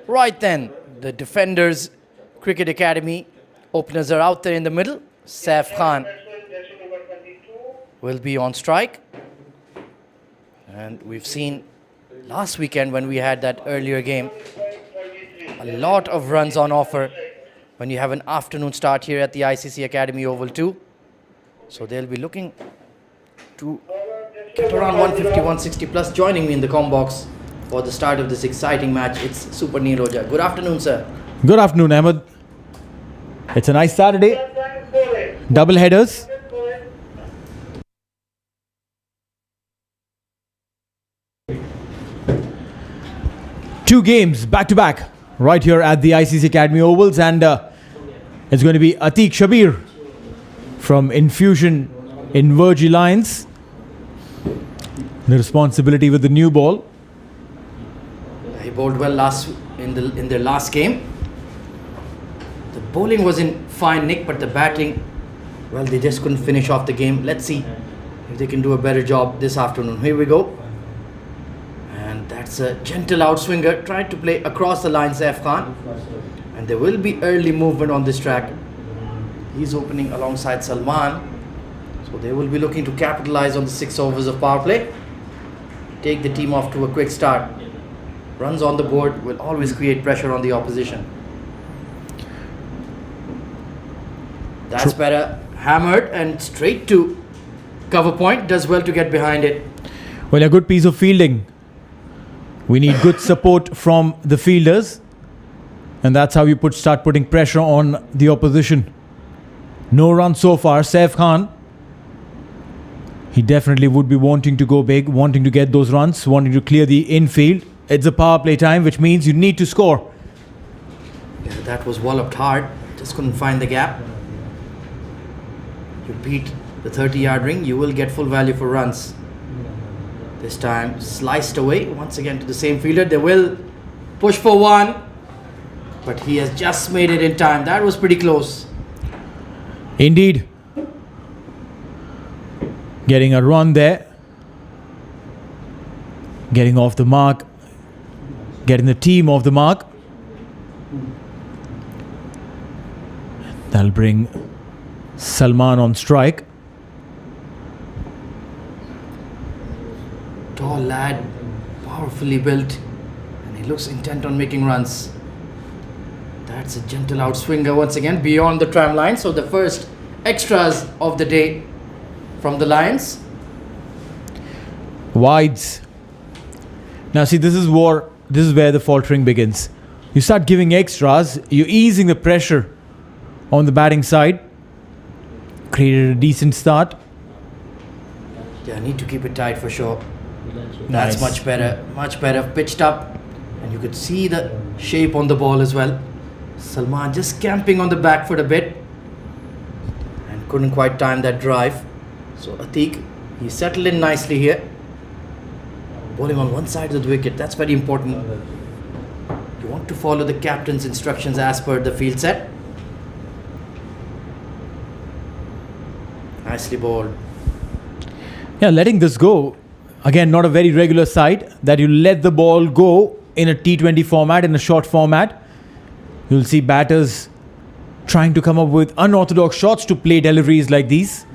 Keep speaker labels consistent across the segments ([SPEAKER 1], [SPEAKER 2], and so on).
[SPEAKER 1] Right then, the defenders, Cricket Academy, openers are out there in the middle. Saif Khan will be on strike. And we've seen last weekend when we had that earlier game, a lot of runs on offer when you have an afternoon start here at the ICC Academy Oval 2. So they'll be looking to get around 150, 160 plus. Joining me in the comm box for the start of this exciting match, it's Super Neil Roja. Good afternoon, sir.
[SPEAKER 2] Good afternoon, Ahmed. It's a nice Saturday. Double headers. Two games back to back right here at the ICC Academy Ovals, and it's going to be Atiq Shabir from Infusion Invergy Lions. The responsibility with the new ball.
[SPEAKER 1] He bowled well in their last game. The bowling was in fine nick, but the batting, well, they just couldn't finish off the game. Let's see if they can do a better job this afternoon. Here we go. And that's a gentle outswinger. Tried to play across the line, Saif Khan. And there will be early movement on this track. He's opening alongside Salman. So they will be looking to capitalize on the 6 overs of power play. Take the team off to a quick start. Runs on the board will always create pressure on the opposition. That's better. Hammered and straight to cover point. Does well to get behind it.
[SPEAKER 2] Well, a good piece of fielding. We need good support from the fielders. And that's how you start putting pressure on the opposition. No run so far. Saif Khan, he definitely would be wanting to go big, wanting to get those runs, wanting to clear the infield. It's a power play time, which means you need to score.
[SPEAKER 1] Yeah, that was walloped hard. Just couldn't find the gap. You beat the 30-yard ring, you will get full value for runs. This time sliced away once again to the same fielder. They will push for one, but he has just made it in time. That was pretty close.
[SPEAKER 2] Indeed. Getting a run there. Getting off the mark. Getting the team off the mark. That'll bring Salman on strike.
[SPEAKER 1] Tall lad, powerfully built, and he looks intent on making runs. That's a gentle outswinger once again beyond the tram line. So the first extras of the day from the Lions.
[SPEAKER 2] Wides. Now see, this is where the faltering begins. You start giving extras, you're easing the pressure on the batting side. Created a decent start.
[SPEAKER 1] Yeah, need to keep it tight for sure.
[SPEAKER 2] Nice.
[SPEAKER 1] That's much better, pitched up, and you could see the shape on the ball as well. Salman just camping on the back foot a bit and couldn't quite time that drive. So Atiq, he settled in nicely here. Bowling on one side of the wicket, that's very important. You want to follow the captain's instructions as per the field set. Nicely bowled.
[SPEAKER 2] Yeah, letting this go. Again, not a very regular side that you let the ball go in a T20 format, in a short format. You'll see batters trying to come up with unorthodox shots to play deliveries like these.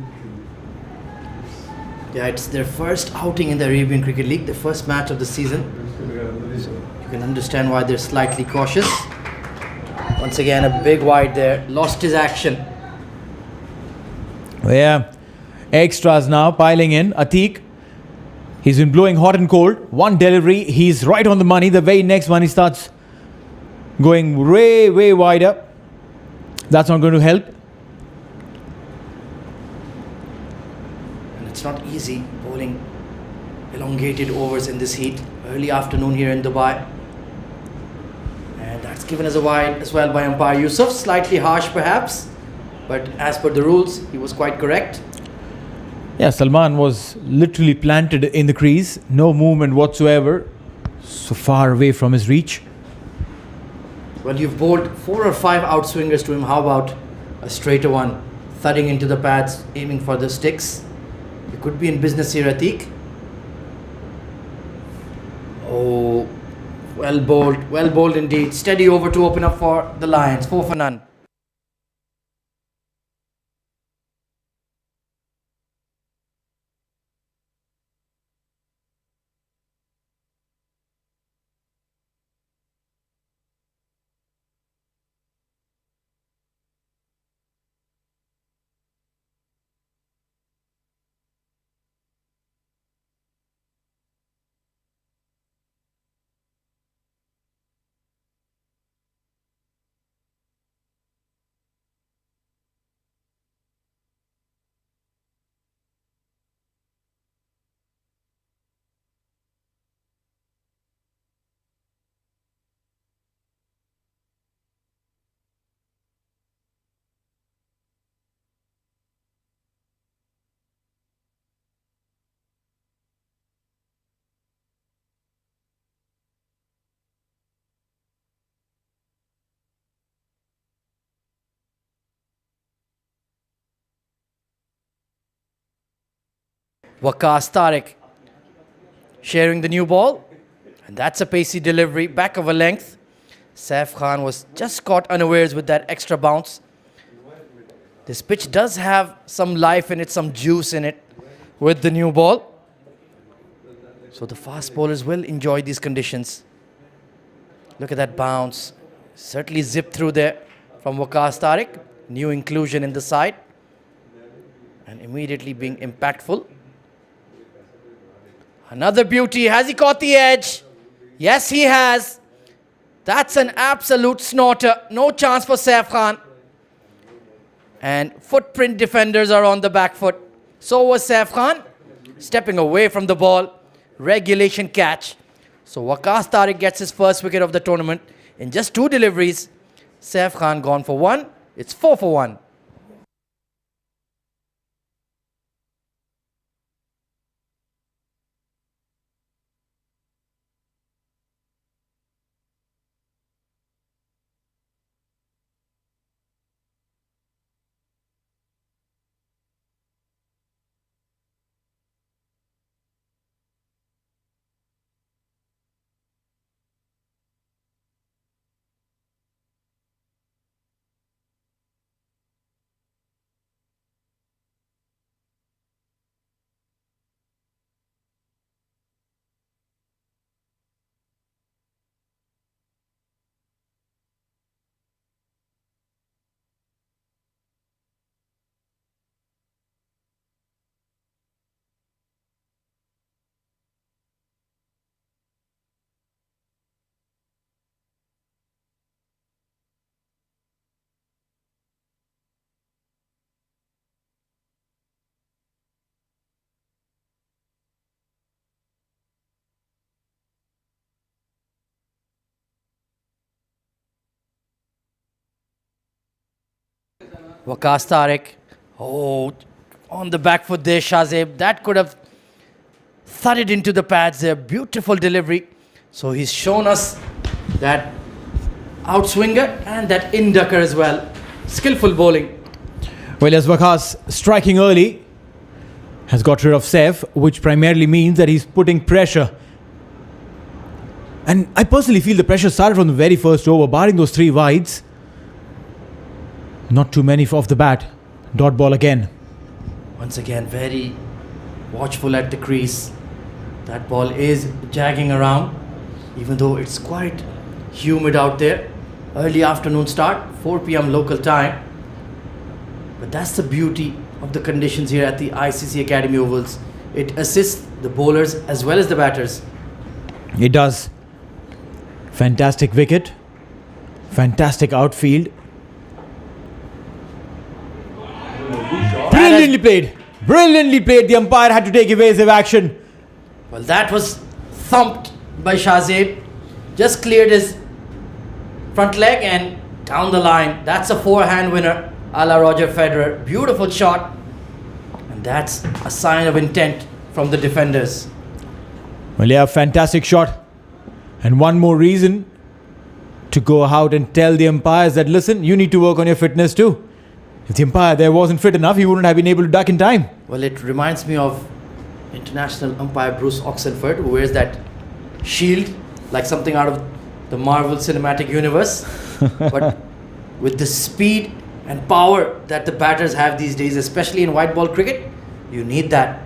[SPEAKER 1] Yeah, it's their first outing in the Arabian Cricket League, the first match of the season. So you can understand why they're slightly cautious. Once again, a big wide there. Lost his action.
[SPEAKER 2] Yeah, extras now piling in. Atiq, he's been blowing hot and cold. One delivery, he's right on the money. The very next one, he starts going way wider. That's not going to help.
[SPEAKER 1] And it's not easy bowling elongated overs in this heat. Early afternoon here in Dubai. And that's given as a wide as well by umpire Yusuf. Slightly harsh perhaps, but as per the rules, he was quite correct.
[SPEAKER 2] Yeah, Salman was literally planted in the crease. No movement whatsoever. So far away from his reach.
[SPEAKER 1] Well, you've bowled 4 or 5 outswingers to him. How about a straighter one? Thudding into the pads, aiming for the sticks. You could be in business here, Atiq. Oh, well bowled indeed. Steady over to open up for the Lions. 4 for none. Waqas Tariq sharing the new ball, and that's a pacey delivery back of a length. Saif Khan was just caught unawares with that extra bounce. This pitch does have some life in it, some juice in it with the new ball, so the fast bowlers will enjoy these conditions. Look at that bounce, certainly zipped through there from Waqas Tariq. New inclusion in the side and immediately being impactful. Another beauty. Has he caught the edge? Yes, he has. That's an absolute snorter. No chance for Saif Khan. And footprint defenders are on the back foot. So was Saif Khan. Stepping away from the ball. Regulation catch. So Waqas Tariq gets his first wicket of the tournament. In just 2 deliveries, Saif Khan gone for 1. It's 4 for 1. Waqas Tariq. Oh, on the back foot there, Shahzeb. That could have thudded into the pads there. Beautiful delivery. So he's shown us that outswinger and that inducker as well. Skillful bowling.
[SPEAKER 2] Well, as Waqas striking early has got rid of Saif, which primarily means that he's putting pressure. And I personally feel the pressure started from the very first over, barring those 3 wides. Not too many off the bat. Dot ball again.
[SPEAKER 1] Once again, very watchful at the crease. That ball is jagging around, even though it's quite humid out there. Early afternoon start, 4 p.m. local time. But that's the beauty of the conditions here at the ICC Academy Ovals. It assists the bowlers as well as the batters.
[SPEAKER 2] It does. Fantastic wicket. Fantastic outfield. Brilliantly played. Brilliantly played. The umpire had to take evasive action.
[SPEAKER 1] Well, that was thumped by Shahzeb. Just cleared his front leg and down the line. That's a 4-hand winner, a la Roger Federer. Beautiful shot. And that's a sign of intent from the defenders.
[SPEAKER 2] Well, yeah, fantastic shot. And one more reason to go out and tell the umpires that, listen, you need to work on your fitness too. If the umpire there wasn't fit enough, he wouldn't have been able to duck in time.
[SPEAKER 1] Well, it reminds me of international umpire Bruce Oxenford, who wears that shield like something out of the Marvel Cinematic Universe. But with the speed and power that the batters have these days, especially in white ball cricket, you need that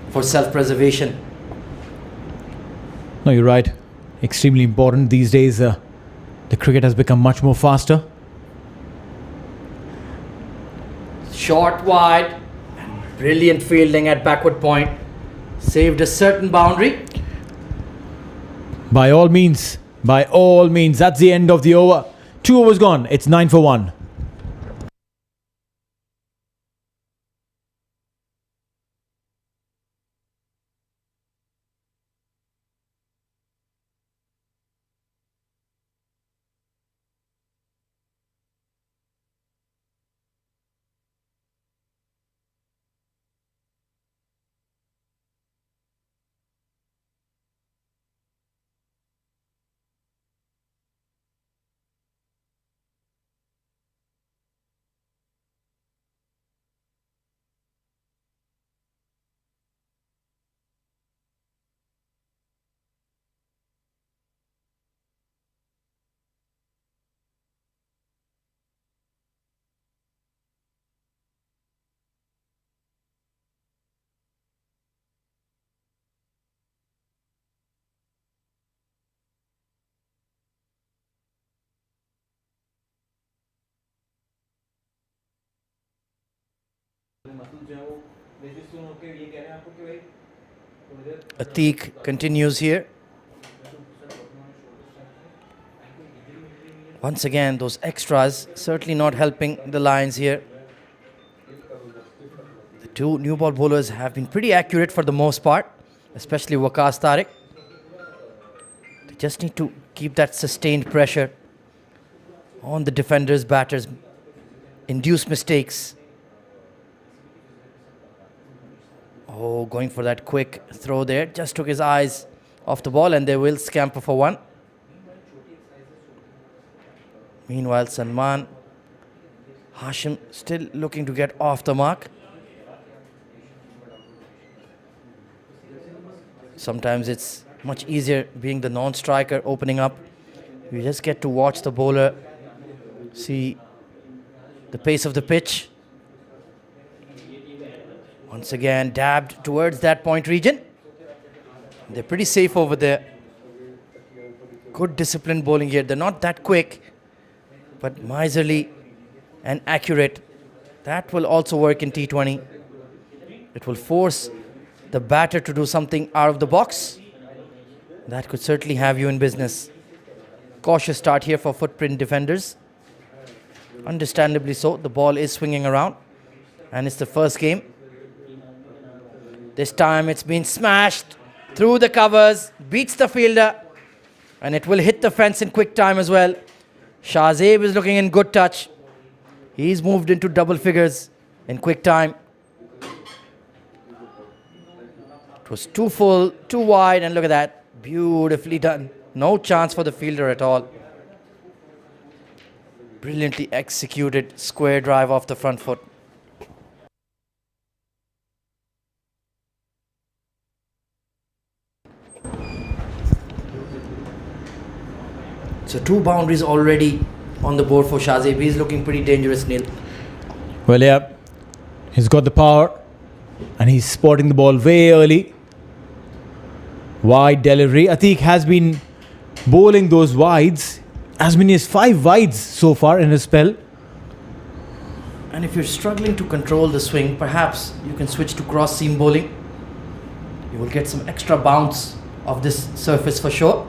[SPEAKER 1] for self-preservation.
[SPEAKER 2] No, you're right. Extremely important these days. The cricket has become much more faster.
[SPEAKER 1] Short wide, and brilliant fielding at backward point. Saved a certain boundary.
[SPEAKER 2] By all means, that's the end of the over. 2 overs gone. It's 9 for 1.
[SPEAKER 1] Atiq continues here. Once again, those extras certainly not helping the Lions here. The 2 new ball bowlers have been pretty accurate for the most part, especially Waqas Tariq. They just need to keep that sustained pressure on the defenders, batters, induce mistakes. Oh, going for that quick throw there. Just took his eyes off the ball and they will scamper for 1. Meanwhile, Salman Hashim still looking to get off the mark. Sometimes it's much easier being the non-striker opening up. You just get to watch the bowler, see the pace of the pitch. Once again, dabbed towards that point region. They're pretty safe over there. Good disciplined bowling here. They're not that quick, but miserly and accurate. That will also work in T20. It will force the batter to do something out of the box. That could certainly have you in business. Cautious start here for footprint defenders. Understandably so. The ball is swinging around, and it's the first game. This time it's been smashed through the covers, beats the fielder, and it will hit the fence in quick time as well. Shahzeb is looking in good touch. He's moved into double figures in quick time. It was too full, too wide, and look at that. Beautifully done. No chance for the fielder at all. Brilliantly executed square drive off the front foot. So 2 boundaries already on the board for Shahzeb. He's looking pretty dangerous, Neil.
[SPEAKER 2] Well, yeah, he's got the power and he's spotting the ball way early. Wide delivery. Atiq has been bowling those wides, as many as 5 wides so far in his spell.
[SPEAKER 1] And if you're struggling to control the swing, perhaps you can switch to cross seam bowling. You will get some extra bounce of this surface for sure.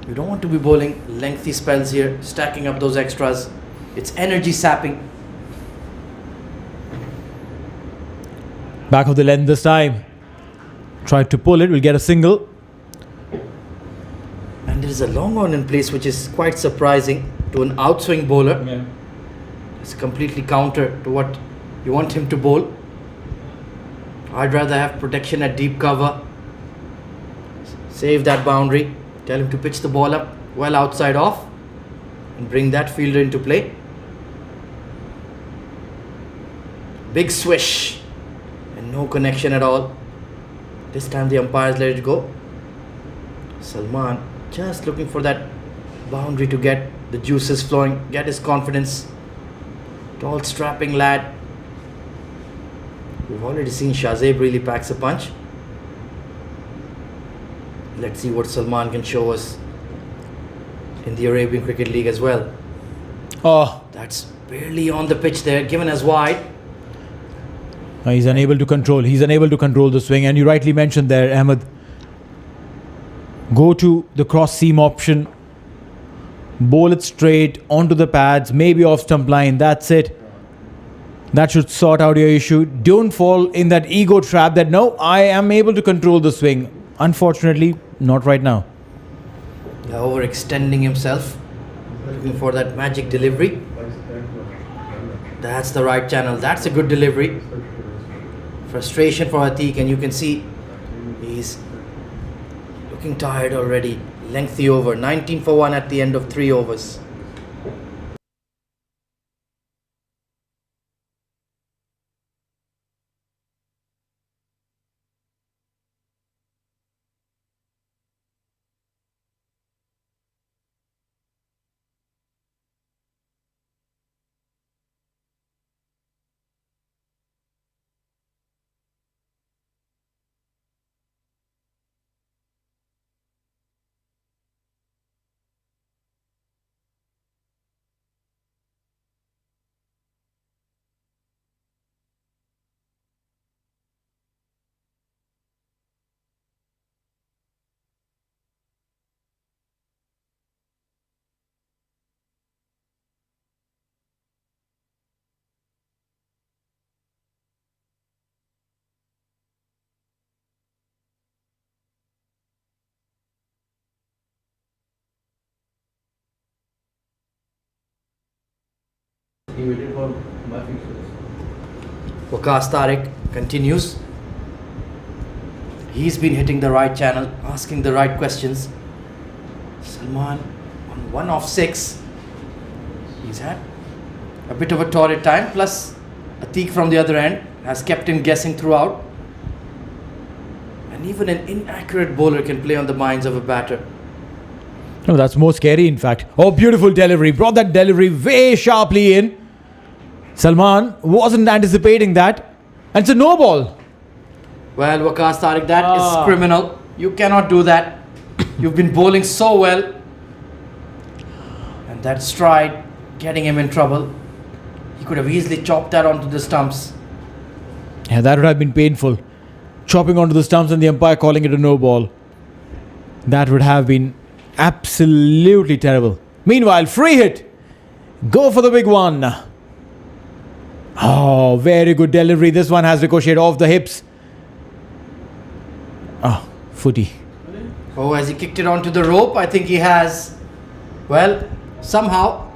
[SPEAKER 1] You don't want to be bowling lengthy spells here, stacking up those extras. It's energy sapping.
[SPEAKER 2] Back of the length this time. Tried to pull it, will get a single.
[SPEAKER 1] And there is a long on in place, which is quite surprising to an outswing bowler.
[SPEAKER 2] Yeah.
[SPEAKER 1] It's completely counter to what you want him to bowl. I'd rather have protection at deep cover. Save that boundary. Tell him to pitch the ball up well outside off and bring that fielder into play. Big swish and no connection at all. This time the umpires let it go. Salman just looking for that boundary to get the juices flowing, get his confidence. Tall, strapping lad. We've already seen Shahzeb really packs a punch. Let's see what Salman can show us in the Arabian Cricket League as well.
[SPEAKER 2] Oh,
[SPEAKER 1] That's barely on the pitch there, given as wide.
[SPEAKER 2] he's unable to control. He's unable to control the swing. And you rightly mentioned there, Ahmed. Go to the cross seam option. Bowl it straight onto the pads, maybe off stump line. That's it. That should sort out your issue. Don't fall in that ego trap that, no, I am able to control the swing. Unfortunately, not right now.
[SPEAKER 1] Yeah, overextending himself, looking for that magic delivery. That's the right channel. That's a good delivery. Frustration for Atiq, and you can see he's looking tired already. Lengthy over. 19 for 1 at the end of 3 overs.
[SPEAKER 3] He waited for my fixtures.
[SPEAKER 1] Waqas Tariq continues. He's been hitting the right channel, asking the right questions. Salman on 1 off 6. He's had a bit of a torrid time, plus Atiq from the other end has kept him guessing throughout. And even an inaccurate bowler can play on the minds of a batter.
[SPEAKER 2] No, that's more scary, in fact. Oh, beautiful delivery. Brought that delivery way sharply in. Salman wasn't anticipating that. And it's a no ball.
[SPEAKER 1] Well, Waqas Tariq, that is criminal. You cannot do that. You've been bowling so well. And that stride getting him in trouble. He could have easily chopped that onto the stumps.
[SPEAKER 2] Yeah, that would have been painful. Chopping onto the stumps and the umpire calling it a no ball. That would have been absolutely terrible. Meanwhile, free hit. Go for the big one. Oh, very good delivery. This one has ricocheted off the hips. Oh, footy.
[SPEAKER 1] Oh, has he kicked it onto the rope? I think he has. Well, somehow.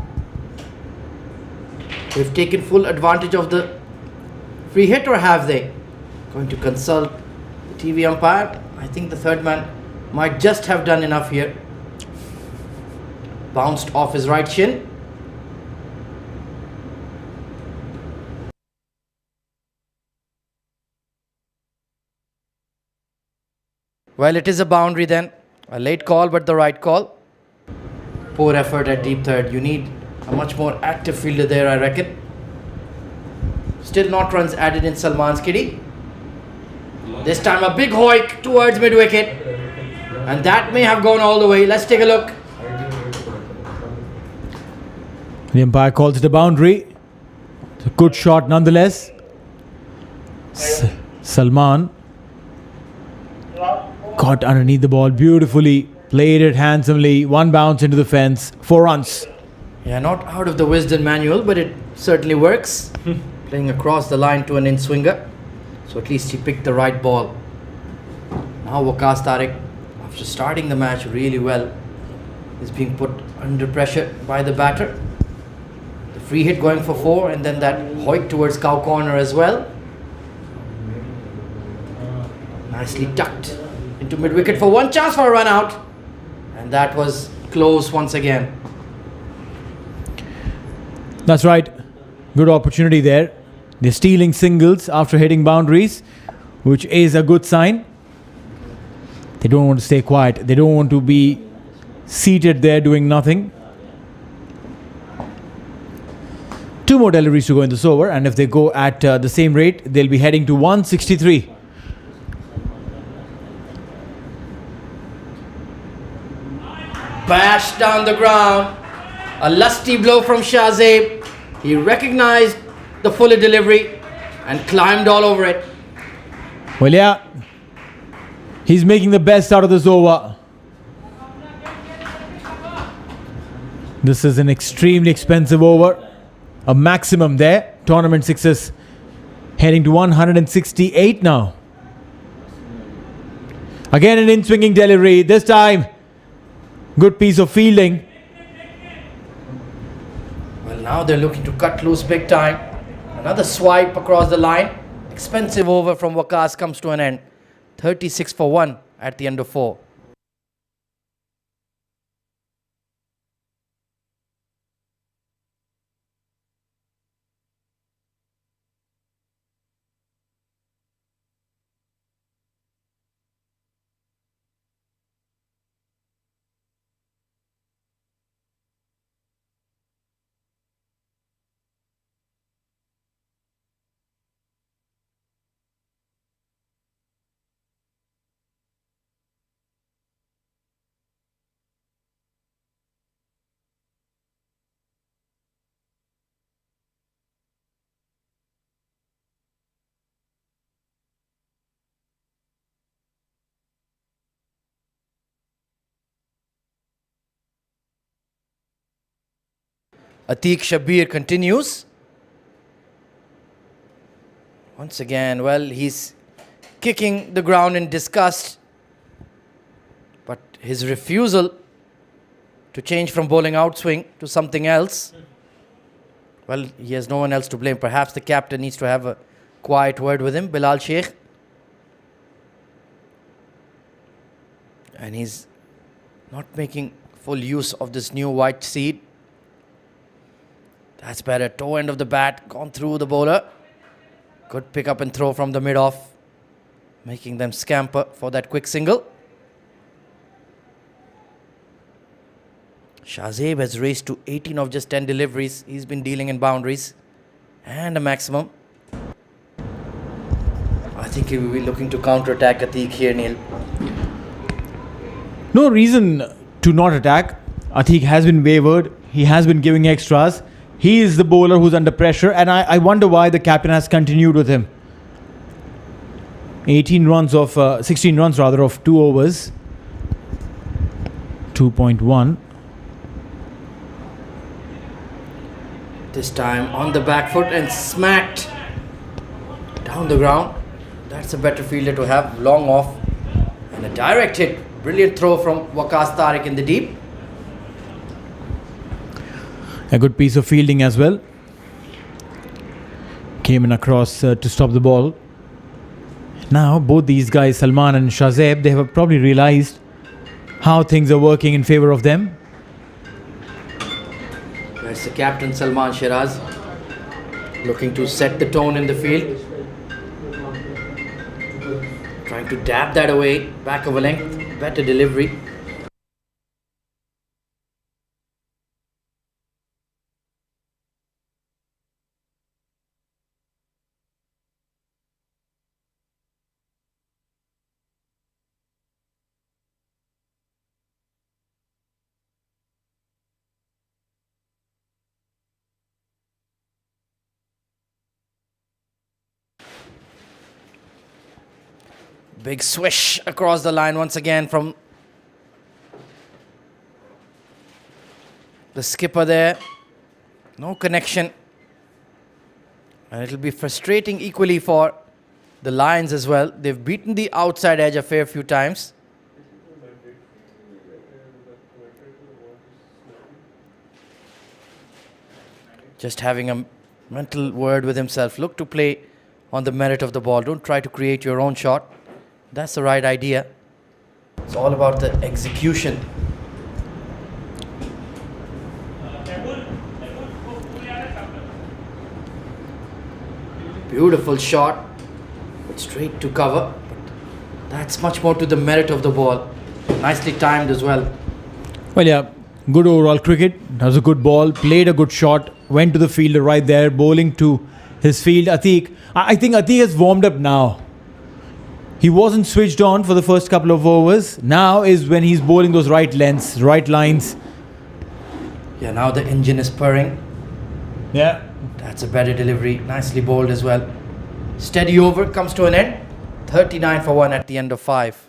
[SPEAKER 1] They've taken full advantage of the free hit, or have they? Going to consult the TV umpire. I think the third man might just have done enough here. Bounced off his right shin. Well, it is a boundary then. A late call, but the right call. Poor effort at deep third. You need a much more active fielder there, I reckon. Still not runs added in Salman's kitty. This time a big hoik towards mid-wicket. And that may have gone all the way. Let's take a look.
[SPEAKER 2] The umpire calls it a boundary. It's a good shot nonetheless. Salman got underneath the ball beautifully, played it handsomely, one bounce into the fence, 4 runs.
[SPEAKER 1] Yeah, not out of the wisdom manual, but it certainly works. Playing across the line to an in-swinger. So at least he picked the right ball. Now Waqas Tariq, after starting the match really well, is being put under pressure by the batter. The free hit going for 4, and then that hoik towards cow corner as well. Nicely tucked into mid-wicket for 1 chance for a run out. And that was close once again.
[SPEAKER 2] That's right. Good opportunity there. They're stealing singles after hitting boundaries, which is a good sign. They don't want to stay quiet. They don't want to be seated there doing nothing. 2 more deliveries to go in this over, and if they go at the same rate, they'll be heading to 163.
[SPEAKER 1] Bashed down the ground. A lusty blow from Shahzeb. He recognized the Fuller delivery and climbed all over it.
[SPEAKER 2] Well, yeah, he's making the best out of this over. This is an extremely expensive over. A maximum there. Tournament sixes heading to 168 now. Again an in-swinging delivery. This time, good piece of fielding.
[SPEAKER 1] Well, now they're looking to cut loose big time. Another swipe across the line. Expensive over from Waqas comes to an end. 36 for 1 at the end of 4. Atiq Shabir continues. Once again, well, he's kicking the ground in disgust. But his refusal to change from bowling outswing to something else, well, he has no one else to blame. Perhaps the captain needs to have a quiet word with him, Bilal Sheikh. And he's not making full use of this new white seed. That's better. Toe end of the bat gone through the bowler. Good pick up and throw from the mid-off, making them scamper for that quick single. Shahzeb has raced to 18 of just 10 deliveries. He's been dealing in boundaries and a maximum. I think he will be looking to counter-attack Atiq here, Neil.
[SPEAKER 2] No reason to not attack. Atiq has been wavered. He has been giving extras. He is the bowler who's under pressure, and I wonder why the captain has continued with him. 16 runs rather of 2 overs. 2.1.
[SPEAKER 1] This time on the back foot and smacked down the ground. That's a better fielder to have. Long off and a direct hit. Brilliant throw from Waqas Tariq in the deep.
[SPEAKER 2] A good piece of fielding as well. Came in across to stop the ball. Now both these guys, Salman and Shazeb, they have probably realized how things are working in favour of them.
[SPEAKER 1] There's the captain Salman Shiraz looking to set the tone in the field. Trying to dab that away, back of a length, better delivery. Big swish across the line once again from the skipper there. No connection. And it'll be frustrating equally for the Lions as well. They've beaten the outside edge a fair few times. Just having a mental word with himself. Look to play on the merit of the ball. Don't try to create your own shot. That's the right idea. It's all about the execution. Beautiful shot, but straight to cover. But that's much more to the merit of the ball. Nicely timed as well.
[SPEAKER 2] Well, yeah, good overall cricket. That was a good ball. Played a good shot. Went to the fielder right there, bowling to his field. Atiq. I think Atiq has warmed up now. He wasn't switched on for the first couple of overs. Now is when he's bowling those right lengths, right lines.
[SPEAKER 1] Yeah, now the engine is purring.
[SPEAKER 2] Yeah.
[SPEAKER 1] That's a better delivery. Nicely bowled as well. Steady over comes to an end. 39 for 1 at the end of 5.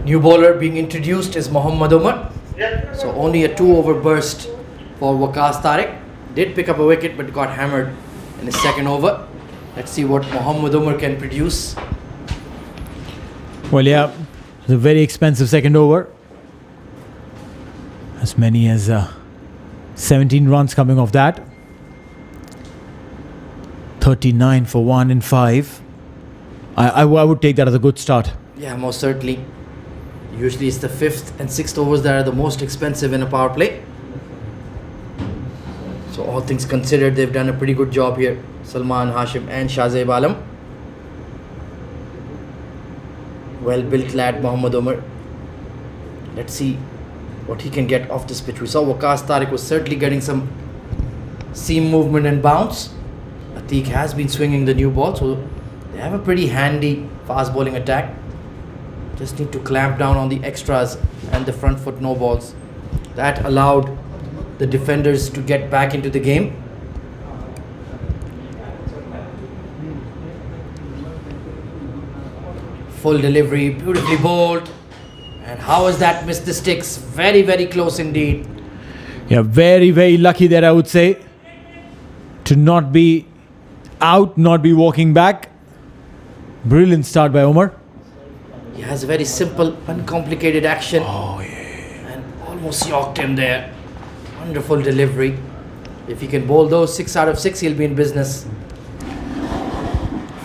[SPEAKER 1] New bowler being introduced is Mohammad Umar. So only a 2-over burst for Waqas Tariq. Did pick up a wicket but got hammered in his second over. Let's see what Mohammad Umar can produce.
[SPEAKER 2] Well, yeah, it's a very expensive second over. As many as 17 runs coming off that. 39 for 1 in 5. I would take that as a good start.
[SPEAKER 1] Yeah, most certainly. Usually it's the 5th and 6th overs that are the most expensive in a power play. So all things considered, they've done a pretty good job here. Salman, Hashim and Shazeb Alam. Well built lad Mohammad Umar. Let's see what he can get off this pitch. We saw Waqas Tariq was certainly getting some seam movement and bounce. Atiq has been swinging the new ball, so they have a pretty handy fast bowling attack. Just need to clamp down on the extras and the front foot no balls. That allowed the defenders to get back into the game. Full delivery, beautifully bowled. And how has that missed the sticks? Very, very close indeed.
[SPEAKER 2] Yeah, very, very lucky there, I would say. To not be out, not be walking back. Brilliant start by Umar.
[SPEAKER 1] He has a very simple, uncomplicated action.
[SPEAKER 2] Oh, yeah.
[SPEAKER 1] And almost yorked him there. Wonderful delivery. If he can bowl those 6 out of 6, he'll be in business.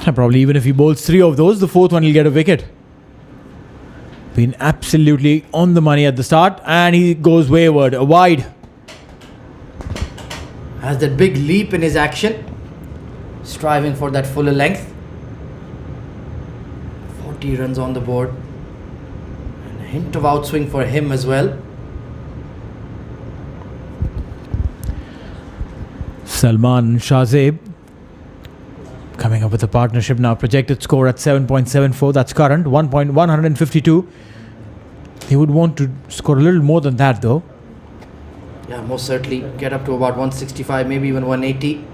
[SPEAKER 2] Probably even if he bowls 3 of those, the 4th one will get a wicket. Been absolutely on the money at the start, and he goes wayward, wide.
[SPEAKER 1] Has that big leap in his action, striving for that fuller length. 40 runs on the board, and a hint of outswing for him as well.
[SPEAKER 2] Salman Shahzeb coming up with a partnership now. Projected score at 7.74. That's current. 1.152. He would want to score a little more than that, though.
[SPEAKER 1] Yeah, most certainly get up to about 165, maybe even 180.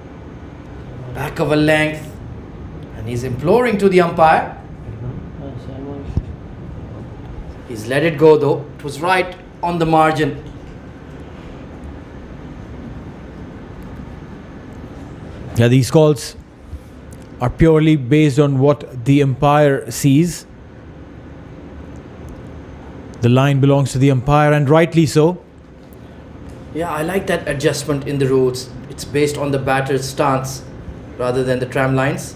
[SPEAKER 1] Back of a length, and he's imploring to the umpire. He's let it go though. It was right on the margin.
[SPEAKER 2] Yeah, these calls are purely based on what the umpire sees. The line belongs to the umpire, and rightly so.
[SPEAKER 1] Yeah, I like that adjustment in the rules. It's based on the batter's stance rather than the tram lines.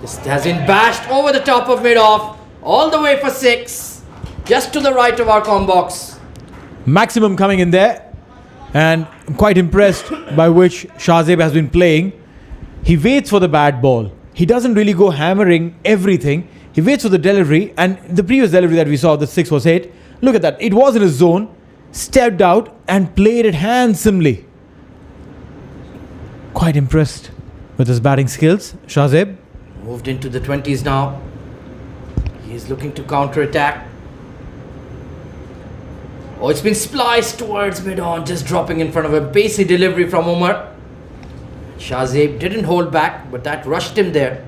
[SPEAKER 1] This has been bashed over the top of mid-off, all the way for 6, just to the right of our com box.
[SPEAKER 2] Maximum coming in there, and I'm quite impressed by which Shahzeb has been playing. He waits for the bad ball. He doesn't really go hammering everything. He waits for the delivery, and the previous delivery that we saw, the 6 was 8. Look at that. It was in his zone, stepped out and played it handsomely. Quite impressed with his batting skills, Shahzeb.
[SPEAKER 1] Moved into the 20s now. He's looking to counter-attack. Oh, it's been spliced towards mid-on, just dropping in front of a pacey delivery from Umar. Shahzeb didn't hold back, but that rushed him there.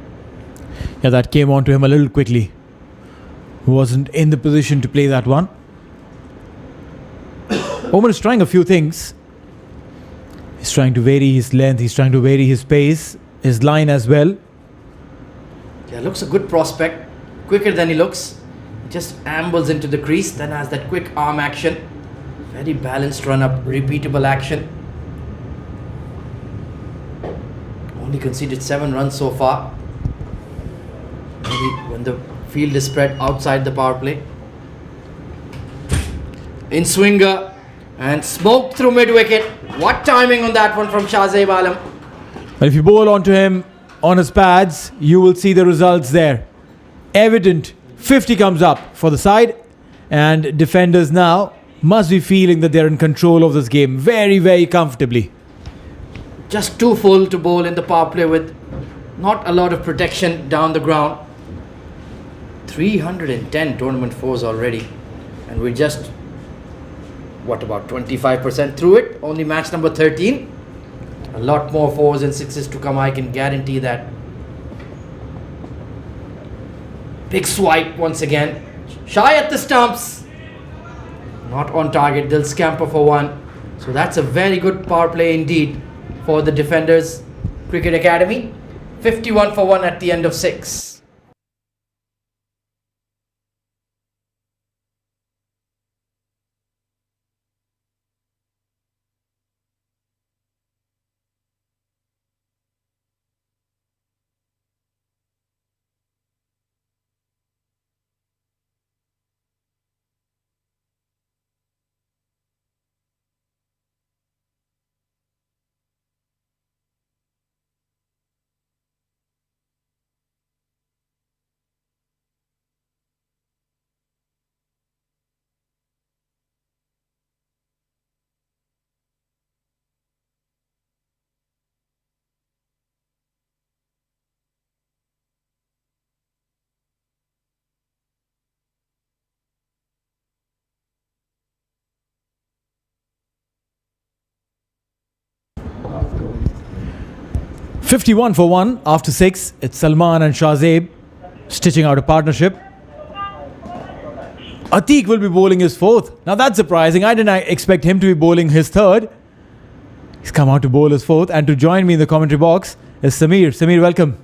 [SPEAKER 2] Yeah, that came on to him a little quickly. Wasn't in the position to play that one. Umar is trying a few things. He's trying to vary his length, he's trying to vary his pace, his line as well.
[SPEAKER 1] Yeah, looks a good prospect. Quicker than he looks. Just ambles into the crease, then has that quick arm action. Very balanced run-up, repeatable action. Only conceded 7 runs so far. Maybe when the field is spread outside the power play. In swinger and smoked through mid-wicket. What timing on that one from Shahzeb Alam.
[SPEAKER 2] But if you bowl onto him on his pads, you will see the results there. Evident. 50 comes up for the side, and defenders now must be feeling that they're in control of this game very, very comfortably.
[SPEAKER 1] Just too full to bowl in the power play with not a lot of protection down the ground. 310 tournament 4s already, and we're just, what, about 25% through it? Only match number 13. A lot more 4s and 6s to come, I can guarantee that. Big swipe once again. Shy at the stumps. Not on target. They'll scamper for 1. So that's a very good power play indeed for the Defenders Cricket Academy. 51 for 1 at the end of 6.
[SPEAKER 2] $51 for 1 after 6. It's Salman and Shahzeb stitching out a partnership. Atiq will be bowling his 4th. Now that's surprising. I didn't expect him to be bowling his 3rd. He's come out to bowl his 4th, and to join me in the commentary box is Samir. Samir, welcome.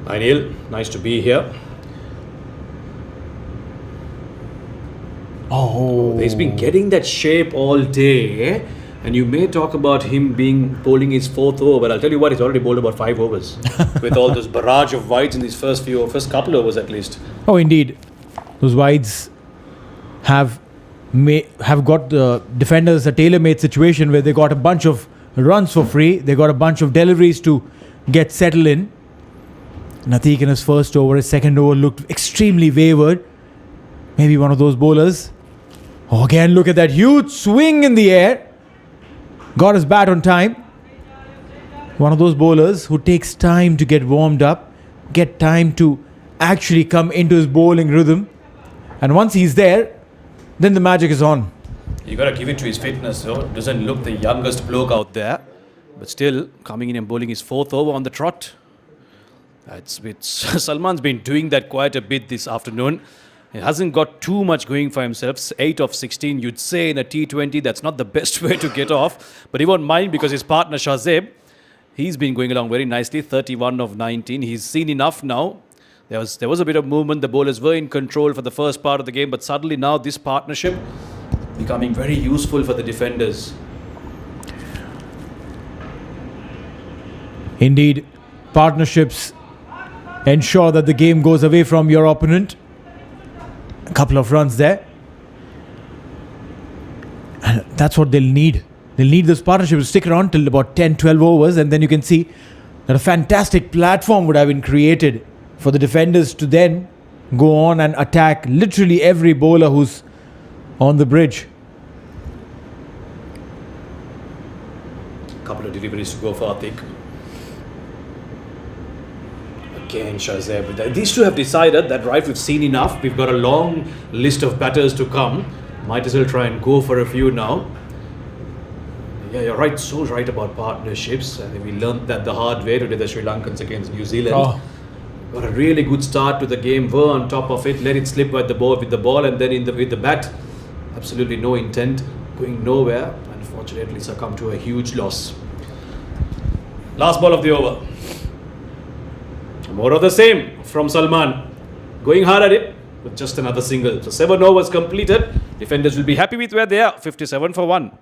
[SPEAKER 4] Hi Neil, nice to be here.
[SPEAKER 2] Oh,
[SPEAKER 4] He's been getting that shape all day, and you may talk about him bowling his 4th over, but I'll tell you what, he's already bowled about 5 overs with all this barrage of wides in these first couple overs at least.
[SPEAKER 2] Oh, indeed. Those wides have got the defenders a tailor-made situation where they got a bunch of runs for free. They got a bunch of deliveries to get settled in. Natik in his first over, his second over looked extremely wavered. Maybe one of those bowlers. Oh, again, look at that huge swing in the air. Got his bat on time. One of those bowlers who takes time to get warmed up, get time to actually come into his bowling rhythm. And once he's there, then the magic is on.
[SPEAKER 4] You got to give it to his fitness, though. Doesn't look the youngest bloke out there. But still, coming in and bowling his fourth over on the trot. Salman's been doing that quite a bit this afternoon. He hasn't got too much going for himself. 8 of 16, you'd say in a T20, that's not the best way to get off. But he won't mind because his partner Shazeb, he's been going along very nicely. 31 of 19. He's seen enough now. There was a bit of movement. The bowlers were in control for the first part of the game. But suddenly now this partnership becoming very useful for the defenders.
[SPEAKER 2] Indeed, partnerships ensure that the game goes away from your opponent. A couple of runs there. And that's what they'll need. They'll need this partnership to stick around till about 10-12 overs, and then you can see that a fantastic platform would have been created for the defenders to then go on and attack literally every bowler who's on the bridge.
[SPEAKER 4] Couple of deliveries to go for Atik. Again, Shazeb. These two have decided that, right, we've seen enough. We've got a long list of batters to come. Might as well try and go for a few now. Yeah, you're right. So right about partnerships. I think we learned that the hard way today, the Sri Lankans against New Zealand. Got a really good start to the game. Were on top of it. Let it slip with the ball, and then with the bat, absolutely no intent, going nowhere. Unfortunately, succumbed to a huge loss. Last ball of the over. More of the same from Salman. Going hard at it with just another single. So 7 overs completed. Defenders will be happy with where they are. 57 for 1.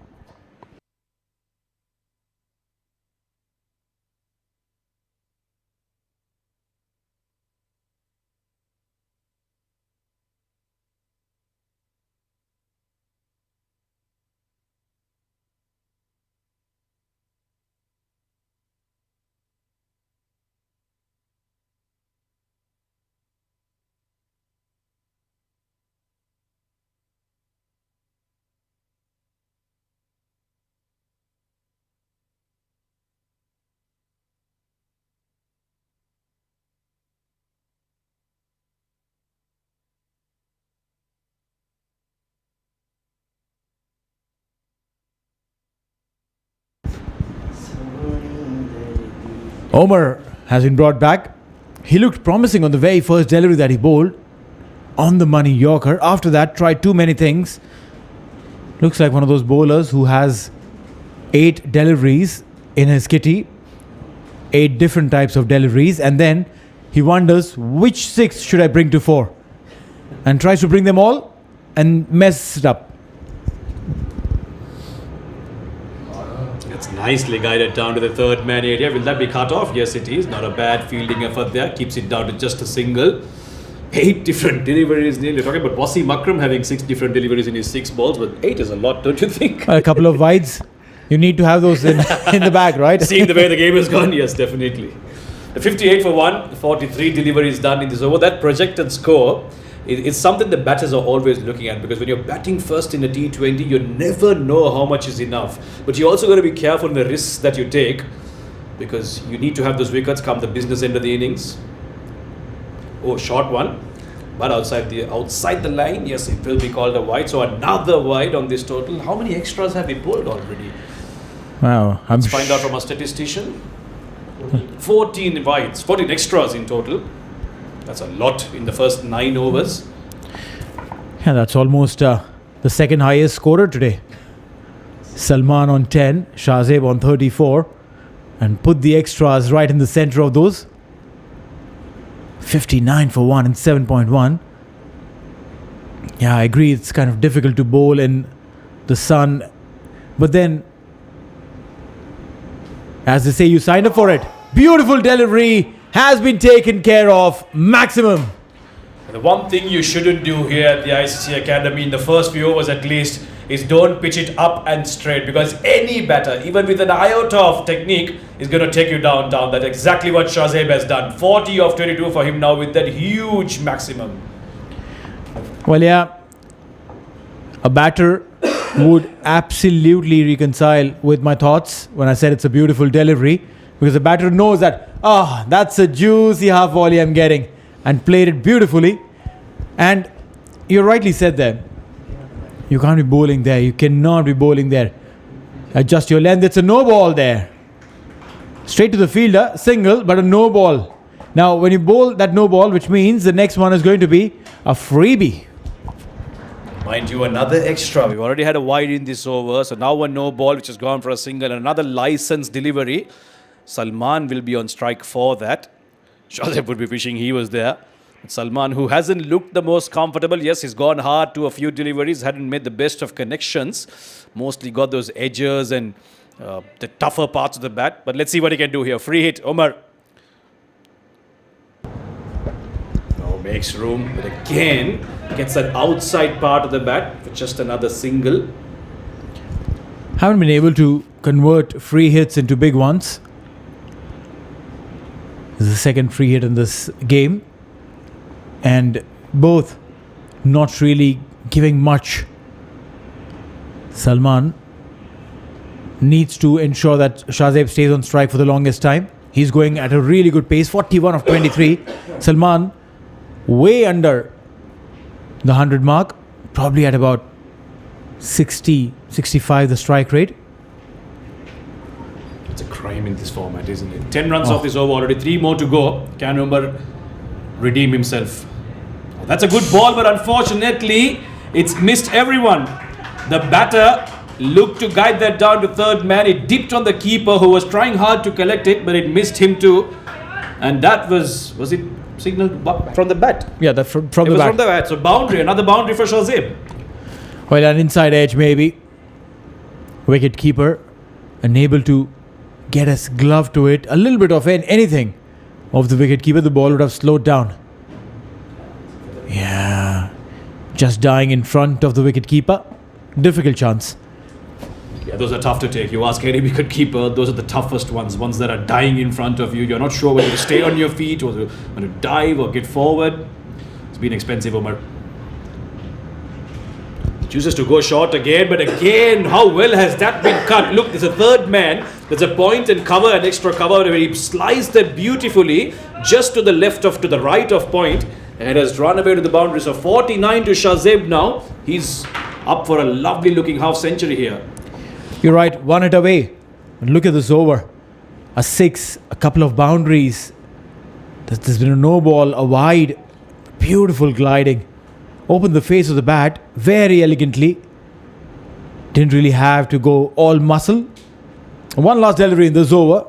[SPEAKER 2] Omar has been brought back. He looked promising on the very first delivery that he bowled. On the money Yorker. After that, tried too many things. Looks like one of those bowlers who has 8 deliveries in his kitty. 8 different types of deliveries. And then he wonders, which 6 should I bring to 4? And tries to bring them all and mess it up.
[SPEAKER 4] It's nicely guided down to the third man area. Will that be cut off? Yes, it is. Not a bad fielding effort there. Keeps it down to just a single. 8 different deliveries. You're talking about Wasim Akram having 6 different deliveries in his 6 balls, but 8 is a lot, don't you think?
[SPEAKER 2] A couple of wides. You need to have those in the bag, right?
[SPEAKER 4] Seeing the way the game has gone, yes, definitely. The 58 for 1, 43 deliveries done in this over. That projected score is something the batters are always looking at, because when you're batting first in a T20, you never know how much is enough. But you also got to be careful in the risks that you take, because you need to have those wickets come the business end of the innings. Oh, short one, but outside the line, yes, it will be called a wide. So another wide on this total. How many extras have we pulled already?
[SPEAKER 2] Wow,
[SPEAKER 4] Let's find out from a statistician. 14 wides, 14 extras in total. That's a lot in the first 9 overs.
[SPEAKER 2] Yeah, that's almost the second highest scorer today. Salman on 10, Shazeb on 34, and put the extras right in the center of those. 59 for 1 and 7.1. Yeah, I agree, it's kind of difficult to bowl in the sun, but then, as they say, you signed up for it. Beautiful delivery has been taken care of. Maximum.
[SPEAKER 4] The one thing you shouldn't do here at the ICC Academy in the first few overs at least is don't pitch it up and straight, because any batter, even with an iota of technique, is going to take you down. That's exactly what Shahzeb has done. 40 of 22 for him now with that huge maximum.
[SPEAKER 2] Well, yeah, a batter would absolutely reconcile with my thoughts when I said it's a beautiful delivery, because the batter knows that, that's a juicy half volley I'm getting, and played it beautifully. And you rightly said there, you can't be bowling there. You cannot be bowling there. Adjust your length. It's a no ball there. Straight to the fielder, single, but a no ball. Now, when you bowl that no ball, which means the next one is going to be a freebie.
[SPEAKER 4] Mind you, another extra. We've already had a wide in this over, so now a no ball, which has gone for a single, and another licensed delivery. Salman will be on strike for that. Shahzeb would be wishing he was there. Salman, who hasn't looked the most comfortable. Yes, he's gone hard to a few deliveries, hadn't made the best of connections. Mostly got those edges and the tougher parts of the bat. But let's see what he can do here. Free hit, Omar. Oh, makes room, but again, gets that outside part of the bat for just another single.
[SPEAKER 2] Haven't been able to convert free hits into big ones. This is the second free hit in this game. And both not really giving much. Salman needs to ensure that Shahzeb stays on strike for the longest time. He's going at a really good pace, 41 of 23. Salman way under the 100 mark, probably at about 60, 65 the strike rate.
[SPEAKER 4] It's a crime in this format, isn't it? 10 runs off this over already, 3 more to go. Can Umar redeem himself? That's a good ball, but unfortunately, it's missed everyone. The batter looked to guide that down to third man. It dipped on the keeper, who was trying hard to collect it, but it missed him too. And that was it signaled from the bat?
[SPEAKER 2] Yeah, that from
[SPEAKER 4] it
[SPEAKER 2] the
[SPEAKER 4] was
[SPEAKER 2] bat.
[SPEAKER 4] From the bat. So boundary, another boundary for Shahzeb.
[SPEAKER 2] Well, an inside edge maybe. Wicket keeper unable to get a glove to it. A little bit of anything of the wicket keeper, the ball would have slowed down. Yeah, just dying in front of the wicket keeper. Difficult chance.
[SPEAKER 4] Yeah, those are tough to take. You ask any wicket keeper, those are the toughest ones that are dying in front of you. You're not sure whether to stay on your feet or to dive or get forward. It's been expensive, Omar. Chooses to go short again, but again, how well has that been cut? Look, there's a third man. There's a point and cover, an extra cover, where he sliced it beautifully just to the left to the right of point, and has run away to the boundary. So 49 to Shahzeb now. He's up for a lovely looking half century here.
[SPEAKER 2] You're right, 1 hit away. And look at this over. A 6, a couple of boundaries. There's been a no ball, a wide, beautiful gliding. Opened the face of the bat very elegantly. Didn't really have to go all muscle. One last delivery in this over.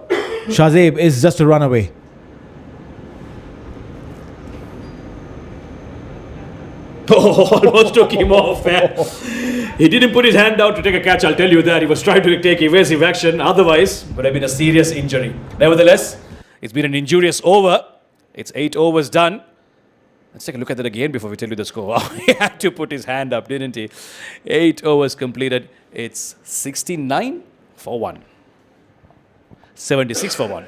[SPEAKER 2] Shahzeb is just a runaway.
[SPEAKER 4] Oh, almost took him off. He didn't put his hand out to take a catch, I'll tell you that. He was trying to take evasive action. Otherwise, would have been a serious injury. Nevertheless, it's been an injurious over. It's 8 overs done. Let's take a look at that again before we tell you the score. He had to put his hand up, didn't he? 8 overs completed. It's 69 for 1. 76 for 1.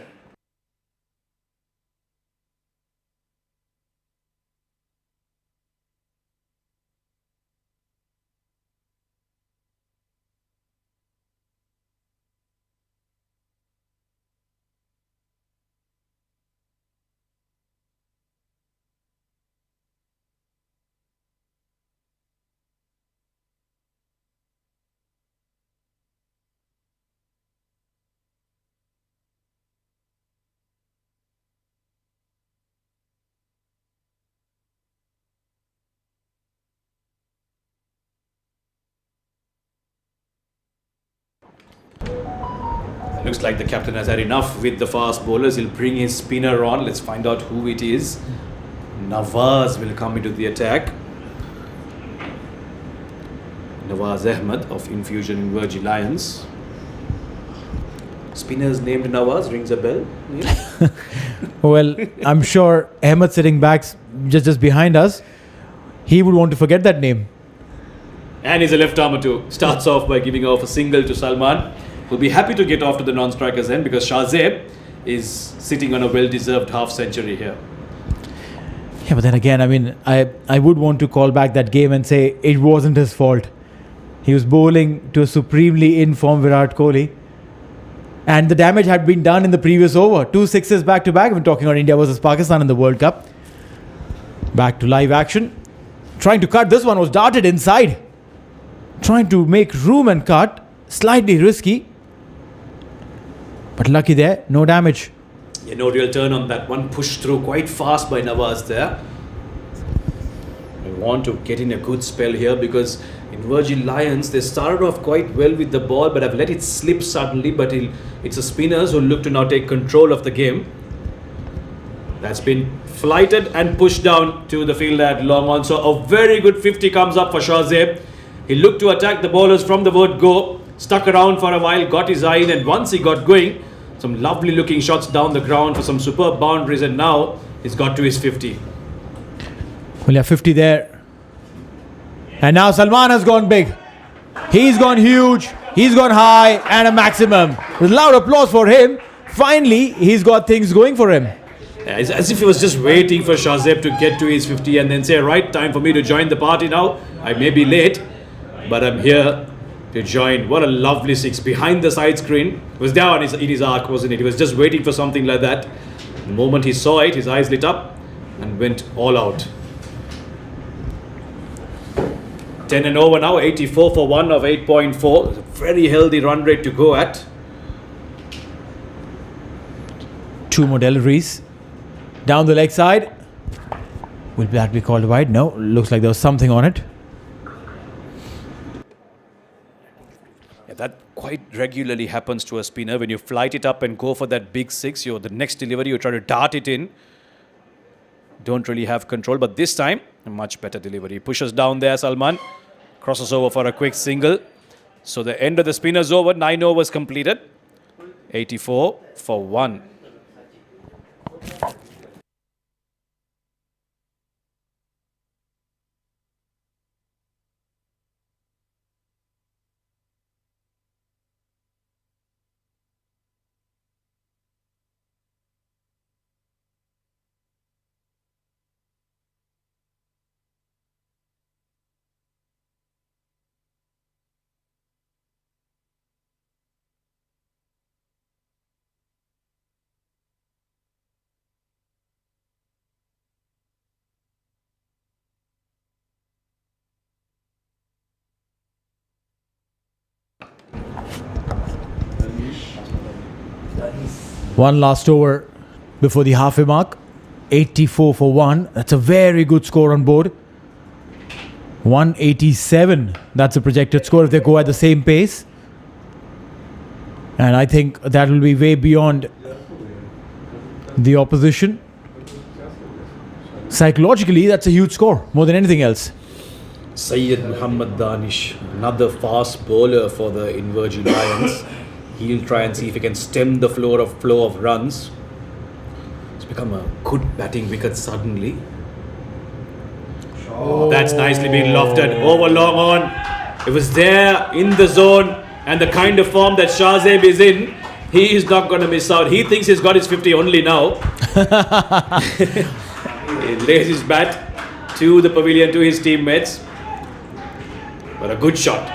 [SPEAKER 4] Looks like the captain has had enough with the fast bowlers. He'll bring his spinner on. Let's find out who it is. Nawaz will come into the attack. Nawaz Ahmed of Infusion Invergy Lions. Spinners named Nawaz, rings a bell. Yeah.
[SPEAKER 2] Well, I'm sure Ahmed sitting back just behind us, he would want to forget that name.
[SPEAKER 4] And he's a left armer too. Starts off by giving off a single to Salman. Will be happy to get off to the non-strikers end because Shahzeb is sitting on a well-deserved half century here.
[SPEAKER 2] Yeah, but then again, I mean, I would want to call back that game and say it wasn't his fault. He was bowling to a supremely in-form Virat Kohli. And the damage had been done in the previous over. 2 sixes back-to-back. We're talking about India versus Pakistan in the World Cup. Back to live action. Trying to cut. This one was darted inside. Trying to make room and cut. Slightly risky. But lucky there. No damage.
[SPEAKER 4] Yeah, no real turn on that one. Pushed through quite fast by Nawaz there. I want to get in a good spell here because Invergy Lions, they started off quite well with the ball, but have let it slip suddenly. But it's the spinners who look to now take control of the game. That's been flighted and pushed down to the fielder at long on. So a very good 50 comes up for Shahzeb. He looked to attack the bowlers from the word go. Stuck around for a while, got his eye in, and once he got going, some lovely looking shots down the ground for some superb boundaries, and now he's got to his 50.
[SPEAKER 2] Well, yeah, 50 there. And now Salman has gone big. He's gone huge. He's gone high and a maximum. With loud applause for him. Finally, he's got things going for him.
[SPEAKER 4] Yeah, it's as if he was just waiting for Shahzeb to get to his 50 and then say, right, time for me to join the party now. I may be late, but I'm here to join. What a lovely six behind the side screen. It was down in his arc, wasn't it? He was just waiting for something like that. The moment he saw it, his eyes lit up and went all out. 10 and over now, 84 for 1 of 8.4. A very healthy run rate to go at.
[SPEAKER 2] 2 more deliveries. Down the leg side. Will that be called wide? No. Looks like there was something on it.
[SPEAKER 4] Yeah, that quite regularly happens to a spinner. When you flight it up and go for that big six, the next delivery, you try to dart it in. Don't really have control, but this time, a much better delivery. Pushes down there, Salman. Crosses over for a quick single. So the end of the spinner's over. 9 overs completed. 84 for 1.
[SPEAKER 2] One last over before the halfway mark. 84 for 1. That's a very good score on board. 187. That's a projected score if they go at the same pace. And I think that will be way beyond the opposition. Psychologically, that's a huge score, more than anything else.
[SPEAKER 4] Syed Muhammad Danish, another fast bowler for the Invergy Lions. He'll try and see if he can stem the flow of runs. It's become a good batting wicket suddenly. Oh, that's nicely been lofted over long on. It was there in the zone, and the kind of form that Shahzeb is in, he is not going to miss out. He thinks he's got his 50 only now. He lays his bat to the pavilion to his teammates. But a good shot.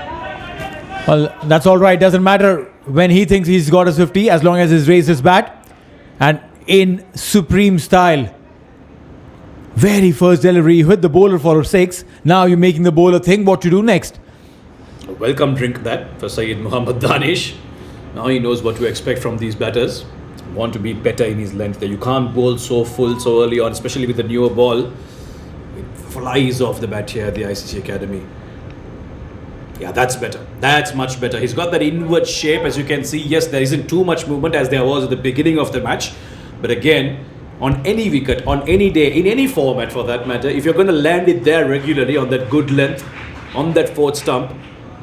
[SPEAKER 2] Well, that's all right. Doesn't matter when he thinks he's got his 50, as long as he's raised his bat. And in supreme style. Very first delivery, you hit the bowler for a 6. Now you're making the bowler think what to do next.
[SPEAKER 4] A welcome drink that for Syed Muhammad Danish. Now he knows what to expect from these batters. Want to be better in his length there. You can't bowl so full so early on, especially with the newer ball. It flies off the bat here at the ICC Academy. Yeah, that's better. That's much better. He's got that inward shape, as you can see. Yes, there isn't too much movement as there was at the beginning of the match. But again, on any wicket, on any day, in any format for that matter, if you're going to land it there regularly on that good length, on that fourth stump,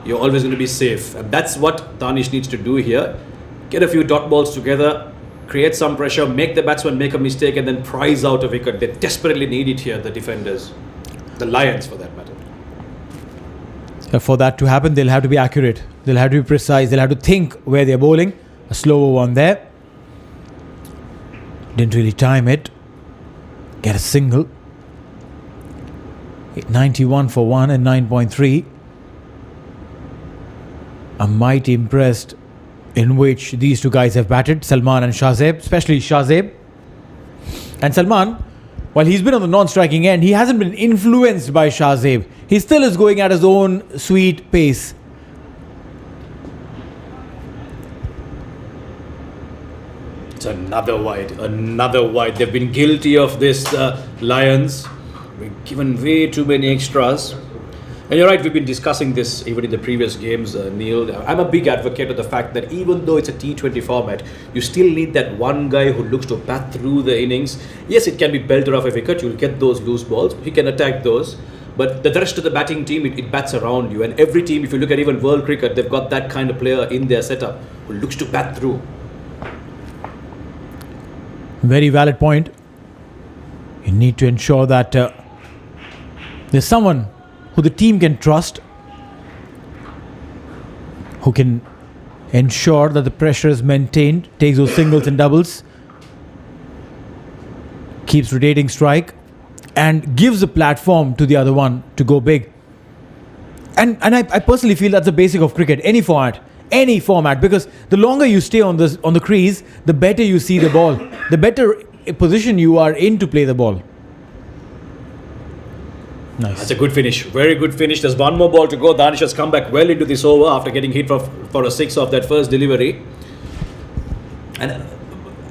[SPEAKER 4] you're always going to be safe. And that's what Danish needs to do here. Get a few dot balls together create some pressure, make the batsman make a mistake, and then prize out a wicket. They desperately need it here, the defenders, the Lions for that matter.
[SPEAKER 2] For that to happen, they'll have to be accurate. They'll have to be precise. They'll have to think where they're bowling. A slower one there. Didn't really time it. Get a single. 91 for 1 and 9.3. I'm mighty impressed in which these two guys have batted, Salman and Shahzeb, especially Shahzeb. And Salman, while he's been on the non-striking end, he hasn't been influenced by Shahzeb. He still is going at his own sweet pace.
[SPEAKER 4] It's another wide, another wide. They've been guilty of this, Lions. We've given way too many extras. And you're right, we've been discussing this even in the previous games, Neil. I'm a big advocate of the fact that even though it's a T20 format, you still need that one guy who looks to bat through the innings. Yes, it can be belted off a wicket, you'll get those loose balls, he can attack those. But the rest of the batting team, it bats around you. And every team, if you look at even world cricket, they've got that kind of player in their setup who looks to bat through.
[SPEAKER 2] Very valid point. You need to ensure that there's someone who the team can trust, who can ensure that the pressure is maintained, takes those singles and doubles, keeps rotating strike, and gives a platform to the other one to go big. And I personally feel that's the basic of cricket, any format, because the longer you stay on the crease, the better you see the ball, the better position you are in to play the ball. Nice.
[SPEAKER 4] That's a good finish. Very good finish. There's one more ball to go. Danish has come back well into this over after getting hit for a 6 off that first delivery. And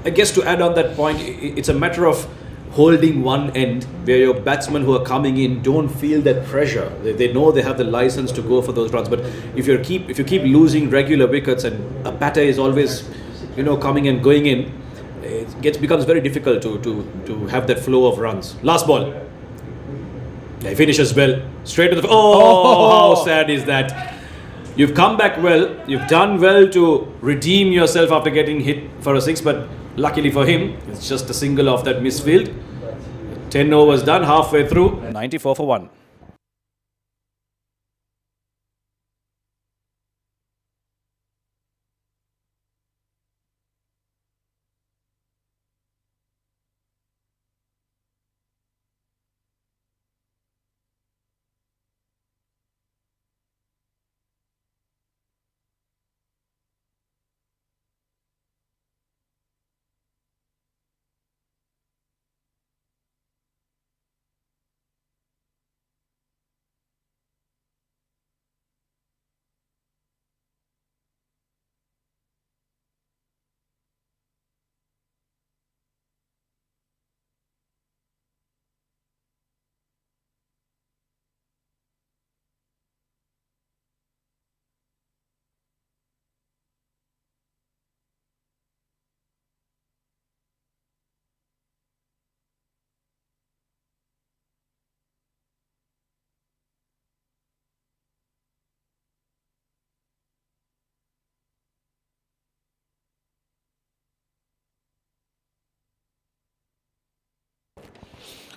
[SPEAKER 4] I guess to add on that point, it's a matter of holding one end where your batsmen who are coming in don't feel that pressure. They know they have the license to go for those runs. But if you keep losing regular wickets and a batter is always, coming and going in, it becomes very difficult to have that flow of runs. Last ball. He finishes well. Straight to the... Oh, how sad is that? You've come back well. You've done well to redeem yourself after getting hit for a 6. But luckily for him, it's just a single off that misfield. 10 overs done, halfway through. 94 for 1.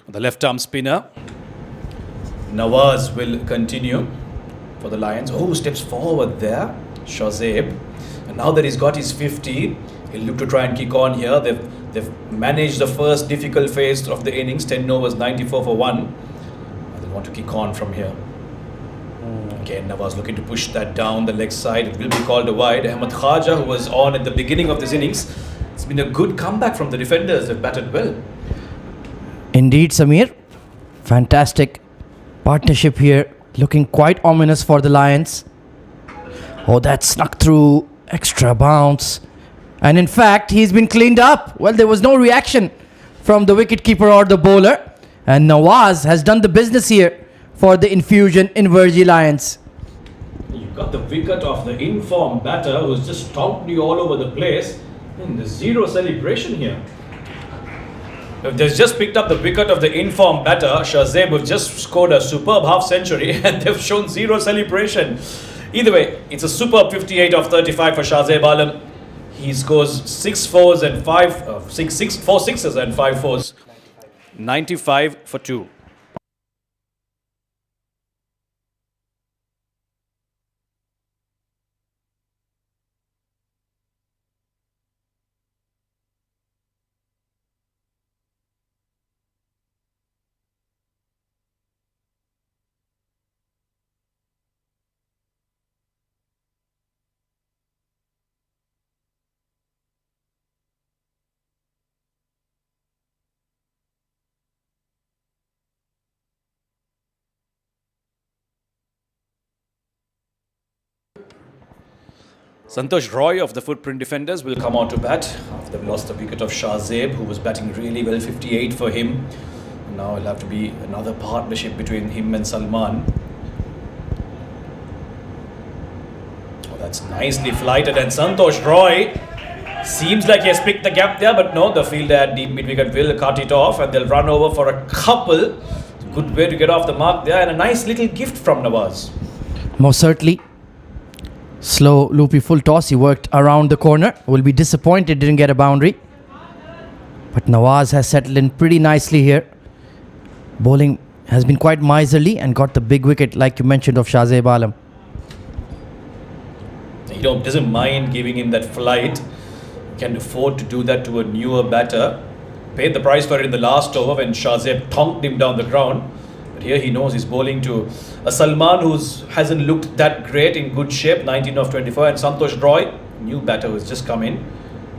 [SPEAKER 4] The left arm spinner. Nawaz will continue for the Lions. Oh, steps forward there. Shahzeb. And now that he's got his 50, he'll look to try and kick on here. They've managed the first difficult phase of the innings. 10 overs, 94 for 1. They'll want to kick on from here. Again, Nawaz looking to push that down the leg side. It will be called a wide. Ahmed Khaja, who was on at the beginning of this innings, it's been a good comeback from the defenders. They've batted well.
[SPEAKER 1] Indeed, Samir. Fantastic partnership here. Looking quite ominous for the Lions. Oh, that snuck through. Extra bounce. And in fact, he's been cleaned up. Well, there was no reaction from the wicketkeeper or the bowler. And Nawaz has done the business here for the Infusion Invergy Lions.
[SPEAKER 4] You've got the wicket of the informed batter who's just stomped you all over the place. And there's zero celebration here. They've just picked up the wicket of the informed batter, Shahzeb, who've just scored a superb half century, and they've shown zero celebration. Either way, it's a superb 58 of 35 for Shahzeb Alam. He scores 6 fours and 4 sixes and 5 fours. 95 for 2. Santosh Roy of the Footprint Defenders will come out to bat after they've lost the wicket of Shahzeb, who was batting really well, 58 for him. Now it'll have to be another partnership between him and Salman. Oh, that's nicely flighted, and Santosh Roy seems like he has picked the gap there, but no, the fielder at deep mid-wicket will cut it off and they'll run over for a couple. Good way to get off the mark there, and a nice little gift from Nawaz.
[SPEAKER 1] Most certainly. Slow, loopy full toss. He worked around the corner. Will be disappointed didn't get a boundary. But Nawaz has settled in pretty nicely here. Bowling has been quite miserly and got the big wicket, like you mentioned, of Shahzeb Alam.
[SPEAKER 4] He doesn't mind giving him that flight. Can afford to do that to a newer batter. Paid the price for it in the last over when Shahzeb tonked him down the ground. But here he knows he's bowling to a Salman who hasn't looked that great, in good shape, 19 of 24. And Santosh Roy, new batter who's just come in.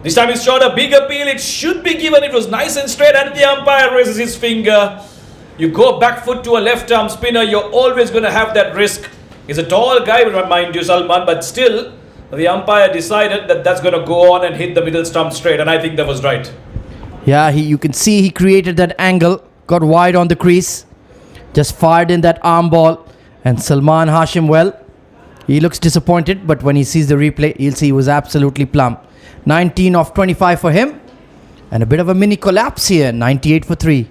[SPEAKER 4] This time he's shot a big appeal. It should be given. It was nice and straight, and the umpire raises his finger. You go back foot to a left arm spinner, you're always going to have that risk. He's a tall guy, mind you, Salman, but still the umpire decided that that's going to go on and hit the middle stump straight, and I think that was right.
[SPEAKER 1] Yeah, you can see he created that angle, got wide on the crease, just fired in that arm ball, and Salman Hashim, well, he looks disappointed, but when he sees the replay, he'll see he was absolutely plumb. 19 of 25 for him, and a bit of a mini collapse here, 98 for 3.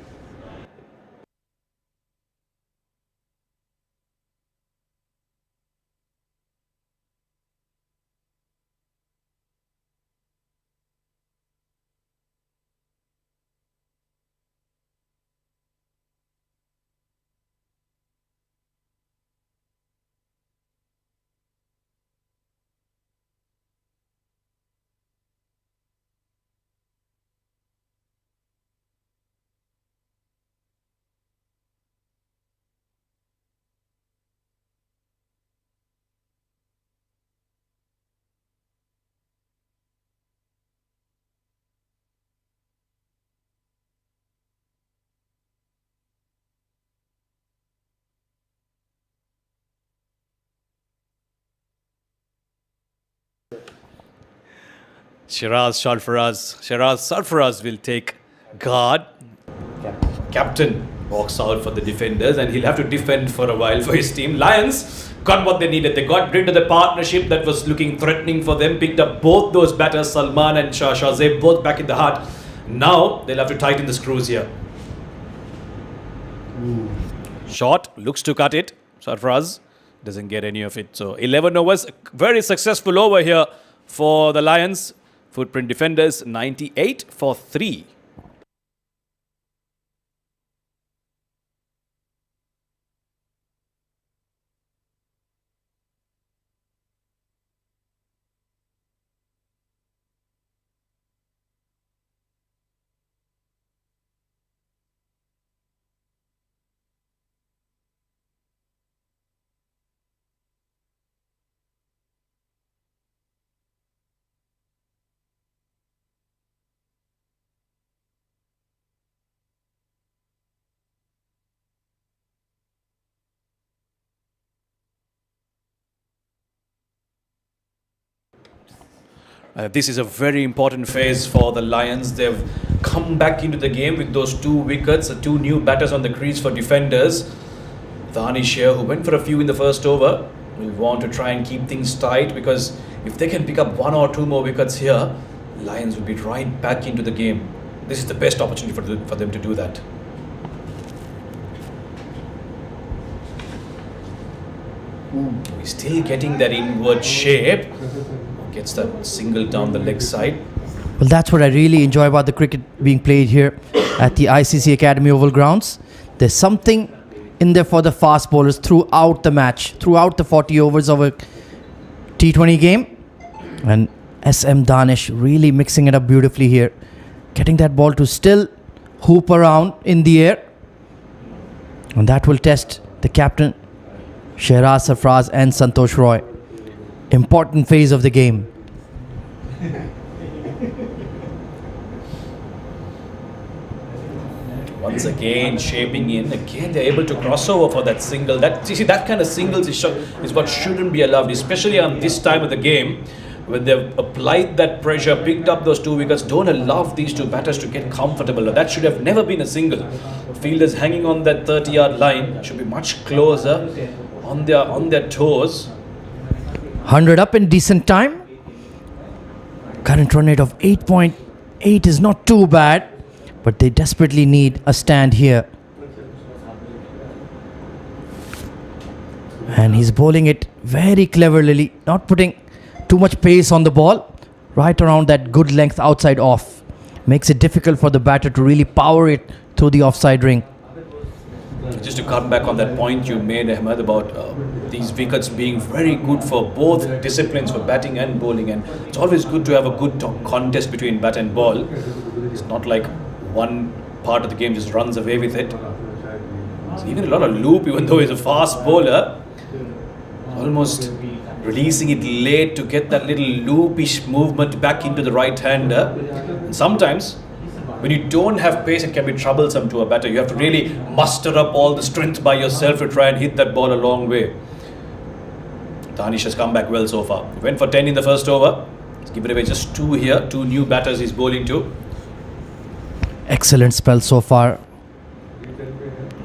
[SPEAKER 4] Shiraz Sarfaraz will take guard. Captain walks out for the defenders, and he'll have to defend for a while for his team. Lions got what they needed. They got rid of the partnership that was looking threatening for them. Picked up both those batters, Salman and Shahzeb, both back in the heart. Now they'll have to tighten the screws here. Shot, looks to cut it. Sarfaraz doesn't get any of it. So 11 overs, very successful over here for the Lions. Footprint Defenders, 98 for 3. This is a very important phase for the Lions. They've come back into the game with those 2 wickets, 2 new batters on the crease for defenders. Danish here, who went for a few in the first over, will want to try and keep things tight, because if they can pick up 1 or 2 more wickets here, Lions will be right back into the game. This is the best opportunity for them to do that. He's still getting that inward shape. gets that single down the leg side.
[SPEAKER 1] Well, that's what I really enjoy about the cricket being played here at the ICC Academy Oval Grounds. There's something in there for the fast bowlers throughout the match, throughout the 40 overs of a T20 game. And SM Danish really mixing it up beautifully here, getting that ball to still hoop around in the air. And that will test the captain, Shehraz Sarfraz and Santosh Roy. Important phase of the game.
[SPEAKER 4] Once again shaping in, again they're able to cross over for that single. That, you see, that kind of singles is what shouldn't be allowed, especially on this time of the game when they've applied that pressure, picked up those 2 wickets. Don't allow these 2 batters to get comfortable. That should have never been a single. Fielders hanging on that 30-yard line should be much closer on their toes.
[SPEAKER 1] 100 up in decent time. Current run rate of 8.8 is not too bad, but they desperately need a stand here. And he's bowling it very cleverly, not putting too much pace on the ball, right around that good length outside off. Makes it difficult for the batter to really power it through the offside ring.
[SPEAKER 4] Just to come back on that point you made, Ahmed, about these wickets being very good for both disciplines, for batting and bowling, and it's always good to have a good contest between bat and ball. It's not like one part of the game just runs away with it. It's even a lot of loop, even though he's a fast bowler, almost releasing it late to get that little loopish movement back into the right hander. And sometimes when you don't have pace, it can be troublesome to a batter. You have to really muster up all the strength by yourself to try and hit that ball a long way. Danish has come back well so far. He went for 10 in the first over. He's given away just 2 here, 2 new batters he's bowling to.
[SPEAKER 1] Excellent spell so far.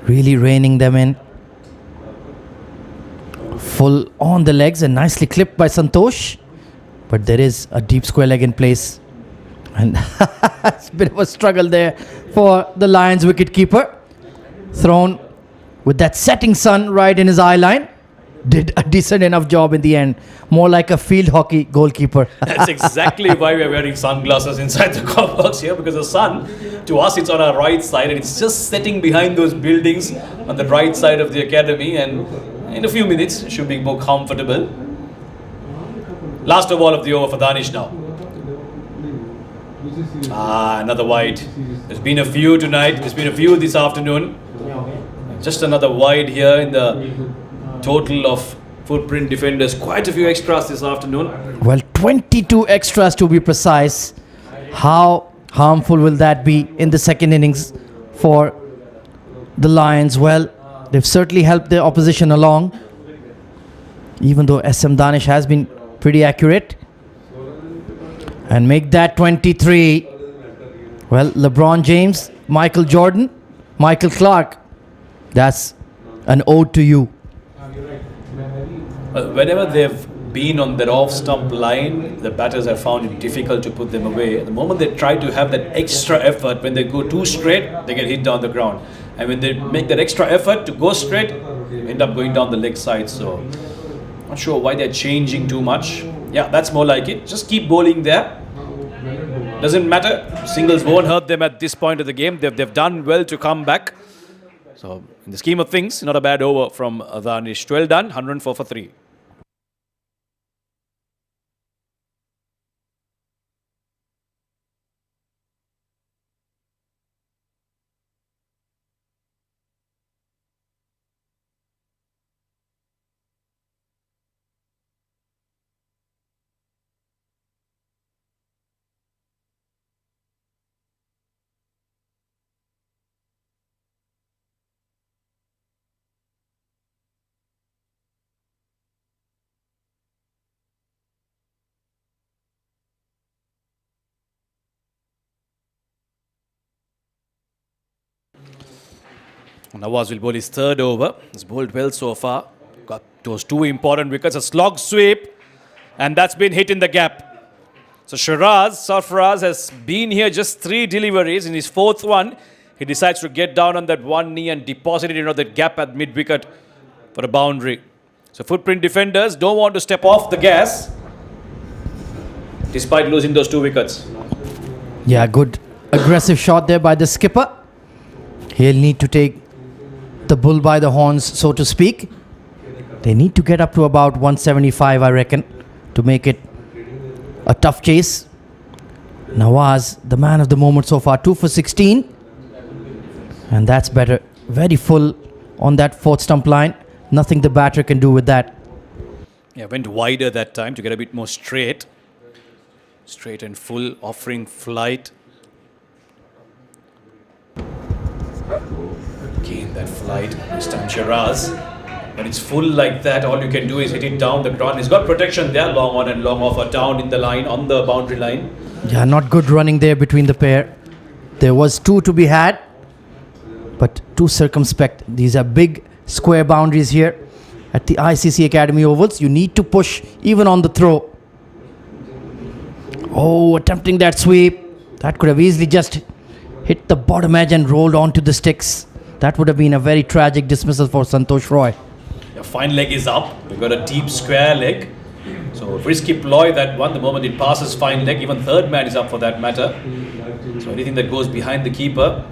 [SPEAKER 1] Really reining them in. Full on the legs and nicely clipped by Santosh. But there is a deep square leg in place. And it's a bit of a struggle there for the Lions wicketkeeper. Thrown with that setting sun right in his eye line. Did a decent enough job in the end. More like a field hockey goalkeeper.
[SPEAKER 4] That's exactly why we're wearing sunglasses inside the car box here, because the sun, to us, it's on our right side and it's just setting behind those buildings on the right side of the academy, and in a few minutes it should be more comfortable. Last of all of the over for Danish now. Another wide. There's been a few tonight. There's been a few this afternoon. Just another wide here in the total of footprint defenders. Quite a few extras this afternoon.
[SPEAKER 1] Well, 22 extras to be precise. How harmful will that be in the second innings for the Lions? Well, they've certainly helped the opposition along, even though SM Danish has been pretty accurate. And make that 23. Well, LeBron James, Michael Jordan, Michael Clark. That's an ode to you.
[SPEAKER 4] Whenever they've been on that off-stump line, the batters have found it difficult to put them away. The moment they try to have that extra effort, when they go too straight, they get hit down the ground. And when they make that extra effort to go straight, end up going down the leg side. So, not sure why they're changing too much. Yeah, that's more like it. Just keep bowling there. Doesn't matter. Singles won't hurt them at this point of the game. They've done well to come back. So, in the scheme of things, not a bad over from Danish. 12 done, 104 for 3. Nawaz will bowl his third over. He's bowled well so far. Got those 2 important wickets. A slog sweep. And that's been hit in the gap. So Shehraz Sarfraz has been here just 3 deliveries. In his 4th one, he decides to get down on that one knee and deposit it into that gap at mid-wicket for a boundary. So footprint defenders don't want to step off the gas. despite losing those 2 wickets.
[SPEAKER 1] Yeah, good aggressive shot there by the skipper. He'll need to take the bull by the horns, so to speak. They need to get up to about 175, I reckon, to make it a tough chase. Nawaz, the man of the moment so far, 2 for 16. And that's better. Very full on that 4th stump line. Nothing the batter can do with that.
[SPEAKER 4] Yeah, went wider that time to get a bit more straight. Straight and full, offering flight. Again, that flight. This time Shiraz. When it's full like that, all you can do is hit it down the ground. He's got protection there, long on and long off, or down in the line, on the boundary line.
[SPEAKER 1] Yeah, not good running there between the pair. There was 2 to be had, but too circumspect. These are big square boundaries here at the ICC Academy Ovals. You need to push even on the throw. Oh, attempting that sweep. That could have easily just hit the bottom edge and rolled onto the sticks. That would have been a very tragic dismissal for Santosh Roy.
[SPEAKER 4] The fine leg is up. We've got a deep square leg. So risky ploy that one. The moment it passes fine leg, even third man is up for that matter. So anything that goes behind the keeper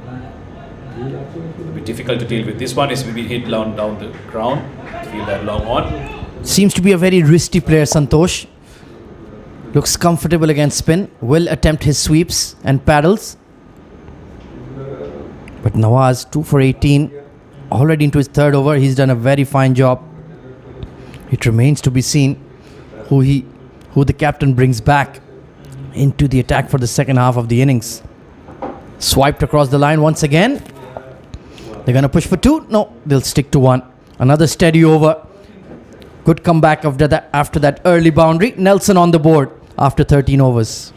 [SPEAKER 4] will be difficult to deal with. This one is maybe hit down the ground. Feel that long on.
[SPEAKER 1] Seems to be a very risky player, Santosh. Looks comfortable against spin. Will attempt his sweeps and paddles. But Nawaz, 2 for 18. Already into his 3rd over. He's done a very fine job. It remains to be seen who the captain brings back into the attack for the second half of the innings. Swiped across the line once again. They're going to push for 2. No, they'll stick to 1. Another steady over. Good comeback after that early boundary. Nelson on the board after 13 overs.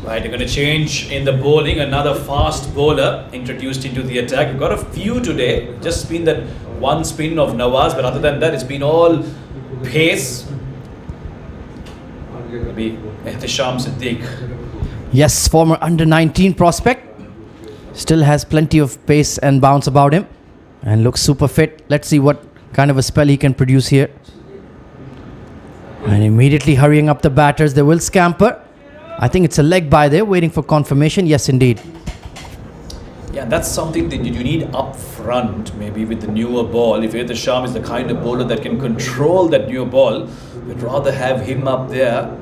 [SPEAKER 4] Right, they're going to change in the bowling. Another fast bowler introduced into the attack. We've got a few today. Just been that one spin of Nawaz, but other than that, it's been all pace. Maybe Ihtisham Siddiq.
[SPEAKER 1] Yes, former under-19 prospect. Still has plenty of pace and bounce about him. And looks super fit. Let's see what kind of a spell he can produce here. And immediately hurrying up the batters. They will scamper. I think it's a leg by there, waiting for confirmation. Yes, indeed.
[SPEAKER 4] Yeah, that's something that you need up front, maybe with the newer ball. If Ihtisham is the kind of bowler that can control that newer ball, we'd rather have him up there,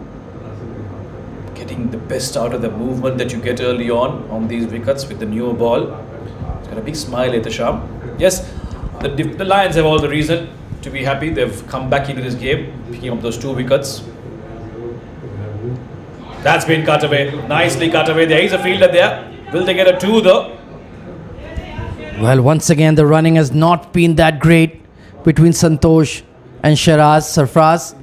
[SPEAKER 4] getting the best out of the movement that you get early on these wickets with the newer ball. He's got a big smile, Ihtisham. Yes, the Lions have all the reason to be happy. They've come back into this game, picking up those 2 wickets. That's been cut away. Nicely cut away. There is a fielder there. Will they get a 2 though?
[SPEAKER 1] Well, once again, the running has not been that great between Santosh and Sarfraz.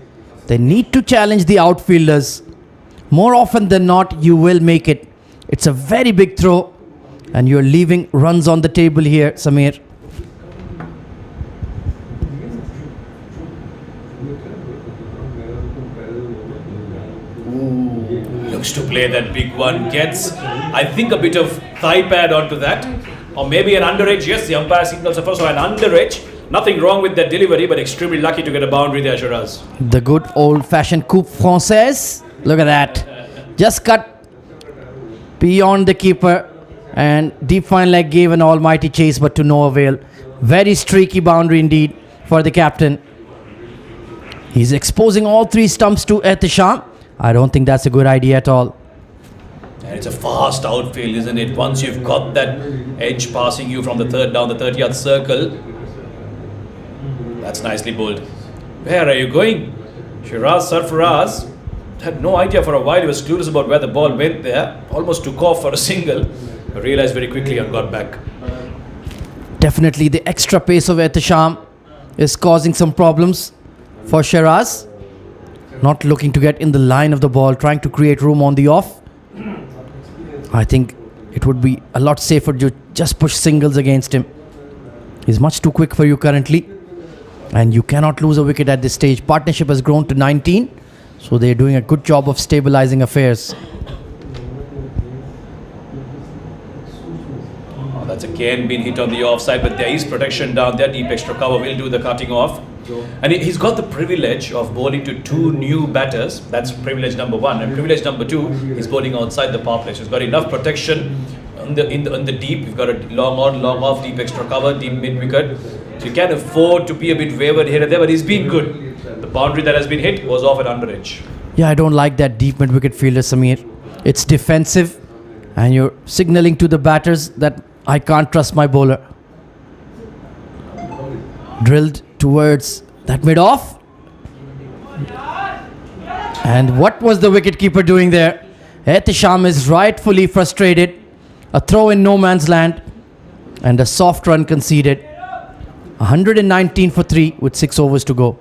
[SPEAKER 1] They need to challenge the outfielders. More often than not, you will make it. It's a very big throw. And you're leaving runs on the table here, Samir.
[SPEAKER 4] Looks to play that big one. Gets, I think, a bit of thigh pad onto that. Or maybe an underage. Yes, the umpire signals first. So an underage. Nothing wrong with that delivery, but extremely lucky to get a boundary there, Shiraz.
[SPEAKER 1] The good old-fashioned coupe française. Look at that. Just cut beyond the keeper. And deep fine leg gave an almighty chase, but to no avail. Very streaky boundary indeed for the captain. He's exposing all 3 stumps to Ihtisham. I don't think that's a good idea at all.
[SPEAKER 4] And it's a fast outfield, isn't it? Once you've got that edge passing you from the third down the 30-yard circle, That's nicely bowled. Where are you going? Shiraz Sarfaraz had no idea for a while. He was clueless about where the ball went there. Almost took off for a single. But realized very quickly and got back.
[SPEAKER 1] Definitely the extra pace of Ehtisham is causing some problems for Shiraz. Not looking to get in the line of the ball, trying to create room on the off. I think it would be a lot safer to just push singles against him. He's much too quick for you currently. And you cannot lose a wicket at this stage. Partnership has grown to 19. So they're doing a good job of stabilizing affairs.
[SPEAKER 4] Oh, that's again been hit on the offside, but there is protection down there. Deep extra cover will do the cutting off. And he's got the privilege of bowling to two new batters. That's privilege number one. And privilege number two, he's bowling outside the power play. So he's got enough protection on the deep. You've got a long on, long off, deep extra cover, deep mid wicket. So you can afford to be a bit wayward here and there, but he's been good. The boundary that has been hit was off at under edge.
[SPEAKER 1] Yeah, I don't like that deep mid wicket fielder, Samir. It's defensive and you're signaling to the batters that I can't trust my bowler. Drilled towards that mid off. And what was the wicketkeeper doing there? Ehtisham is rightfully frustrated. A throw in no man's land and a soft run conceded. 119 for 3 with 6 overs to go.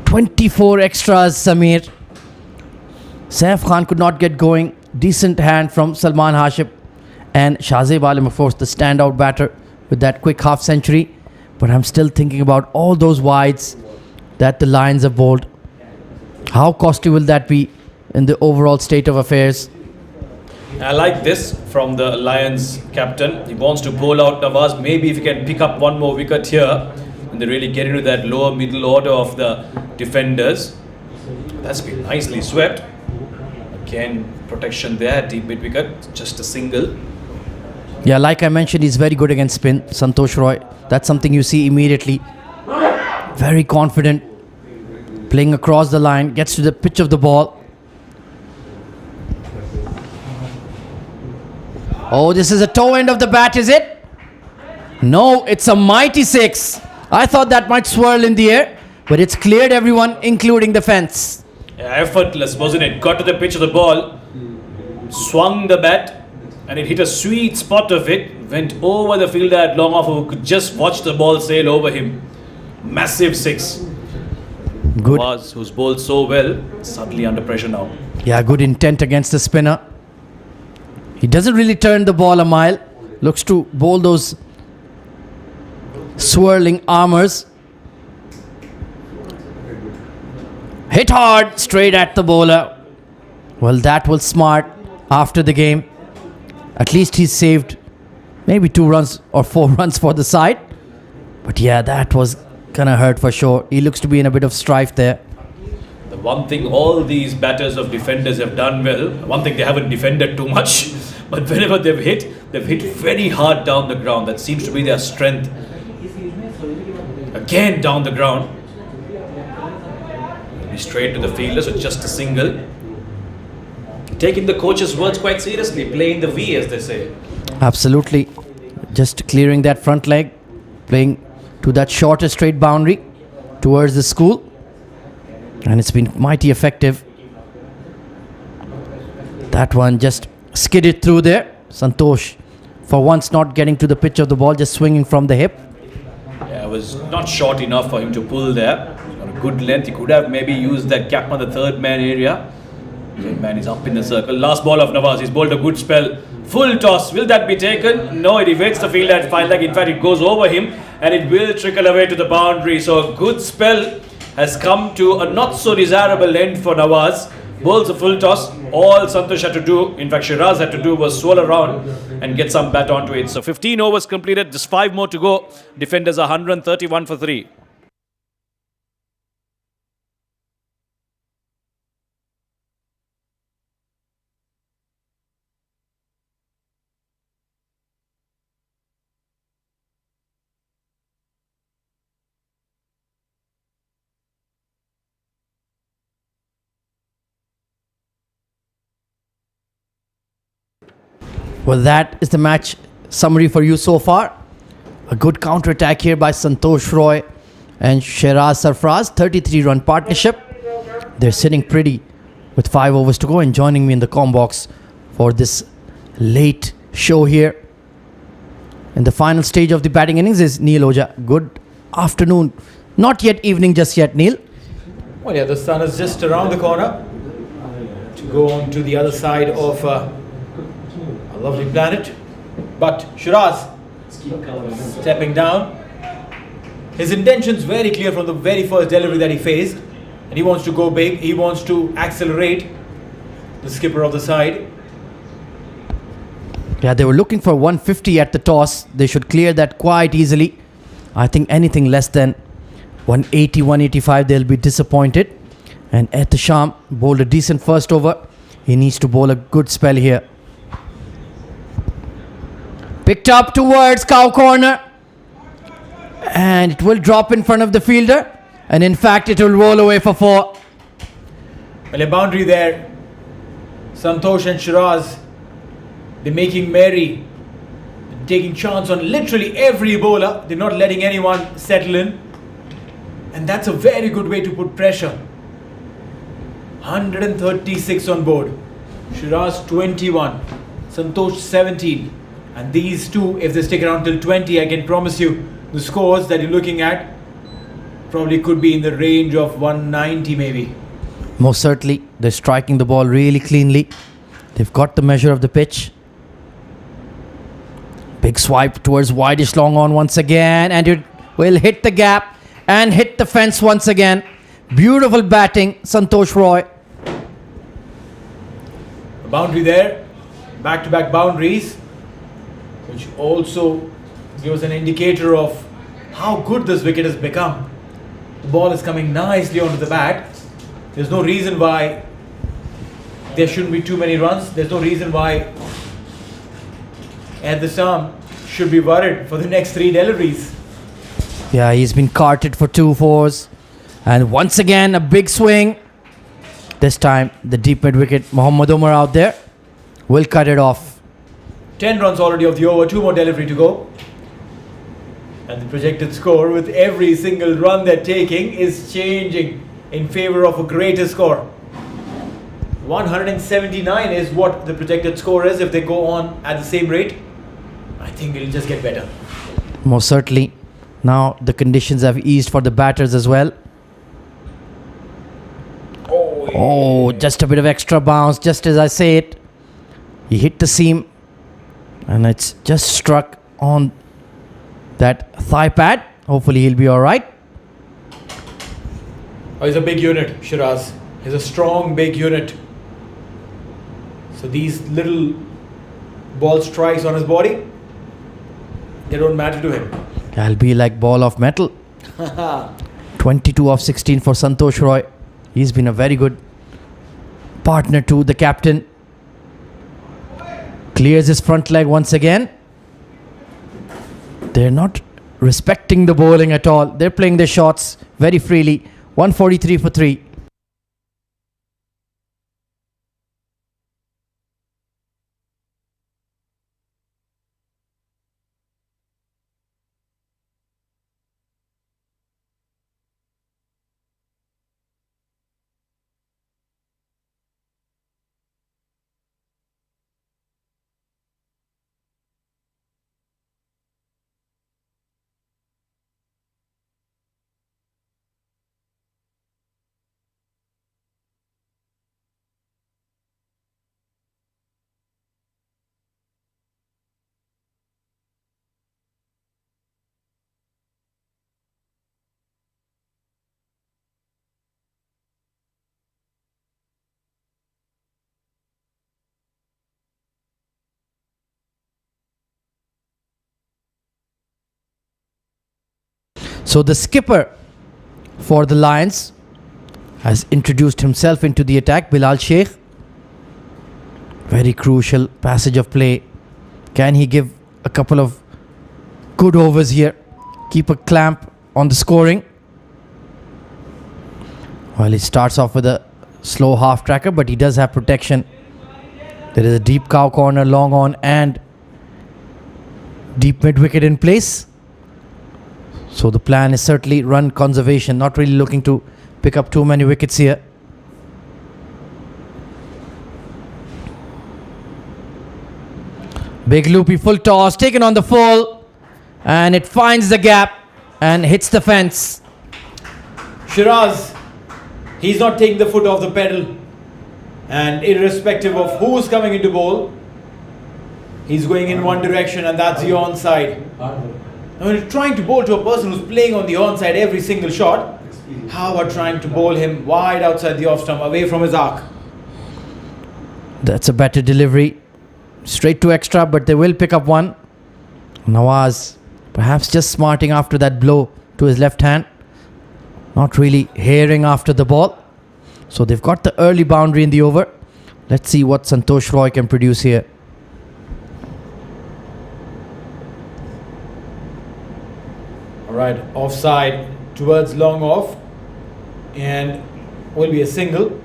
[SPEAKER 1] "24 extras, Samir." Saif Khan could not get going. Decent hand from Salman Hashim. And Shahzeb Alam, of course, the standout batter with that quick half century. But I'm still thinking about all those wides that the Lions have bowled. How costly will that be in the overall state of affairs?
[SPEAKER 4] I like this from the Lions captain. He wants to bowl out Nawaz. Maybe if he can pick up one more wicket here, and they really get into that lower middle order of the defenders. That's been nicely swept. Again, protection there, deep mid wicket, just a single.
[SPEAKER 1] Yeah, like I mentioned, he's very good against spin, Santosh Roy. That's something you see immediately. Very confident, playing across the line, gets to the pitch of the ball. Oh, this is a toe end of the bat, is it? No, it's a mighty 6. I thought that might swirl in the air, but it's cleared everyone, including the fence.
[SPEAKER 4] Yeah, effortless, wasn't it? Got to the pitch of the ball, swung the bat, and it hit a sweet spot of it. Went over the fielder at long off, who could just watch the ball sail over him. Massive 6.
[SPEAKER 1] Good.
[SPEAKER 4] Nawaz, who's bowled so well, suddenly under pressure now.
[SPEAKER 1] Yeah, good intent against the spinner. He doesn't really turn the ball a mile. Looks to bowl those swirling armors. Hit hard, straight at the bowler. Well, that was smart after the game. At least he saved maybe 2 runs or 4 runs for the side. But yeah, that was gonna hurt for sure. He looks to be in a bit of strife there.
[SPEAKER 4] The one thing all these batters of defenders have done well, one thing they haven't defended too much, but whenever they've hit very hard down the ground. That seems to be their strength. Again down the ground. Straight to the fielder, so just a single. Taking the coach's words quite seriously, playing the V, as they say.
[SPEAKER 1] Absolutely. Just clearing that front leg, playing to that shorter straight boundary towards the school. And it's been mighty effective. That one just skidded through there. Santosh, for once, not getting to the pitch of the ball, just swinging from the hip.
[SPEAKER 4] Yeah, it was not short enough for him to pull there. On a good length, he could have maybe used that gap on the third man area. Third man is up in the circle. Last ball of Nawaz. He's bowled a good spell. Full toss. Will that be taken? No, it evades the field at fine leg. In fact, it goes over him and it will trickle away to the boundary. So a good spell has come to a not so desirable end for Nawaz. bowls a full toss. All Santosh had to do, in fact Shiraz had to do, was swirl around and get some bat onto it. So 15 overs completed, just 5 more to go. Defenders are 131 for 3.
[SPEAKER 1] Well, that is the match summary for you so far. A good counter-attack here by Santosh Roy and Shiraz Sarfraz. 33-run partnership. They're sitting pretty with 5 overs to go and joining me in the comm box for this late show here. In the final stage of the batting innings is Neil Oja. Good afternoon. Not yet evening just yet, Neil.
[SPEAKER 2] Well, yeah, the sun is just around the corner to go on to the other side of a lovely planet. But Shiraz stepping down. His intentions very clear from the very first delivery that he faced. And he wants to go big. He wants to accelerate, the skipper of the side.
[SPEAKER 1] Yeah, they were looking for 150 at the toss. They should clear that quite easily. I think anything less than 180, 185, they'll be disappointed. And Ehtisham bowled a decent first over. He needs to bowl a good spell here. Picked up towards cow corner. And it will drop in front of the fielder. And in fact, it will roll away for 4.
[SPEAKER 2] Well, a boundary there. Santosh and Shiraz, they're making merry, taking chance on literally every bowler. They're not letting anyone settle in. And that's a very good way to put pressure. 136 on board. Shiraz 21. Santosh 17. And these two, if they stick around till 20, I can promise you the scores that you're looking at probably could be in the range of 190 maybe.
[SPEAKER 1] Most certainly, they're striking the ball really cleanly. They've got the measure of the pitch. Big swipe towards wideish long on once again. And it will hit the gap and hit the fence once again. Beautiful batting, Santosh Roy.
[SPEAKER 2] A boundary there. Back-to-back boundaries, which also gives an indicator of how good this wicket has become. The ball is coming nicely onto the bat. There's no reason why there shouldn't be too many runs. There's no reason why Ehtisham should be worried for the next 3 deliveries.
[SPEAKER 1] Yeah, he's been carted for 2 fours. And once again, a big swing. This time, the deep mid wicket, Mohammad Umar out there, will cut it off.
[SPEAKER 2] 10 runs already of the over, 2 more delivery to go. And the projected score with every single run they're taking is changing in favor of a greater score. 179 is what the projected score is if they go on at the same rate. I think it'll just get better.
[SPEAKER 1] Most certainly. Now the conditions have eased for the batters as well. Oh, just a bit of extra bounce, just as I say it. He hit the seam and it's just struck on that thigh pad. Hopefully he'll be alright.
[SPEAKER 2] Oh, he's a big unit, Shiraz. He's a strong, big unit. So these little ball strikes on his body, they don't matter to him.
[SPEAKER 1] I'll be like ball of metal. 22 of 16 for Santosh Roy. He's been a very good partner to the captain. Clears his front leg once again. They're not respecting the bowling at all. They're playing their shots very freely. 143 for 3. So the skipper for the Lions has introduced himself into the attack, Bilal Sheikh. Very crucial passage of play. Can he give a couple of good overs here? Keep a clamp on the scoring. Well, he starts off with a slow half tracker, but he does have protection. There is a deep cow corner, long on, and deep mid wicket in place. So the plan is certainly run conservation, not really looking to pick up too many wickets here. Big loopy full toss taken on the full, and it finds the gap and hits the fence.
[SPEAKER 2] Shiraz, he's not taking the foot off the pedal, and irrespective of who's coming into bowl, he's going in one direction, and that's the onside.
[SPEAKER 3] Hard work.
[SPEAKER 2] Now, when you're trying to bowl to a person who's playing on the onside every single shot, how about trying to bowl him wide outside the off stump, away from his arc?
[SPEAKER 1] That's a better delivery. Straight to extra, but they will pick up one. Nawaz perhaps just smarting after that blow to his left hand. Not really herring after the ball. So they've got the early boundary in the over. Let's see what Santosh Roy can produce here.
[SPEAKER 2] Alright, offside towards long off, and will be a single.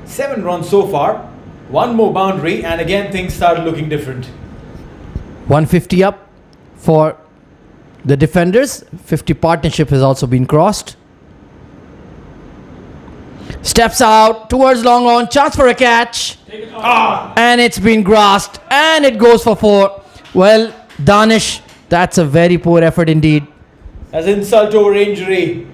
[SPEAKER 2] 7 runs so far. One more boundary, and again things started looking different.
[SPEAKER 1] 150 up for the defenders. 50 partnership has also been crossed. Steps out towards long on, chance for a catch. And it's been grasped, and it goes for 4. Well, Danish, that's a very poor effort indeed.
[SPEAKER 2] As insult over injury,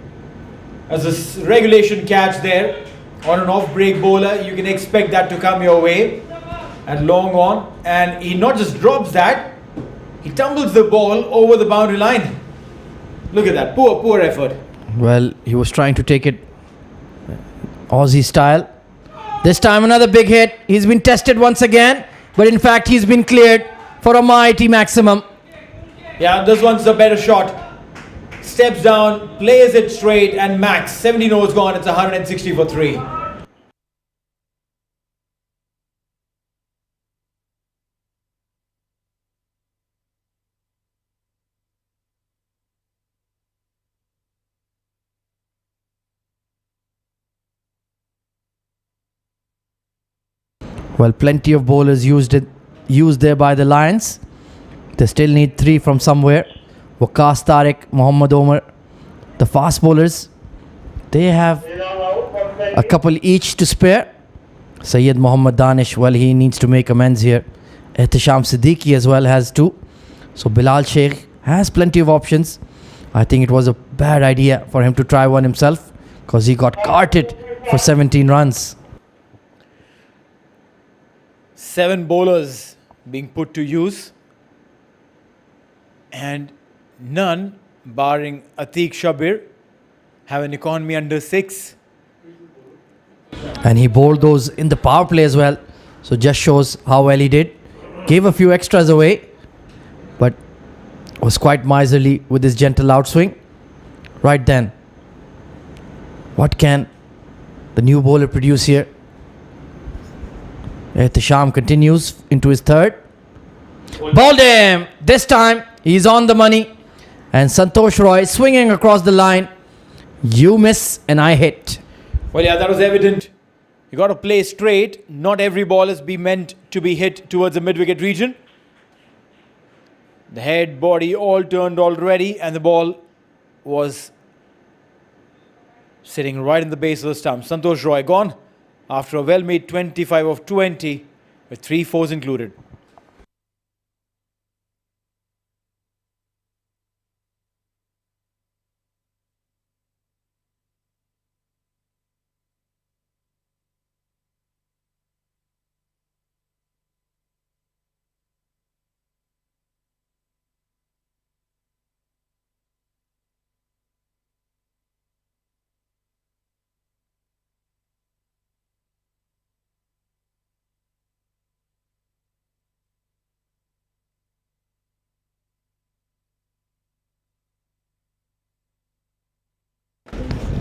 [SPEAKER 2] as a regulation catch there on an off-break bowler, you can expect that to come your way. And long on, and he not just drops that, he tumbles the ball over the boundary line. Look at that, poor effort.
[SPEAKER 1] Well, he was trying to take it Aussie style. This time another big hit. He's been tested once again, but in fact he's been cleared for a mighty maximum.
[SPEAKER 2] Yeah, this one's a better shot. Steps down, plays it straight, and max. 17 overs gone, it's 160 for 3.
[SPEAKER 1] Well, plenty of bowlers used there by the Lions. They still need 3 from somewhere. Waqas Tariq, Mohammad Omar, the fast bowlers, they have a couple each to spare. Sayyid Mohammad Danish, well, he needs to make amends here. Ihtisham Siddiqui as well has 2. So Bilal Sheikh has plenty of options. I think it was a bad idea for him to try one himself, because he got carted for 17 runs.
[SPEAKER 2] 7 bowlers being put to use, and none, barring Atiq Shabir, have an economy under 6.
[SPEAKER 1] And he bowled those in the power play as well. So just shows how well he did. Gave a few extras away, but was quite miserly with his gentle outswing. Right then, what can the new bowler produce here? Ihtisham continues into his third. Bowled him! This time, he's on the money. And Santosh Roy swinging across the line. You miss and I hit.
[SPEAKER 2] Well, yeah, that was evident. You got to play straight. Not every ball is meant to be hit towards the mid-wicket region. The head, body all turned already, and the ball was sitting right in the base of the stump. Santosh Roy gone after a well-made 25 of 20 with 3 fours included.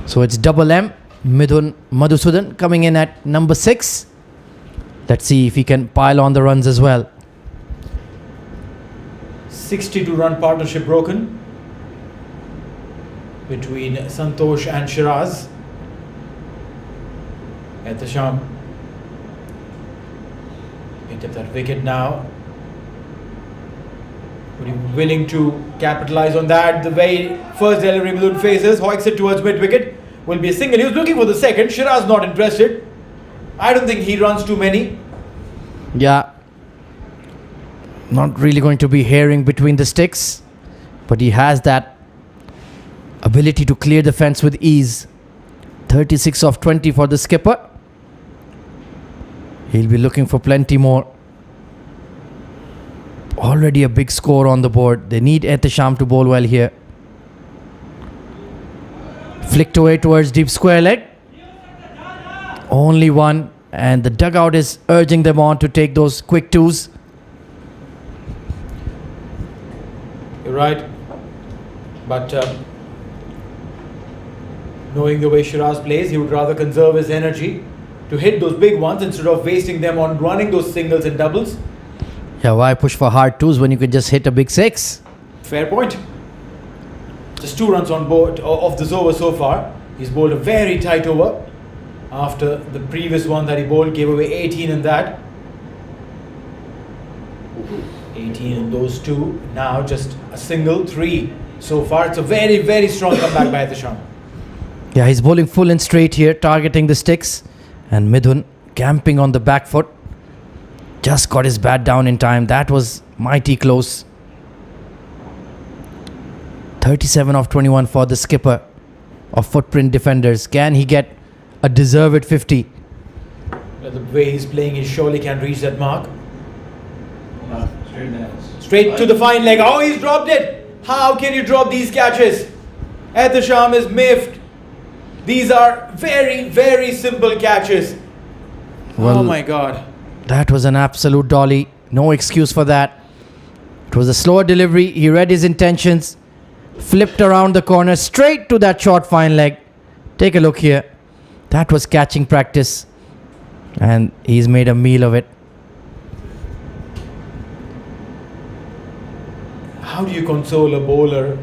[SPEAKER 1] So it's double M. Midhun Madhusudan coming in at number 6. Let's see if he can pile on the runs as well.
[SPEAKER 2] 62-run partnership broken between Santosh and Shiraz. Ehtesham picked up that wicket now. Would he be willing to capitalize on that? The way first delivery Midhun faces, hoiks it towards mid-wicket. Will be a single. He was looking for the second. Shiraz not interested. I don't think he runs too many.
[SPEAKER 1] Yeah. Not really going to be herring between the sticks. But he has that ability to clear the fence with ease. 36 of 20 for the skipper. He'll be looking for plenty more. Already a big score on the board. They need Ehtesham to bowl well here. Flicked away towards deep square leg. Only one. And the dugout is urging them on to take those quick twos.
[SPEAKER 2] You're right. But knowing the way Shiraz plays, he would rather conserve his energy to hit those big ones instead of wasting them on running those singles and doubles.
[SPEAKER 1] Yeah, why push for hard twos when you could just hit a big 6?
[SPEAKER 2] Fair point. Just 2 runs on board of this over so far. He's bowled a very tight over. After the previous one that he bowled, gave away 18 in that. 18 in those 2. Now just a single, 3 so far. It's a very, very strong comeback by Ehtesham.
[SPEAKER 1] Yeah, he's bowling full and straight here, targeting the sticks. And Midhun camping on the back foot. Just got his bat down in time. That was mighty close. 37 of 21 for the skipper of Footprint Defenders. Can he get a deserved 50?
[SPEAKER 2] Well, the way he's playing, he surely can reach that mark.
[SPEAKER 3] Straight hands.
[SPEAKER 2] Straight to the fine leg. Oh, he's dropped it. How can you drop these catches? Ehtesham is miffed. These are very, very simple catches.
[SPEAKER 1] Well,
[SPEAKER 2] oh my God.
[SPEAKER 1] That was an absolute dolly. No excuse for that. It was a slower delivery. He read his intentions. Flipped around the corner straight to that short fine leg. Take a look here. That was catching practice. And he's made a meal of it.
[SPEAKER 2] How do you console a bowler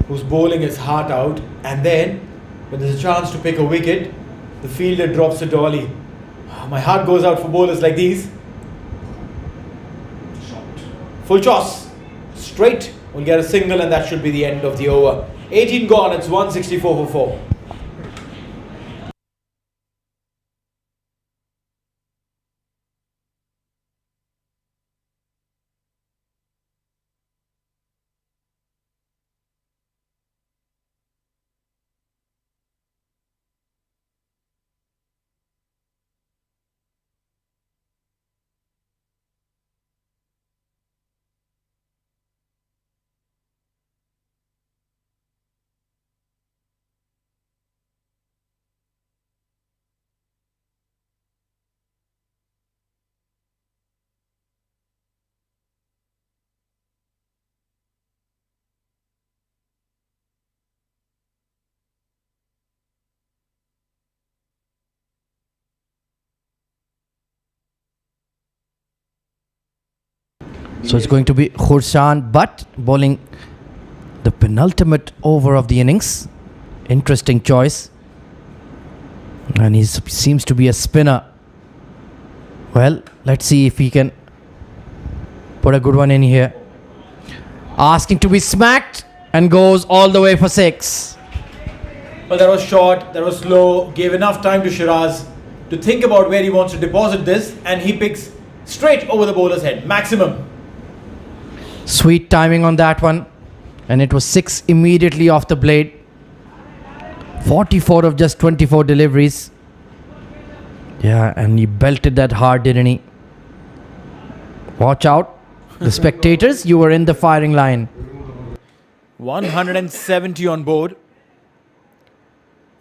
[SPEAKER 2] who's bowling his heart out, and then when there's a chance to pick a wicket, the fielder drops a dolly? My heart goes out for bowlers like these. Full toss. Straight. We'll get a single, and that should be the end of the over. 18 gone. It's 164 for 4.
[SPEAKER 1] So it's going to be Khursan Butt bowling the penultimate over of the innings. Interesting choice. And he seems to be a spinner. Well, let's see if he can put a good one in here. Asking to be smacked and goes all the way for 6.
[SPEAKER 2] Well, that was short, that was slow, gave enough time to Shiraz to think about where he wants to deposit this, and he picks straight over the bowler's head, maximum.
[SPEAKER 1] Sweet timing on that one. And it was 6 immediately off the blade. 44 of just 24 deliveries. Yeah, and he belted that hard, didn't he? Watch out. The spectators, you were in the firing line.
[SPEAKER 2] 170 on board.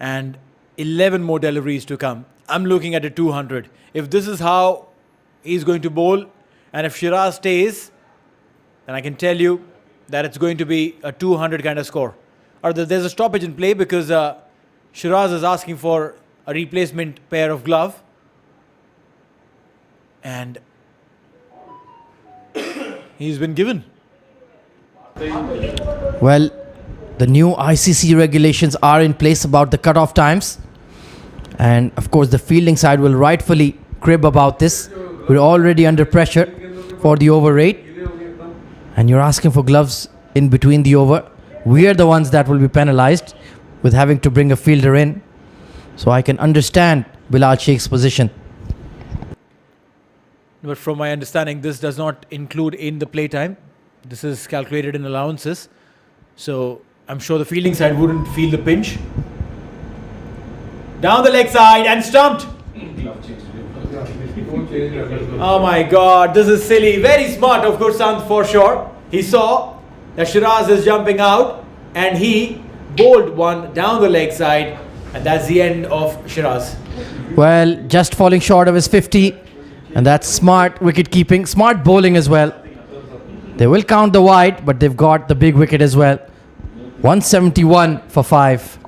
[SPEAKER 2] And 11 more deliveries to come. I'm looking at a 200. If this is how he's going to bowl, and if Shiraz stays, then I can tell you that it's going to be a 200 kind of score. Or there's a stoppage in play because Shiraz is asking for a replacement pair of glove. And he's been given.
[SPEAKER 1] Well, the new ICC regulations are in place about the cutoff times. And of course, the fielding side will rightfully crib about this. We're already under pressure for the over rate. And you're asking for gloves in between the over. We are the ones that will be penalized with having to bring a fielder in. So I can understand Bilal Sheikh's position.
[SPEAKER 2] But from my understanding, this does not include in the playtime. This is calculated in allowances. So I'm sure the fielding side wouldn't feel the pinch. Down the leg side and stumped. Oh my God, this is silly. Very smart of Gursant for sure. He saw that Shiraz is jumping out and he bowled one down the leg side, and that's the end of Shiraz.
[SPEAKER 1] Well, just falling short of his 50. And that's smart wicket keeping, smart bowling as well. They will count the wide, but they've got the big wicket as well. 171 for 5.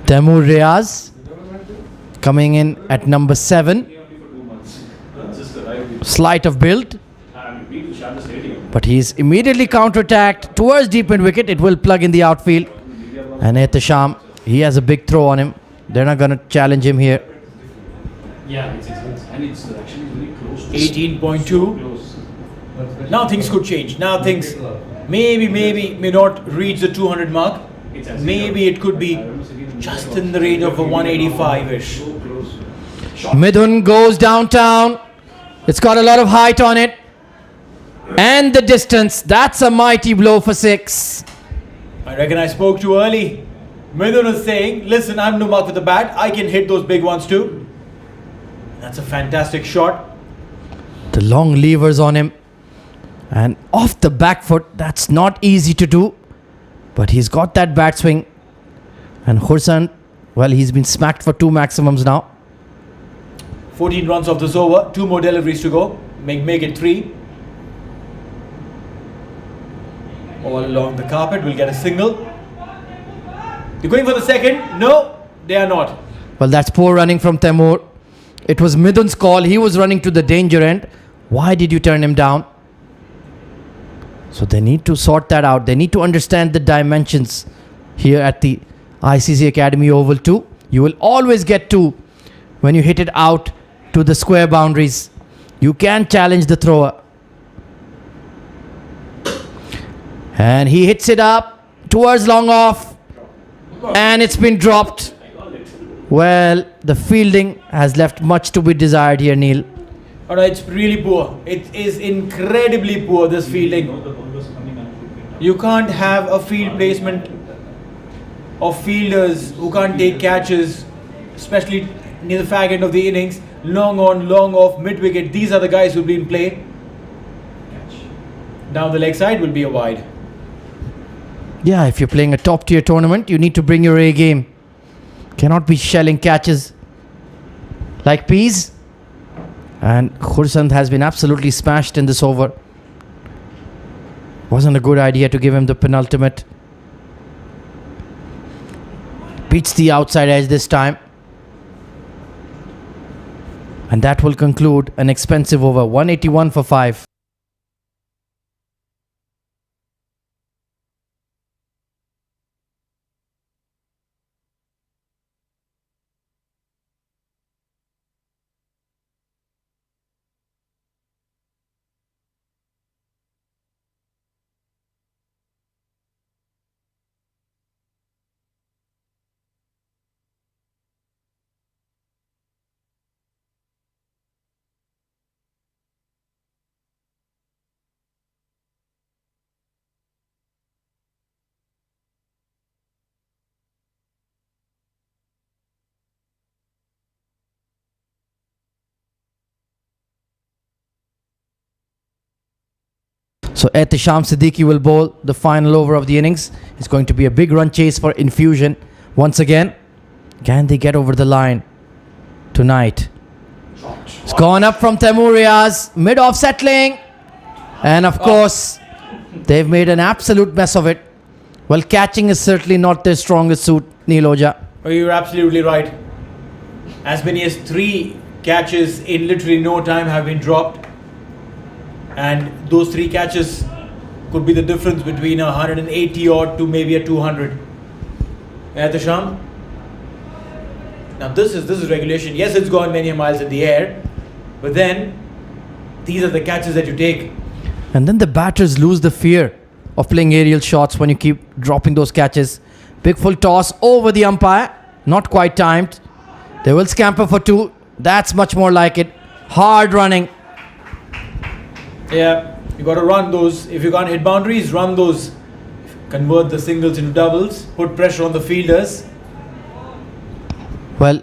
[SPEAKER 1] Taimur Riaz coming in at number 7. Slight of build. But he's immediately counter-attacked towards deep mid wicket. It will plug in the outfield. And Ehtisham, he has a big throw on him. They're not going to challenge him here.
[SPEAKER 3] Yeah, it's actually very close to
[SPEAKER 2] 18.2. Now things could change. Now things may not reach the 200 mark. Maybe it could be just in the range of a 185-ish.
[SPEAKER 1] Midhun goes downtown. It's got a lot of height on it. And the distance. That's a mighty blow for 6.
[SPEAKER 2] I reckon I spoke too early. Midhun is saying, listen, I'm no mark with the bat. I can hit those big ones too. That's a fantastic shot.
[SPEAKER 1] The long levers on him. And off the back foot. That's not easy to do. But he's got that bat swing. And Khursan, well, he's been smacked for 2 maximums now.
[SPEAKER 2] 14 runs off this over. 2 more deliveries to go. Make it 3. All along the carpet. We'll get a single. They're going for the second. No, they are not.
[SPEAKER 1] Well, that's poor running from Taimur. It was Midhun's call. He was running to the danger end. Why did you turn him down? So they need to sort that out. They need to understand the dimensions here at the ICC Academy Oval 2. You will always get 2 when you hit it out to the square boundaries. You can challenge the thrower. And he hits it up towards long off. And it's been dropped. Well, the fielding has left much to be desired here, Neil.
[SPEAKER 2] Alright, it's really poor. It is incredibly poor, this fielding. You can't have a field placement of fielders who can't take catches, especially near the fag end of the innings. Long on, long off, mid wicket. These are the guys who'll be in play. Down the leg side will be a wide.
[SPEAKER 1] Yeah, if you're playing a top tier tournament, you need to bring your A game. Cannot be shelling catches like peas. And Khursand has been absolutely smashed in this over. Wasn't a good idea to give him the penultimate. Beats the outside edge this time. And that will conclude an expensive over. 181 for 5. So Ehtisham Siddiqui will bowl the final over of the innings. It's going to be a big run chase for Infusion once again. Can they get over the line tonight? It's gone up from Taimur Riaz, mid-off settling. And of course, they've made an absolute mess of it. Well, catching is certainly not their strongest suit, Neil Oja.
[SPEAKER 2] Oh, you're absolutely right. As many as 3 catches in literally no time have been dropped. And those 3 catches could be the difference between a 180 odd to maybe a 200. Ehtisham. Now this is regulation. Yes, it's gone many miles in the air, but then these are the catches that you take.
[SPEAKER 1] And then the batters lose the fear of playing aerial shots when you keep dropping those catches. Big full toss over the umpire. Not quite timed. They will scamper for 2. That's much more like it. Hard running.
[SPEAKER 2] Yeah, you got to run those. If you can't hit boundaries, run those. Convert the singles into doubles. Put pressure on the fielders.
[SPEAKER 1] Well,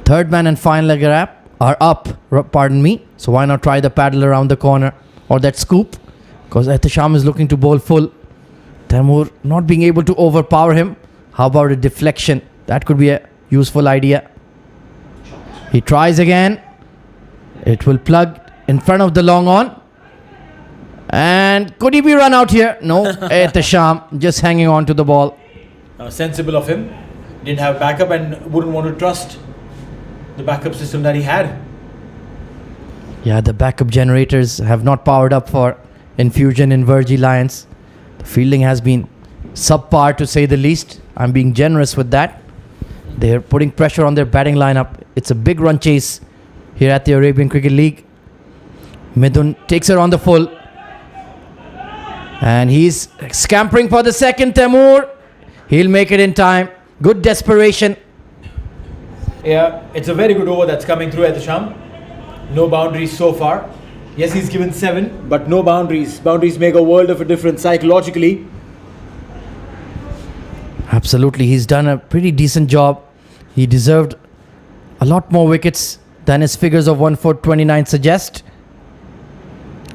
[SPEAKER 1] third man and final leg are up, pardon me. So why not try the paddle around the corner or that scoop? Because Ehtisham is looking to bowl full. Taimur not being able to overpower him. How about a deflection? That could be a useful idea. He tries again. It will plug in front of the long on. And could he be run out here? No. Ehtisham just hanging on to the ball.
[SPEAKER 2] Sensible of him. Didn't have backup and wouldn't want to trust the backup system that he had.
[SPEAKER 1] Yeah, the backup generators have not powered up for Infusion Invergy Lions. The fielding has been subpar to say the least. I'm being generous with that. They're putting pressure on their batting lineup. It's a big run chase here at the Arabian Cricket League. Midun takes it on the full. And he's scampering for the second. Taimur. He'll make it in time. Good desperation.
[SPEAKER 2] Yeah, it's a very good over that's coming through Ehtisham. No boundaries so far. Yes, he's given 7, but no boundaries. Boundaries make a world of a difference psychologically.
[SPEAKER 1] Absolutely, he's done a pretty decent job. He deserved a lot more wickets than his figures of 1 for 29 suggest.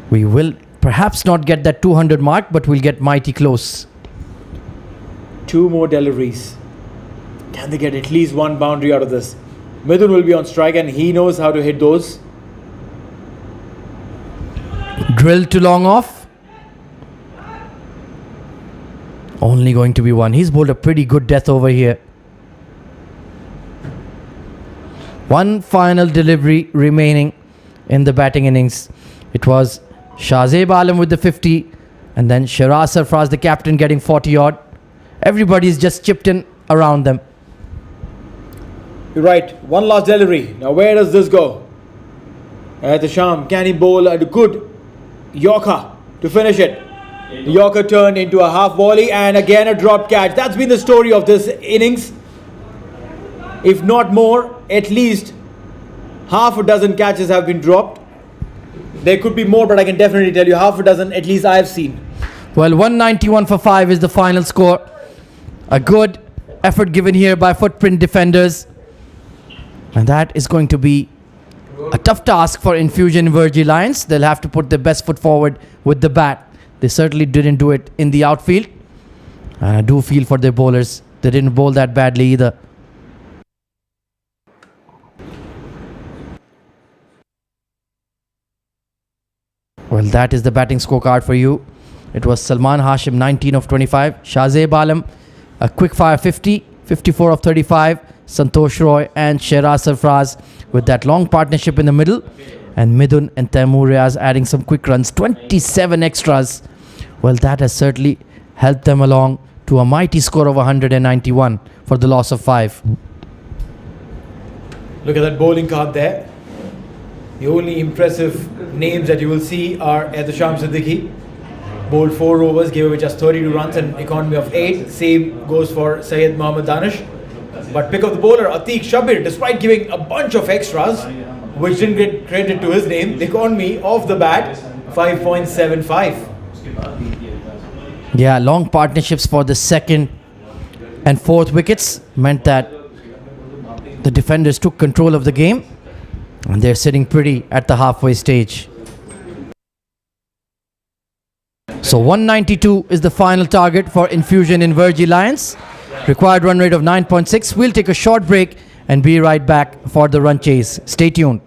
[SPEAKER 1] We will perhaps not get that 200 mark, but we'll get mighty close.
[SPEAKER 2] 2 more deliveries. Can they get at least 1 boundary out of this? Midun will be on strike and he knows how to hit those.
[SPEAKER 1] Drilled to long off. Only going to be 1. He's bowled a pretty good death over here. 1 final delivery remaining in the batting innings. It was Shahzeb Alam with the 50 and then Shiraz Sarfraz, the captain, getting 40 odd. Everybody's just chipped in around them.
[SPEAKER 2] You're right. 1 last delivery. Now where does this go? Ehtisham, can he bowl a good Yorker to finish it? The Yorker turned into a half volley and again a dropped catch. That's been the story of this innings. If not more, at least half a dozen catches have been dropped. There could be more, but I can definitely tell you half a dozen at least I've seen.
[SPEAKER 1] Well, 191 for 5 is the final score. A good effort given here by footprint defenders. And that is going to be a tough task for Infusion Invergy Lions. They'll have to put their best foot forward with the bat. They certainly didn't do it in the outfield. And I do feel for their bowlers. They didn't bowl that badly either. Well, that is the batting scorecard for you. It was Salman Hashim, 19 of 25. Shahzeb Alam, a quick fire 50, 54 of 35. Santosh Roy and Shiraz Sarfraz with that long partnership in the middle. And Midun and Taimur Riaz adding some quick runs, 27 extras. Well, that has certainly helped them along to a mighty score of 191 for the loss of 5.
[SPEAKER 2] Look at that bowling card there. The only impressive names that you will see are Ehtisham Siddiqui. Bowled 4 overs, gave away just 32 runs and economy of 8. Same goes for Syed Mohammad Danish. But pick of the bowler, Atiq Shabir, despite giving a bunch of extras, which didn't get credit to his name, the economy off the bat, 5.75.
[SPEAKER 1] Yeah, long partnerships for the second and fourth wickets meant that the defenders took control of the game. And they're sitting pretty at the halfway stage. So 192 is the final target for Infusion Invergy Lions. Required run rate of 9.6. We'll take a short break and be right back for the run chase. Stay tuned.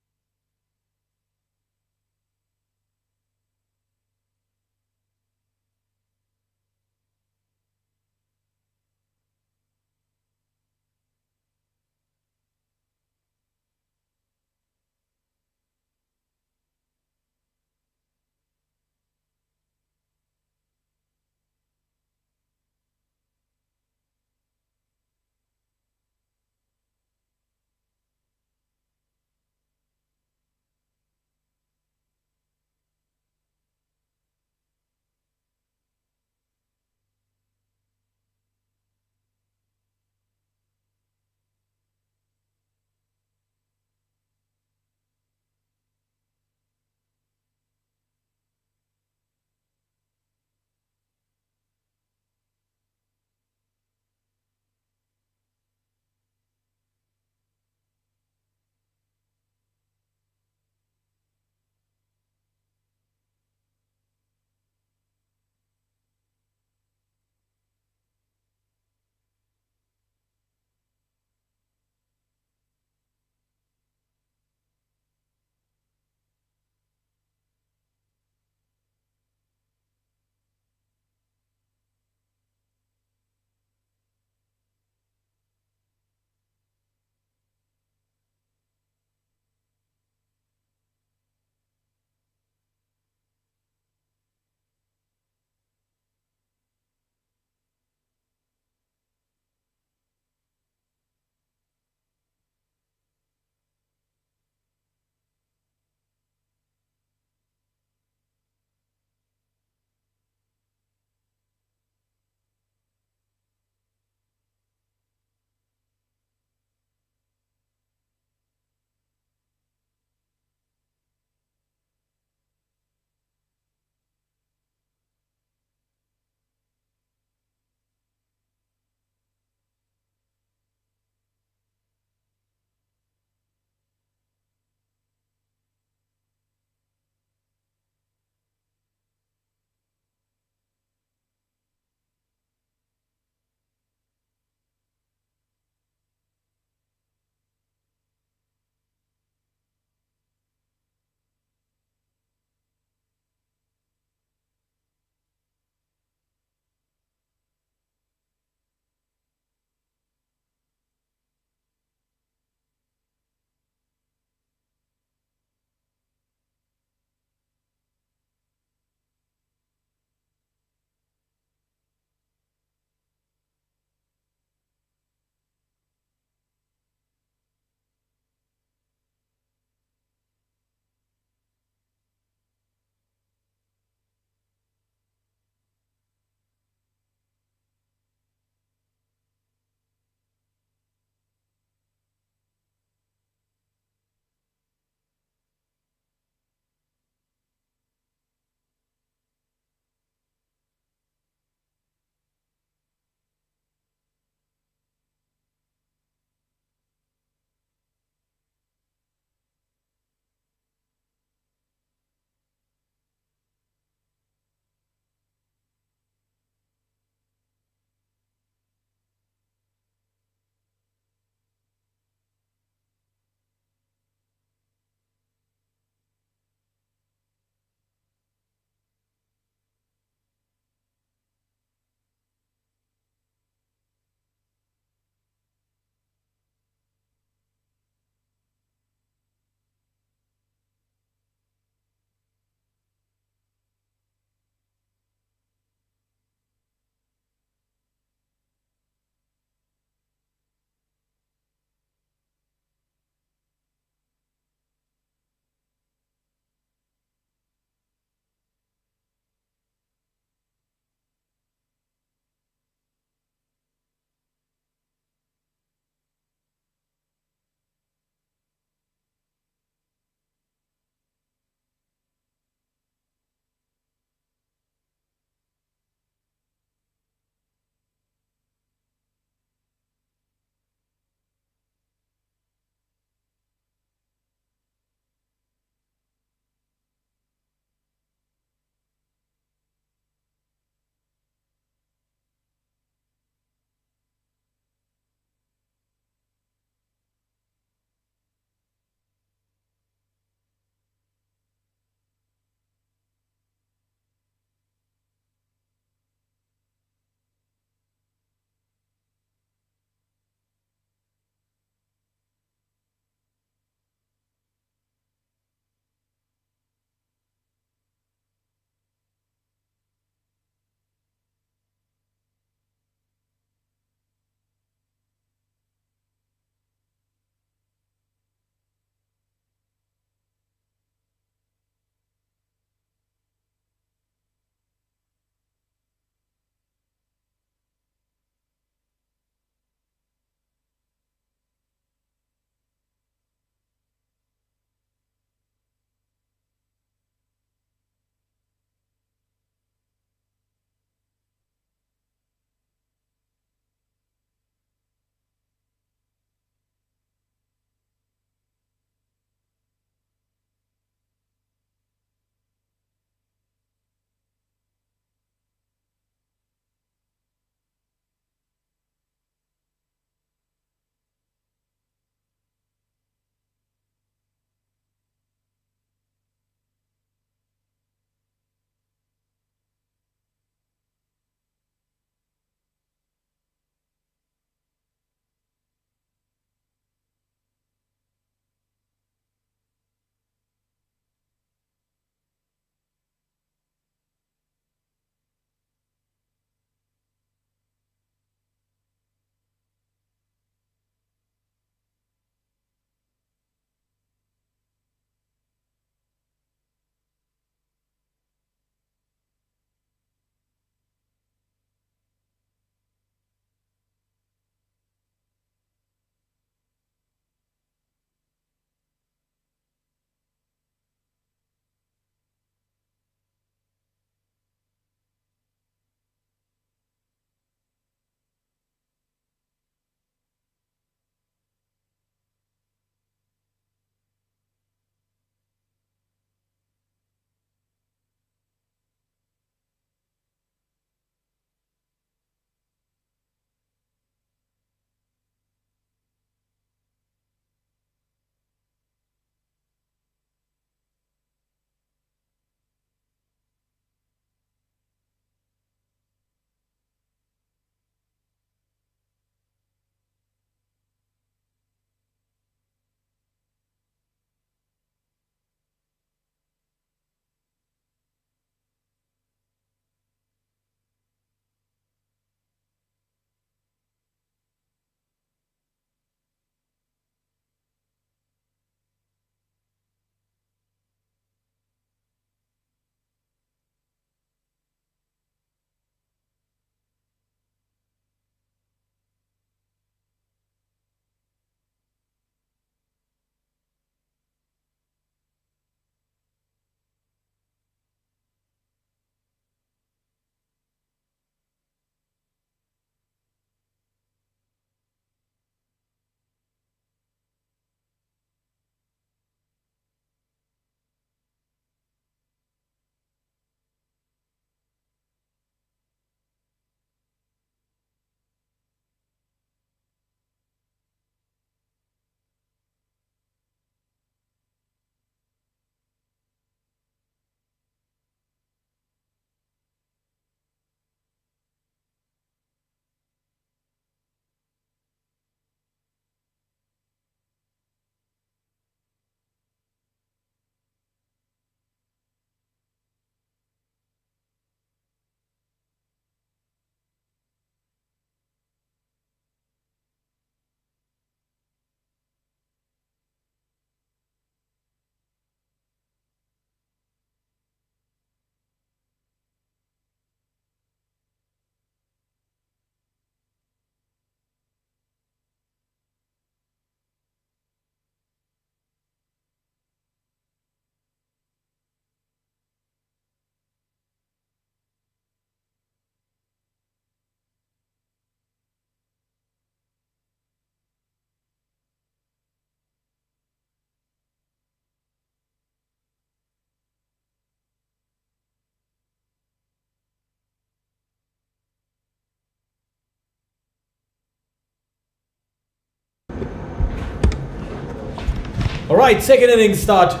[SPEAKER 2] Alright, second innings start.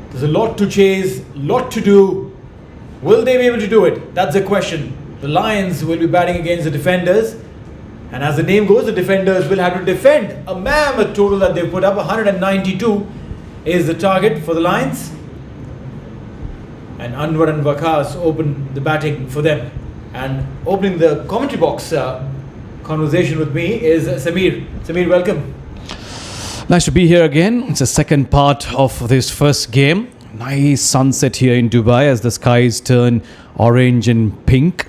[SPEAKER 2] There's a lot to chase, lot to do. Will they be able to do it? That's the question. The Lions will be batting against the defenders. And as the name goes, the defenders will have to defend a mammoth total that they've put up. 192 is the target for the Lions. And Anwar and Waqas open the batting for them. And opening the commentary box conversation with me is Samir. Samir, welcome.
[SPEAKER 4] Nice to be here again. It's the second part of this first game. Nice sunset here in Dubai as the skies turn orange and pink.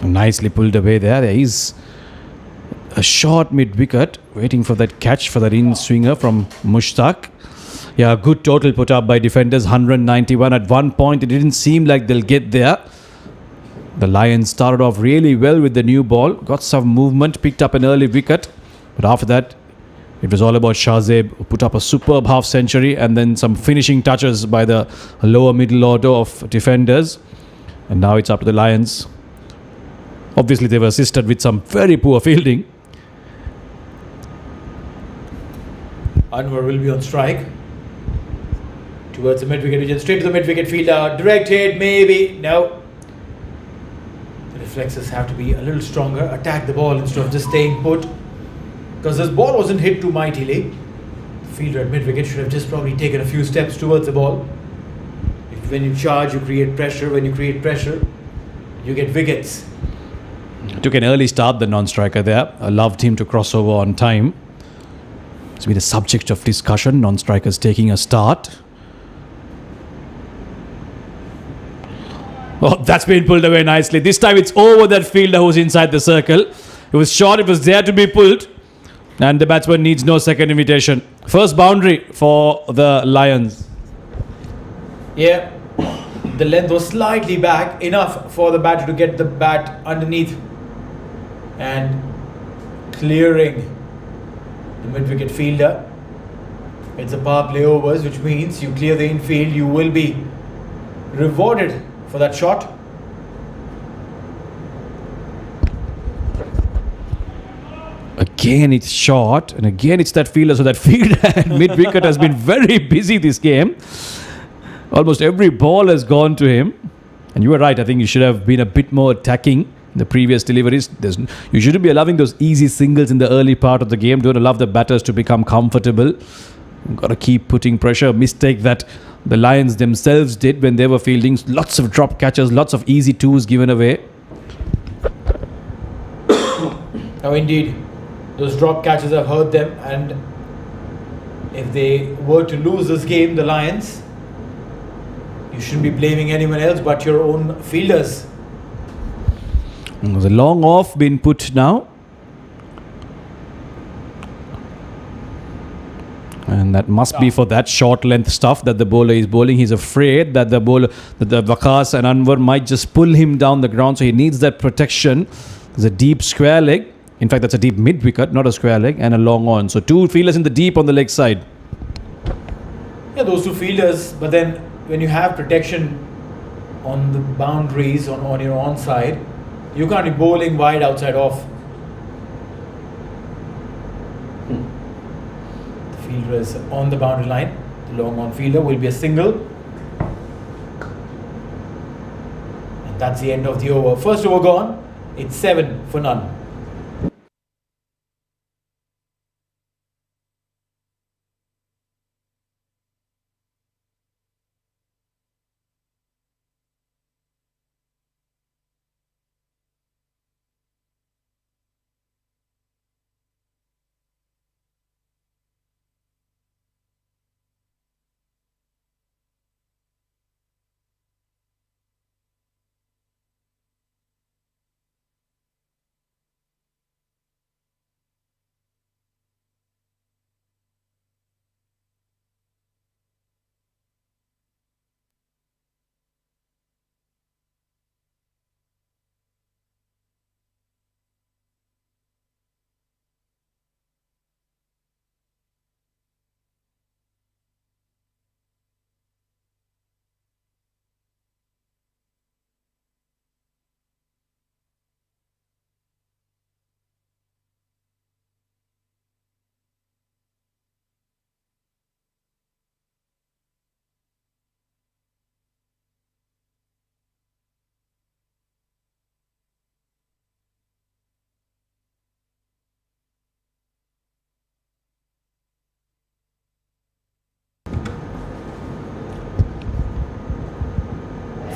[SPEAKER 4] Nicely pulled away there. There is a short mid-wicket waiting for that catch for that in-swinger from Mushtaq. Yeah, good total put up by defenders, 191. At one point, it didn't seem like they'll get there. The Lions started off really well with the new ball, got some movement, picked up an early wicket. But after that, it was all about Shahzeb, who put up a superb half-century and then some finishing touches by the lower middle order of defenders. And now it's up to the Lions. Obviously, they were assisted with some very poor fielding.
[SPEAKER 2] Anwar will be on strike. Towards the mid-wicket region, straight to the mid-wicket fielder. Direct hit, maybe. No. The reflexes have to be a little stronger. Attack the ball instead of just staying put. Because this ball wasn't hit too mightily. The fielder at mid-wicket should have just probably taken a few steps towards the ball. When you charge, you create pressure. When you create pressure, you get wickets.
[SPEAKER 4] Took an early start, the non-striker there. I loved him to cross over on time. It's been a subject of discussion, non-strikers taking a start. Oh, that's been pulled away nicely. This time it's over that fielder who's inside the circle. It was short, it was there to be pulled. And the batsman needs no second invitation. First boundary for the Lions.
[SPEAKER 2] Yeah, the length was slightly back, enough for the batter to get the bat underneath and clearing the mid-wicket fielder. It's a power play overs, which means you clear the infield, you will be rewarded for that shot.
[SPEAKER 4] Again, it's short, and again, it's that fielder. So that fielder at mid-wicket has been very busy this game. Almost every ball has gone to him. And you were right, I think you should have been a bit more attacking in the previous deliveries. You shouldn't be allowing those easy singles in the early part of the game. Don't allow the batters to become comfortable. You've got to keep putting pressure. A mistake that the Lions themselves did when they were fielding. Lots of drop catches, lots of easy twos given away.
[SPEAKER 2] Now indeed, those drop catches have hurt them, and if they were to lose this game, the Lions, you shouldn't be blaming anyone else but your own fielders.
[SPEAKER 4] There's a long off been put now. And that must be for that short length stuff that the bowler is bowling. He's afraid that the Waqas and Anwar might just pull him down the ground. So he needs that protection. There's a deep square leg. In fact, that's a deep mid-wicket, not a square leg, and a long on. So two fielders in the deep on the leg side.
[SPEAKER 2] Yeah, those two fielders. But then when you have protection on the boundaries, on your onside, you can't be bowling wide outside off. The fielder is on the boundary line. The long on fielder will be a single. And that's the end of the over. First over gone. It's 7 for none.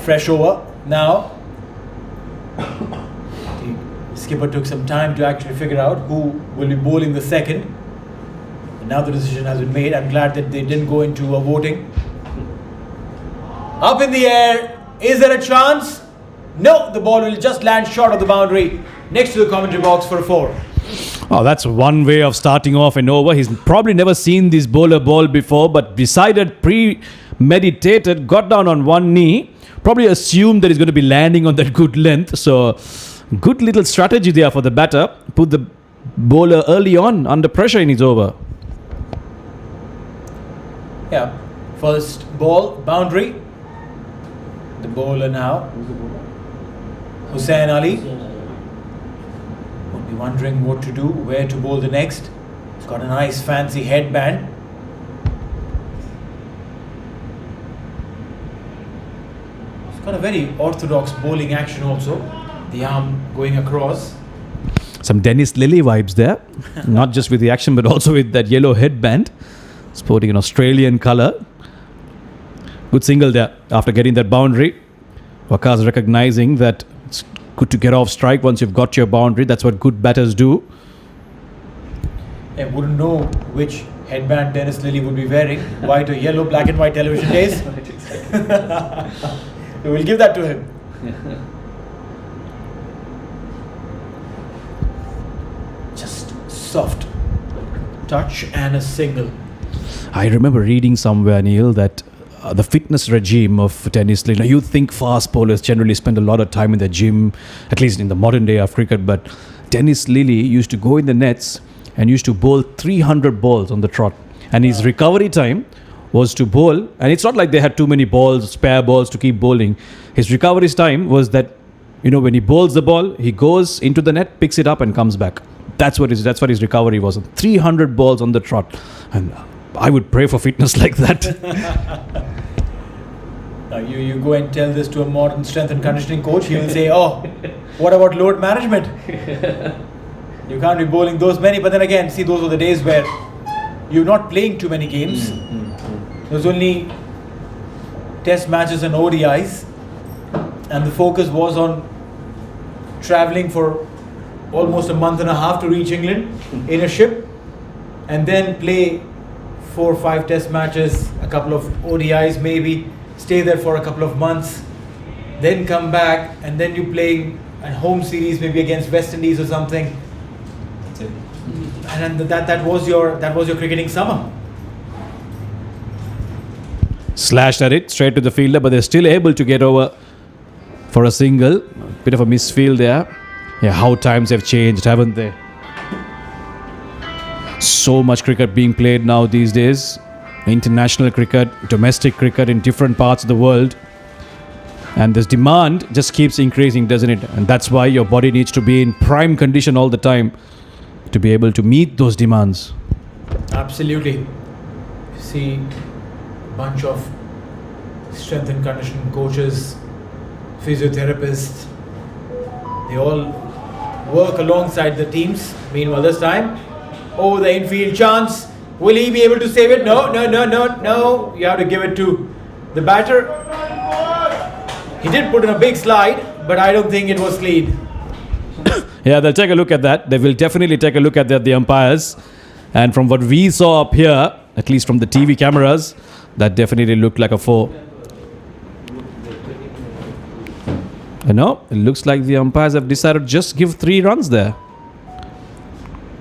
[SPEAKER 2] fresh over now. The skipper took some time to actually figure out who will be bowling the second. And now the decision has been made. I'm glad that they didn't go into a voting. Up in the air. Is there a chance? No, the ball will just land short of the boundary next to the commentary box for a 4.
[SPEAKER 4] Oh, that's one way of starting off an over. He's probably never seen this bowler ball before, but decided, premeditated, got down on one knee, probably assumed that he's going to be landing on that good length. So, good little strategy there for the batter. Put the bowler early on under pressure in his over.
[SPEAKER 2] Yeah, first ball, boundary. The bowler now, Hussain Ali. Would be wondering what to do, where to bowl the next. He's got a nice fancy headband. He's got a very orthodox bowling action also. The arm going across.
[SPEAKER 4] Some Dennis Lilly vibes there. Not just with the action, but also with that yellow headband. Sporting an Australian colour. Good single there after getting that boundary. Waqas recognizing that it's good to get off strike once you've got your boundary. That's what good batters do.
[SPEAKER 2] I wouldn't know which headband Dennis Lilly would be wearing. White or yellow, black and white television days. We'll give that to him. Just soft touch and a single.
[SPEAKER 4] I remember reading somewhere, Neil, that the fitness regime of tennis, you think fast bowlers generally spend a lot of time in the gym, at least in the modern day of cricket, but Dennis Lilly used to go in the nets and used to bowl 300 balls on the trot. And his recovery time was to bowl, and it's not like they had too many balls, spare balls to keep bowling. His recovery time was that, when he bowls the ball, he goes into the net, picks it up and comes back. That's what his recovery was. 300 balls on the trot. And I would pray for fitness like that.
[SPEAKER 2] Now you go and tell this to a modern strength and conditioning coach, he will say, oh, what about load management? You can't be bowling those many. But then again, see, those were the days where you're not playing too many games. There was only test matches and ODIs, and the focus was on traveling for almost a month and a half to reach England in a ship, and then play 4 or 5 test matches, a couple of ODIs maybe, stay there for a couple of months, then come back, and then you play a home series maybe against West Indies or something.
[SPEAKER 3] That's it.
[SPEAKER 2] And then that was your cricketing summer.
[SPEAKER 4] Slashed at it straight to the fielder, but they're still able to get over for a single. Bit of a misfield there. Yeah, how times have changed, haven't they? So much cricket being played now these days. International cricket, domestic cricket in different parts of the world. And this demand just keeps increasing, doesn't it? And that's why your body needs to be in prime condition all the time to be able to meet those demands.
[SPEAKER 2] Absolutely. You see a bunch of strength and conditioning coaches, physiotherapists, they all work alongside the teams. Meanwhile, this time, the infield chance. Will he be able to save it? No. You have to give it to the batter. He did put in a big slide, but I don't think it was clean.
[SPEAKER 4] Yeah, they'll take a look at that. They will definitely take a look at that, the umpires. And from what we saw up here, at least from the TV cameras, that definitely looked like a 4. No, it looks like the umpires have decided just give 3 runs there.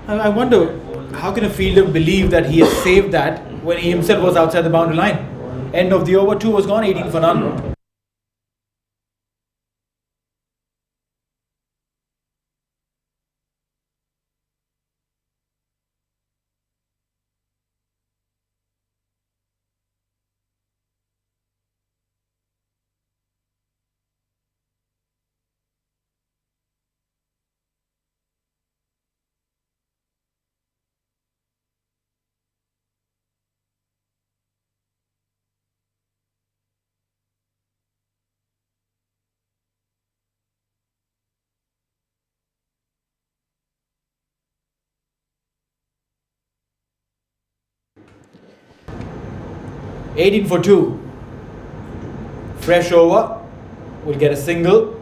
[SPEAKER 2] I wonder, how can a fielder believe that he has saved that when he himself was outside the boundary line? End of the over, 2 was gone, 18 for none. $18 for 2. Fresh over. will get a single.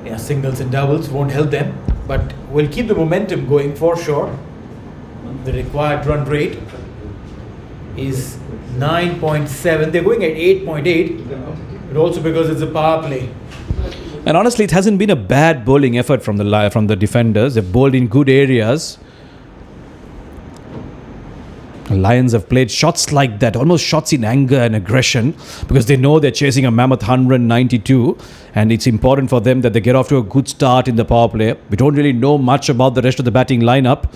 [SPEAKER 2] Yeah, singles and doubles won't help them, but will keep the momentum going for sure. The required run rate is 9.7. They're going at 8.8, but also because it's a power play.
[SPEAKER 4] And honestly, it hasn't been a bad bowling effort from the defenders. They've bowled in good areas. The Lions have played shots like that, almost shots in anger and aggression, because they know they're chasing a mammoth 192, and it's important for them that they get off to a good start in the power play. We don't really know much about the rest of the batting lineup,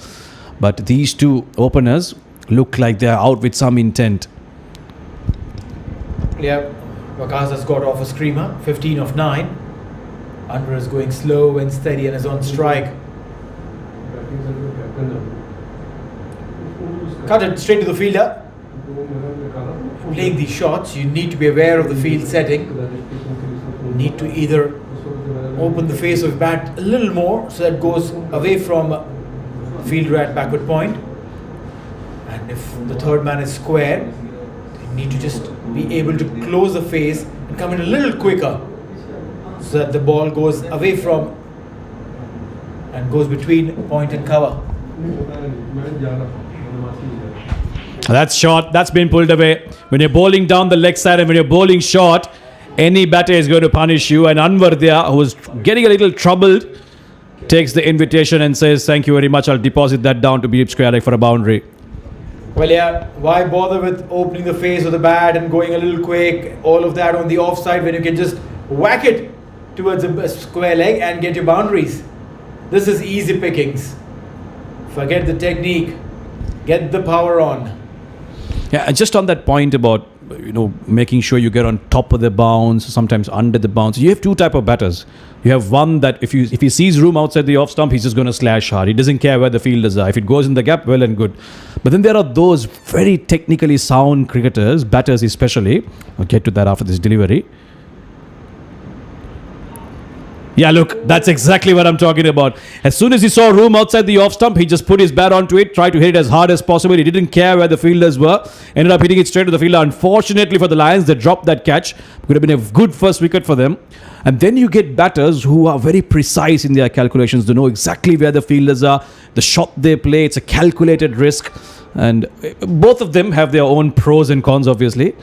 [SPEAKER 4] but these two openers look like they're out with some intent.
[SPEAKER 2] Yeah, Waqas has got off a screamer, 15 of 9. Anwar is going slow and steady and is on strike. Cut it straight to the fielder. Playing these shots, you need to be aware of the field setting. You need to either open the face of the bat a little more so that it goes away from fielder at backward point. And if the third man is square, you need to just be able to close the face and come in a little quicker so that the ball goes away from and goes between point and cover.
[SPEAKER 4] That's short. That's been pulled away. When you're bowling down the leg side and when you're bowling short, any batter is going to punish you. And Anwar there, who was getting a little troubled, takes the invitation and says, "Thank you very much. I'll deposit that down to be square leg for a boundary."
[SPEAKER 2] Well, yeah, why bother with opening the face of the bat and going a little quick, all of that on the offside, when you can just whack it towards a square leg and get your boundaries? This is easy pickings. Forget the technique. Get the power on.
[SPEAKER 4] Yeah, and just on that point about making sure you get on top of the bounce, sometimes under the bounce. You have two type of batters. You have one that if he sees room outside the off stump, he's just going to slash hard. He doesn't care where the fielders are. If it goes in the gap, well and good. But then there are those very technically sound cricketers, batters especially. I'll get to that after this delivery. Yeah, look, that's exactly what I'm talking about. As soon as he saw room outside the off stump, he just put his bat onto it, tried to hit it as hard as possible. He didn't care where the fielders were. Ended up hitting it straight to the fielder. Unfortunately for the Lions, they dropped that catch. Could have been a good first wicket for them. And then you get batters who are very precise in their calculations. They know exactly where the fielders are. The shot they play, it's a calculated risk. And both of them have their own pros and cons, obviously.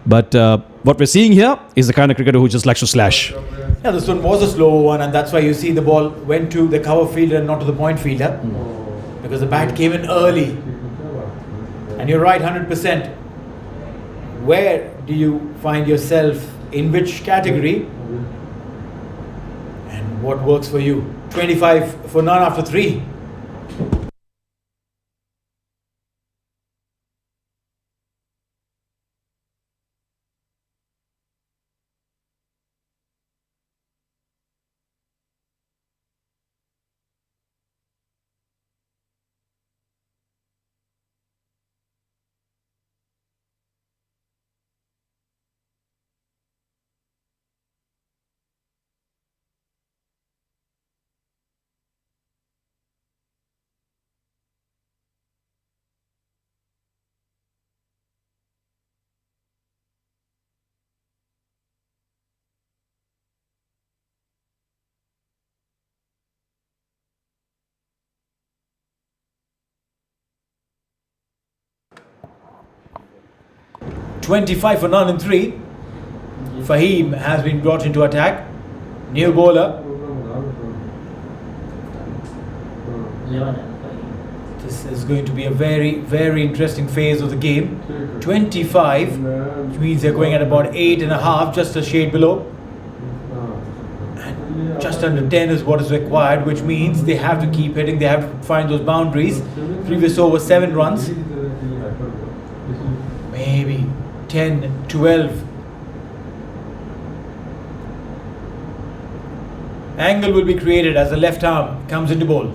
[SPEAKER 4] But what we're seeing here is the kind of cricketer who just likes to slash.
[SPEAKER 2] Yeah, this one was a slower one, and that's why you see the ball went to the cover fielder and not to the point fielder. Because the bat came in early. And you're right, 100%. Where do you find yourself? In which category? And what works for you? 25 for none after 3. $25 for none and 3. Fahim has been brought into attack. New bowler. This is going to be a very, very interesting phase of the game. 25, which means they're going at about 8.5, just a shade below. And just under 10 is what is required, which means they have to keep hitting, they have to find those boundaries. Previous over 7 runs. Maybe 10, 12. Angle will be created as the left arm comes into bowl.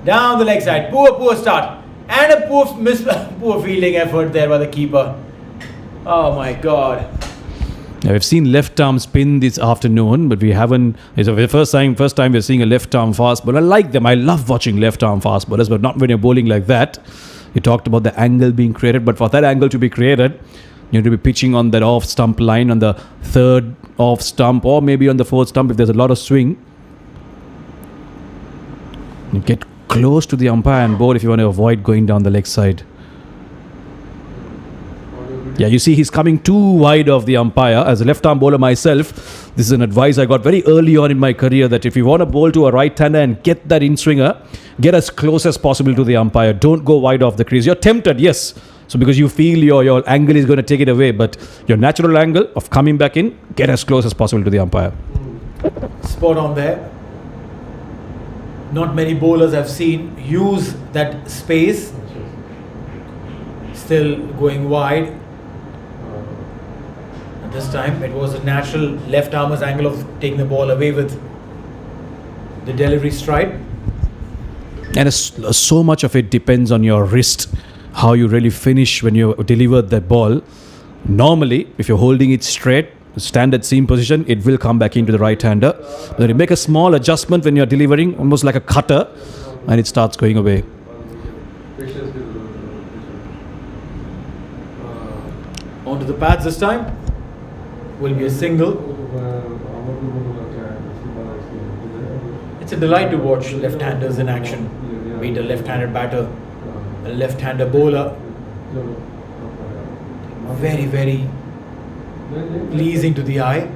[SPEAKER 2] Down the leg side. Poor start. And a poor fielding effort there by the keeper. Oh my God.
[SPEAKER 4] Now, we've seen left arm spin this afternoon, but we haven't. It's the first time we're seeing a left arm fast bowler. I like them. I love watching left arm fast bowlers, but not when you're bowling like that. You talked about the angle being created, but for that angle to be created, You need to be pitching on that off stump line, on the third off stump, or maybe on the fourth stump if there's a lot of swing. You get close to the umpire and bowl if you want to avoid going down the leg side. Yeah, you see he's coming too wide of the umpire. As a left-arm bowler myself, this is an advice I got very early on in my career, that if you want to bowl to a right-hander and get that in-swinger, get as close as possible to the umpire. Don't go wide off the crease. You're tempted, yes. So because you feel your angle is going to take it away, but your natural angle of coming back in, get as close as possible to the umpire.
[SPEAKER 2] Spot on there. Not many bowlers I've seen use that space. Still going wide. And this time it was a natural left armer's angle of taking the ball away with the delivery stride.
[SPEAKER 4] And so much of it depends on your wrist, how you really finish when you deliver that ball. Normally, if you're holding it straight, standard seam position, it will come back into the right-hander. But you make a small adjustment when you're delivering, almost like a cutter, and it starts going away.
[SPEAKER 2] Onto the pads this time. Will be a single. It's a delight to watch left-handers in action. Be it a left-handed batter, a left-hander bowler. Very, very pleasing to the eye.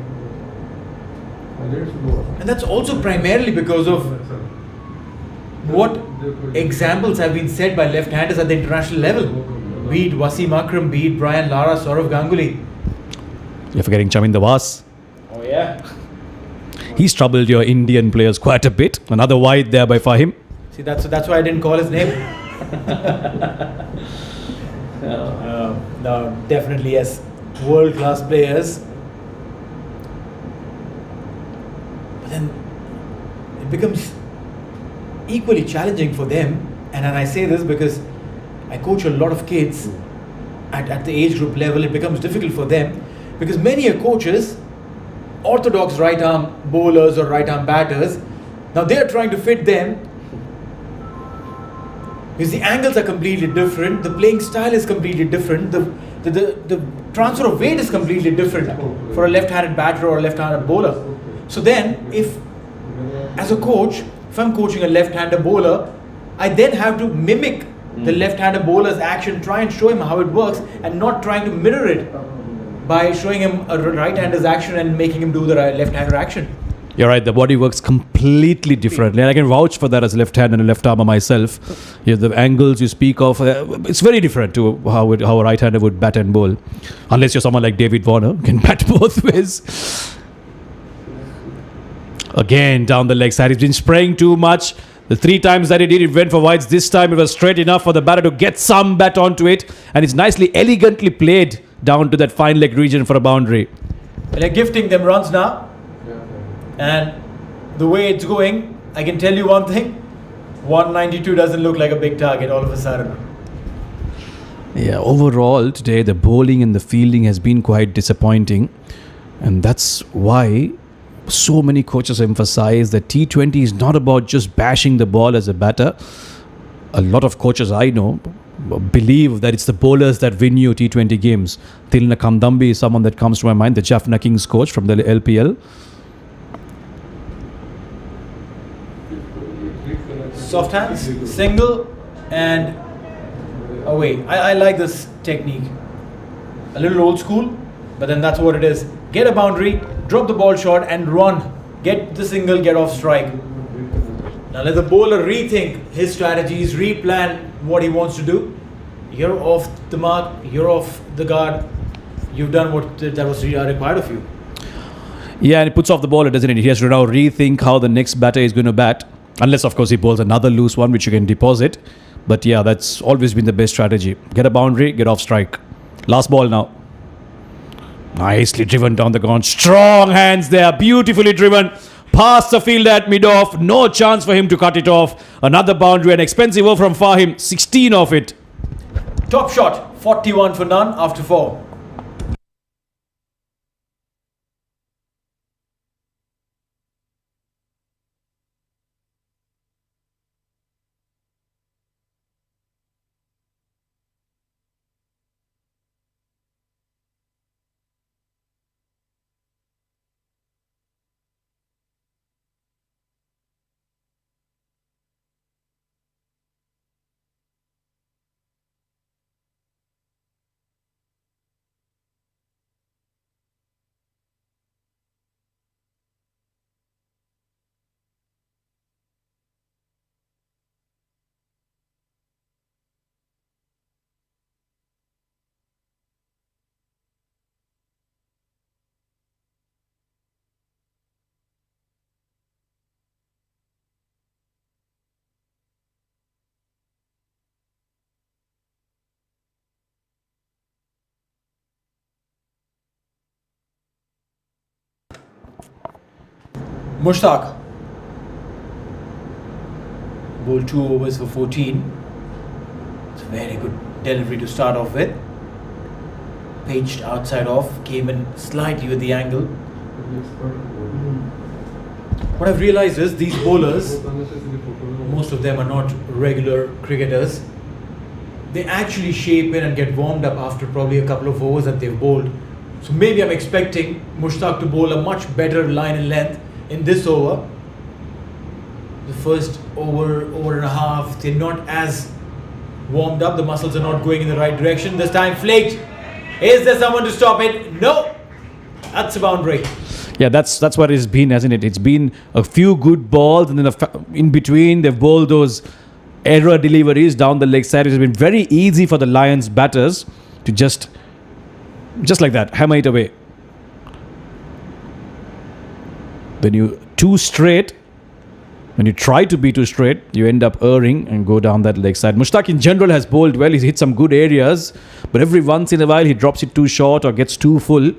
[SPEAKER 2] And that's also primarily because of what examples have been set by left-handers at the international level. Be it Wasim Akram, be it Brian Lara, Saurav Ganguly.
[SPEAKER 4] You're forgetting Chaminda Vas.
[SPEAKER 2] Oh yeah.
[SPEAKER 4] He's troubled your Indian players quite a bit. Another wide there by Fahim.
[SPEAKER 2] See, that's why I didn't call his name. No, definitely yes. World-class players. But then it becomes equally challenging for them. And I say this because I coach a lot of kids at the age group level. It becomes difficult for them because many are coaches, orthodox right arm bowlers or right arm batters. Now they are trying to fit them because the angles are completely different, the playing style is completely different, the transfer of weight is completely different for a left-handed batter or a left-handed bowler. So then, if as a coach, if I'm coaching a left-handed bowler, I then have to mimic the left-handed bowler's action, try and show him how it works, and not trying to mirror it by showing him a right-hander's action and making him do the left-hander action.
[SPEAKER 4] You're right, the body works completely differently. And I can vouch for that as a left-hand and a left-armer myself. The angles you speak of, it's very different to how a right-hander would bat and bowl. Unless you're someone like David Warner, who can bat both ways. Again, down the leg side. He's been spraying too much. The 3 times that he did, it went for wides. This time it was straight enough for the batter to get some bat onto it. And it's nicely, elegantly played down to that fine leg region for a boundary.
[SPEAKER 2] Well, they're gifting them runs now. And the way it's going, I can tell you one thing. 192 doesn't look like a big target all of a sudden.
[SPEAKER 4] Yeah, overall today the bowling and the fielding has been quite disappointing. And that's why so many coaches emphasize that T20 is not about just bashing the ball as a batter. A lot of coaches I know believe that it's the bowlers that win you T20 games. Tilna Kamdambi is someone that comes to my mind, the Jaffna Kings coach from the LPL.
[SPEAKER 2] Soft hands, single, and away. I like this technique. A little old school, but then that's what it is. Get a boundary, drop the ball short and run. Get the single, get off strike. Now let the bowler rethink his strategies, replan what he wants to do. You're off the mark, you're off the guard. You've done what that was required of you.
[SPEAKER 4] Yeah, and it puts off the bowler, doesn't it? He has to now rethink how the next batter is going to bat. Unless, of course, he bowls another loose one, which you can deposit. But yeah, that's always been the best strategy. Get a boundary, get off strike. Last ball now. Nicely driven down the ground. Strong hands there. Beautifully driven. Past the fielder at mid-off. No chance for him to cut it off. Another boundary. An expensive over from Fahim. 16 off it.
[SPEAKER 2] Top shot. 41 for none after 4. Mushtaq. Bowled 2 overs for 14. It's a very good delivery to start off with. Pitched outside off, came in slightly with the angle. What I've realized is these bowlers, most of them are not regular cricketers. They actually shape in and get warmed up after probably a couple of overs that they've bowled. So maybe I'm expecting Mushtaq to bowl a much better line and length in this over. The first over and a half, they're not as warmed up. The muscles are not going in the right direction. This time flaked. Is there someone to stop it? No. That's a boundary.
[SPEAKER 4] Yeah, that's what it's been, hasn't it? It's been a few good balls, and then in between they've bowled those error deliveries down the leg side. It's been very easy for the Lions batters to just like that hammer it away. When you try to be too straight, you end up erring and go down that leg side. Mushtaq in general has bowled well. He's hit some good areas, but every once in a while he drops it too short or gets too full.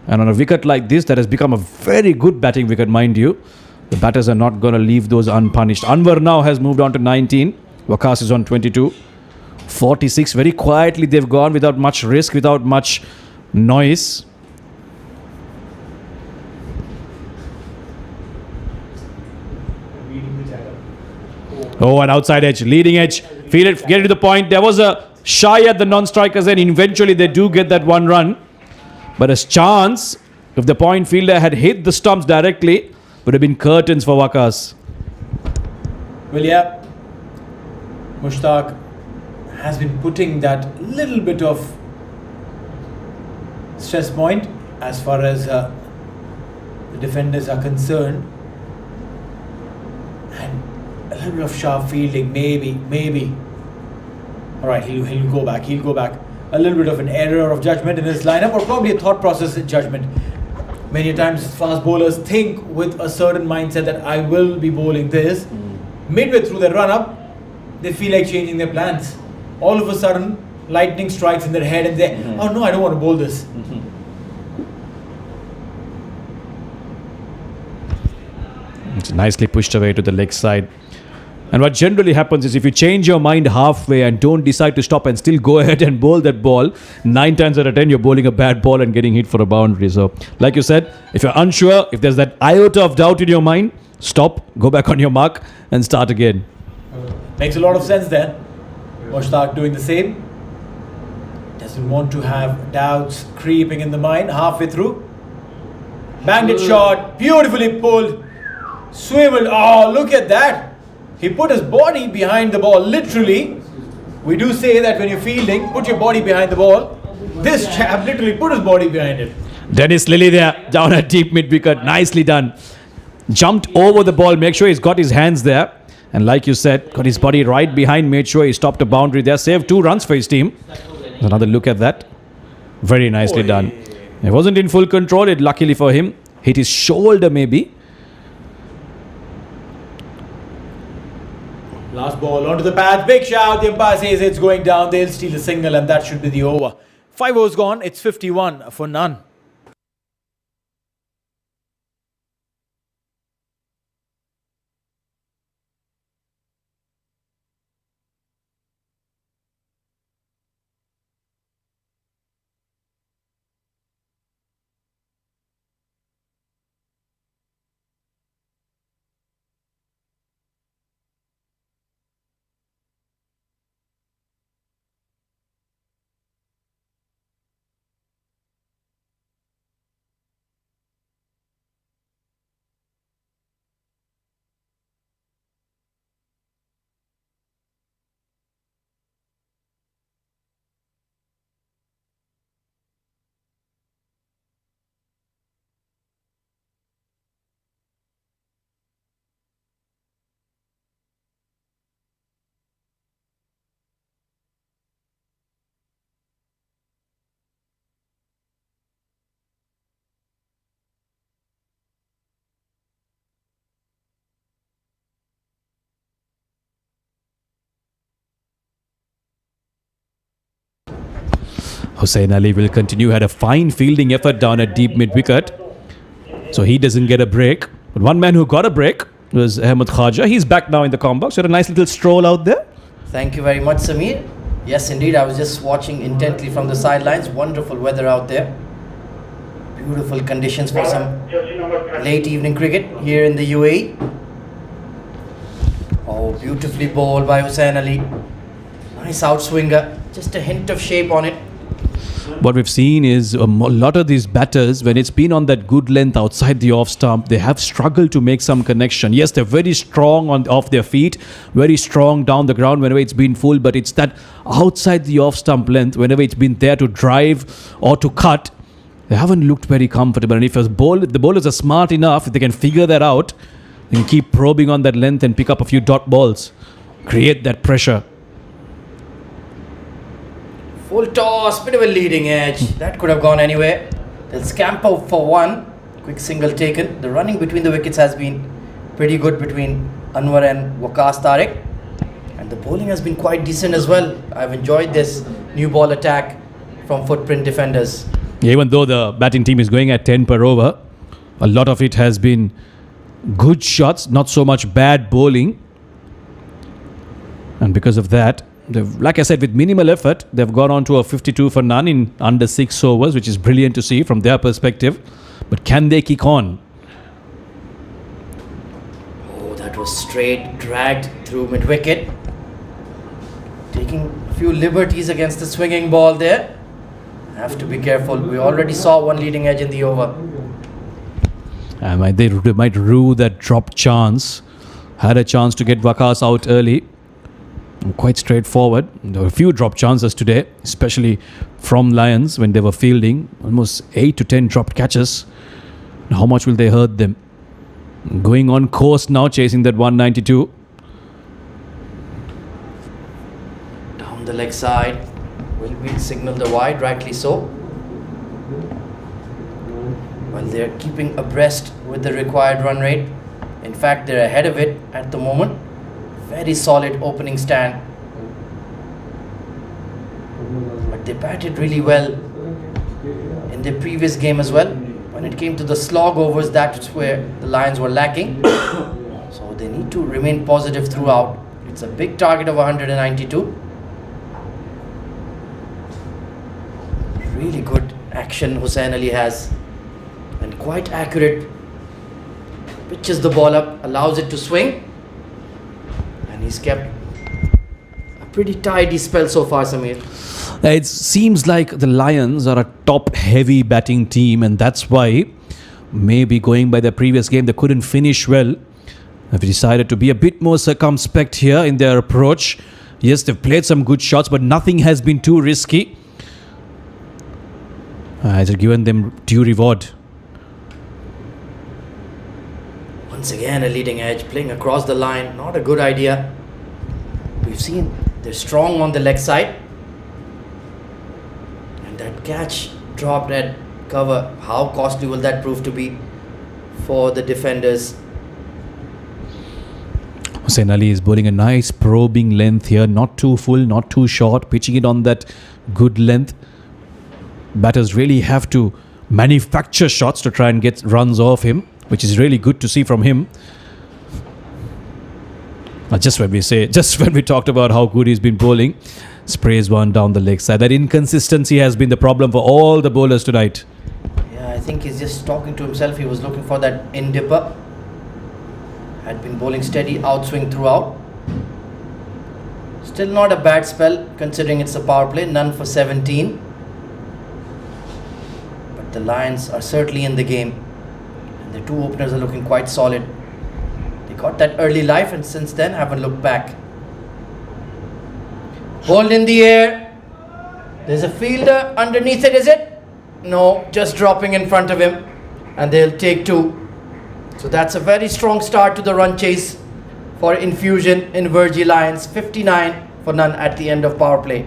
[SPEAKER 4] And on a wicket like this, that has become a very good batting wicket, mind you. The batters are not going to leave those unpunished. Anwar now has moved on to 19. Waqas is on 22. 46, very quietly they've gone without much risk, without much noise. Oh, an outside edge, leading edge. Feel it, get it to the point. There was a shy at the non-strikers, and eventually they do get that one run. But a chance, if the point fielder had hit the stumps directly, would have been curtains for Waqas.
[SPEAKER 2] Well, yeah, Mushtaq has been putting that little bit of stress point as far as the defenders are concerned. And a little bit of sharp fielding, maybe. Alright, he'll go back. A little bit of an error of judgment in his lineup, or probably a thought process in judgment. Many times fast bowlers think with a certain mindset that I will be bowling this. Midway through their run-up, they feel like changing their plans. All of a sudden, lightning strikes in their head and they, oh no, I don't want to bowl this.
[SPEAKER 4] It's nicely pushed away to the leg side. And what generally happens is if you change your mind halfway and don't decide to stop and still go ahead and bowl that ball, 9 times out of 10 you're bowling a bad ball and getting hit for a boundary. So like you said, if you're unsure, if there's that iota of doubt in your mind, stop, go back on your mark and start again.
[SPEAKER 2] Makes a lot of sense then. Mushtaq doing the same. Doesn't want to have doubts creeping in the mind halfway through. Banged it short, beautifully pulled, swiveled. Oh, look at that. He put his body behind the ball, literally. We do say that when you're fielding, put your body behind the ball. This chap literally put his body behind it.
[SPEAKER 4] Dennis Lilly there, down at deep mid-wicket. Nicely done. Jumped over the ball, make sure he's got his hands there. And like you said, got his body right behind, made sure he stopped a boundary there. Saved 2 runs for his team. There's another look at that. Very nicely done. He wasn't in full control, it luckily for him. Hit his shoulder maybe.
[SPEAKER 2] Last ball onto the path, big shout, the umpire says it's going down, they'll steal a single and that should be the over. 5 overs gone, it's 51 for none.
[SPEAKER 4] Hussain Ali will continue, had a fine fielding effort down at deep mid-wicket. So he doesn't get a break. But one man who got a break was Ahmed Khaja. He's back now in the comp box. You had a nice little stroll out there.
[SPEAKER 1] Thank you very much, Samir. Yes, indeed. I was just watching intently from the sidelines. Wonderful weather out there. Beautiful conditions for some late evening cricket here in the UAE. Oh, beautifully bowled by Hussain Ali. Nice outswinger. Just a hint of shape on it.
[SPEAKER 4] What we've seen is a lot of these batters, when it's been on that good length outside the off stump, they have struggled to make some connection. Yes, they're very strong off their feet, very strong down the ground whenever it's been full, but it's that outside the off stump length, whenever it's been there to drive or to cut, they haven't looked very comfortable. And if the bowlers are smart enough, if they can figure that out, they can keep probing on that length and pick up a few dot balls, create that pressure.
[SPEAKER 1] Full toss, bit of a leading edge. That could have gone anywhere. They'll scamper for one. Quick single taken. The running between the wickets has been pretty good between Anwar and Waqas Tariq. And the bowling has been quite decent as well. I've enjoyed this new ball attack from footprint defenders.
[SPEAKER 4] Yeah, even though the batting team is going at 10 per over, a lot of it has been good shots, not so much bad bowling. And because of that, like I said, with minimal effort, they've gone on to a 52 for none in under 6 overs, which is brilliant to see from their perspective. But can they kick on?
[SPEAKER 1] Oh, that was straight, dragged through mid-wicket. Taking a few liberties against the swinging ball there. Have to be careful. We already saw one leading edge in the over.
[SPEAKER 4] They might rue that drop chance. Had a chance to get Waqas out early. Quite straightforward. There were a few drop chances today, especially from Lions when they were fielding. Almost 8 to 10 dropped catches. How much will they hurt them? Going on course now, chasing that 192.
[SPEAKER 1] Down the leg side. Will we signal the wide? Rightly so. Well, they're keeping abreast with the required run rate. In fact, they're ahead of it at the moment. Very solid opening stand. But they batted really well in their previous game as well. When it came to the slog overs, that's where the Lions were lacking. So they need to remain positive throughout. It's a big target of 192. Really good action Hussain Ali has. And quite accurate. Pitches the ball up, allows it to swing. And he's kept a pretty tidy spell so far, Samir.
[SPEAKER 4] It seems like the Lions are a top-heavy batting team, and that's why, maybe going by their previous game, they couldn't finish well. They've decided to be a bit more circumspect here in their approach. Yes, they've played some good shots, but nothing has been too risky. They've given them due reward.
[SPEAKER 1] Once again, a leading edge, playing across the line. Not a good idea. We've seen they're strong on the leg side. And that catch dropped at cover. How costly will that prove to be for the defenders?
[SPEAKER 4] Hussain Ali is bowling a nice probing length here. Not too full, not too short. Pitching it on that good length. Batters really have to manufacture shots to try and get runs off him, which is really good to see from him. Just when we talked about how good he's been bowling, sprays one down the leg side. That inconsistency has been the problem for all the bowlers tonight.
[SPEAKER 1] Yeah, I think he's just talking to himself. He was looking for that in-dipper. Had been bowling steady outswing throughout. Still not a bad spell considering it's a power play. None for 17. But the Lions are certainly in the game. The two openers are looking quite solid. They got that early life and since then haven't looked back. Hold in the air. There's a fielder underneath it, is it? No, just dropping in front of him. And they'll take 2. So that's a very strong start to the run chase for Infusion Invergy Lions. 59 for none at the end of power play.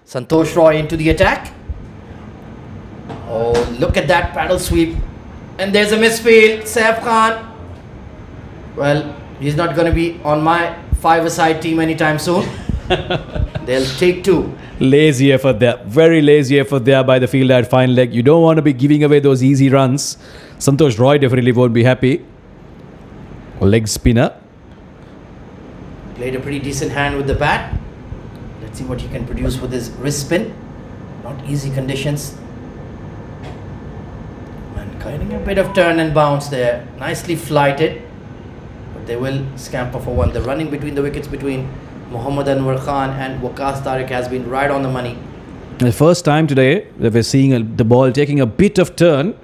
[SPEAKER 1] Santosh Roy into the attack. Oh, look at that paddle sweep. And there's a misfield. Saif Khan. Well, he's not going to be on my five-a-side team anytime soon. They'll take 2.
[SPEAKER 4] Lazy effort there. Very lazy effort there by the fielder at fine leg. You don't want to be giving away those easy runs. Santosh Roy definitely won't be happy. Leg spinner.
[SPEAKER 1] Played a pretty decent hand with the bat. Let's see what he can produce with his wrist spin. Not easy conditions. And getting a bit of turn and bounce there. Nicely flighted. But they will scamper for 1. The running between the wickets between Mohammad Anwar Khan and Waqas Tariq has been right on the money.
[SPEAKER 4] The first time today that we're seeing the ball taking a bit of turn.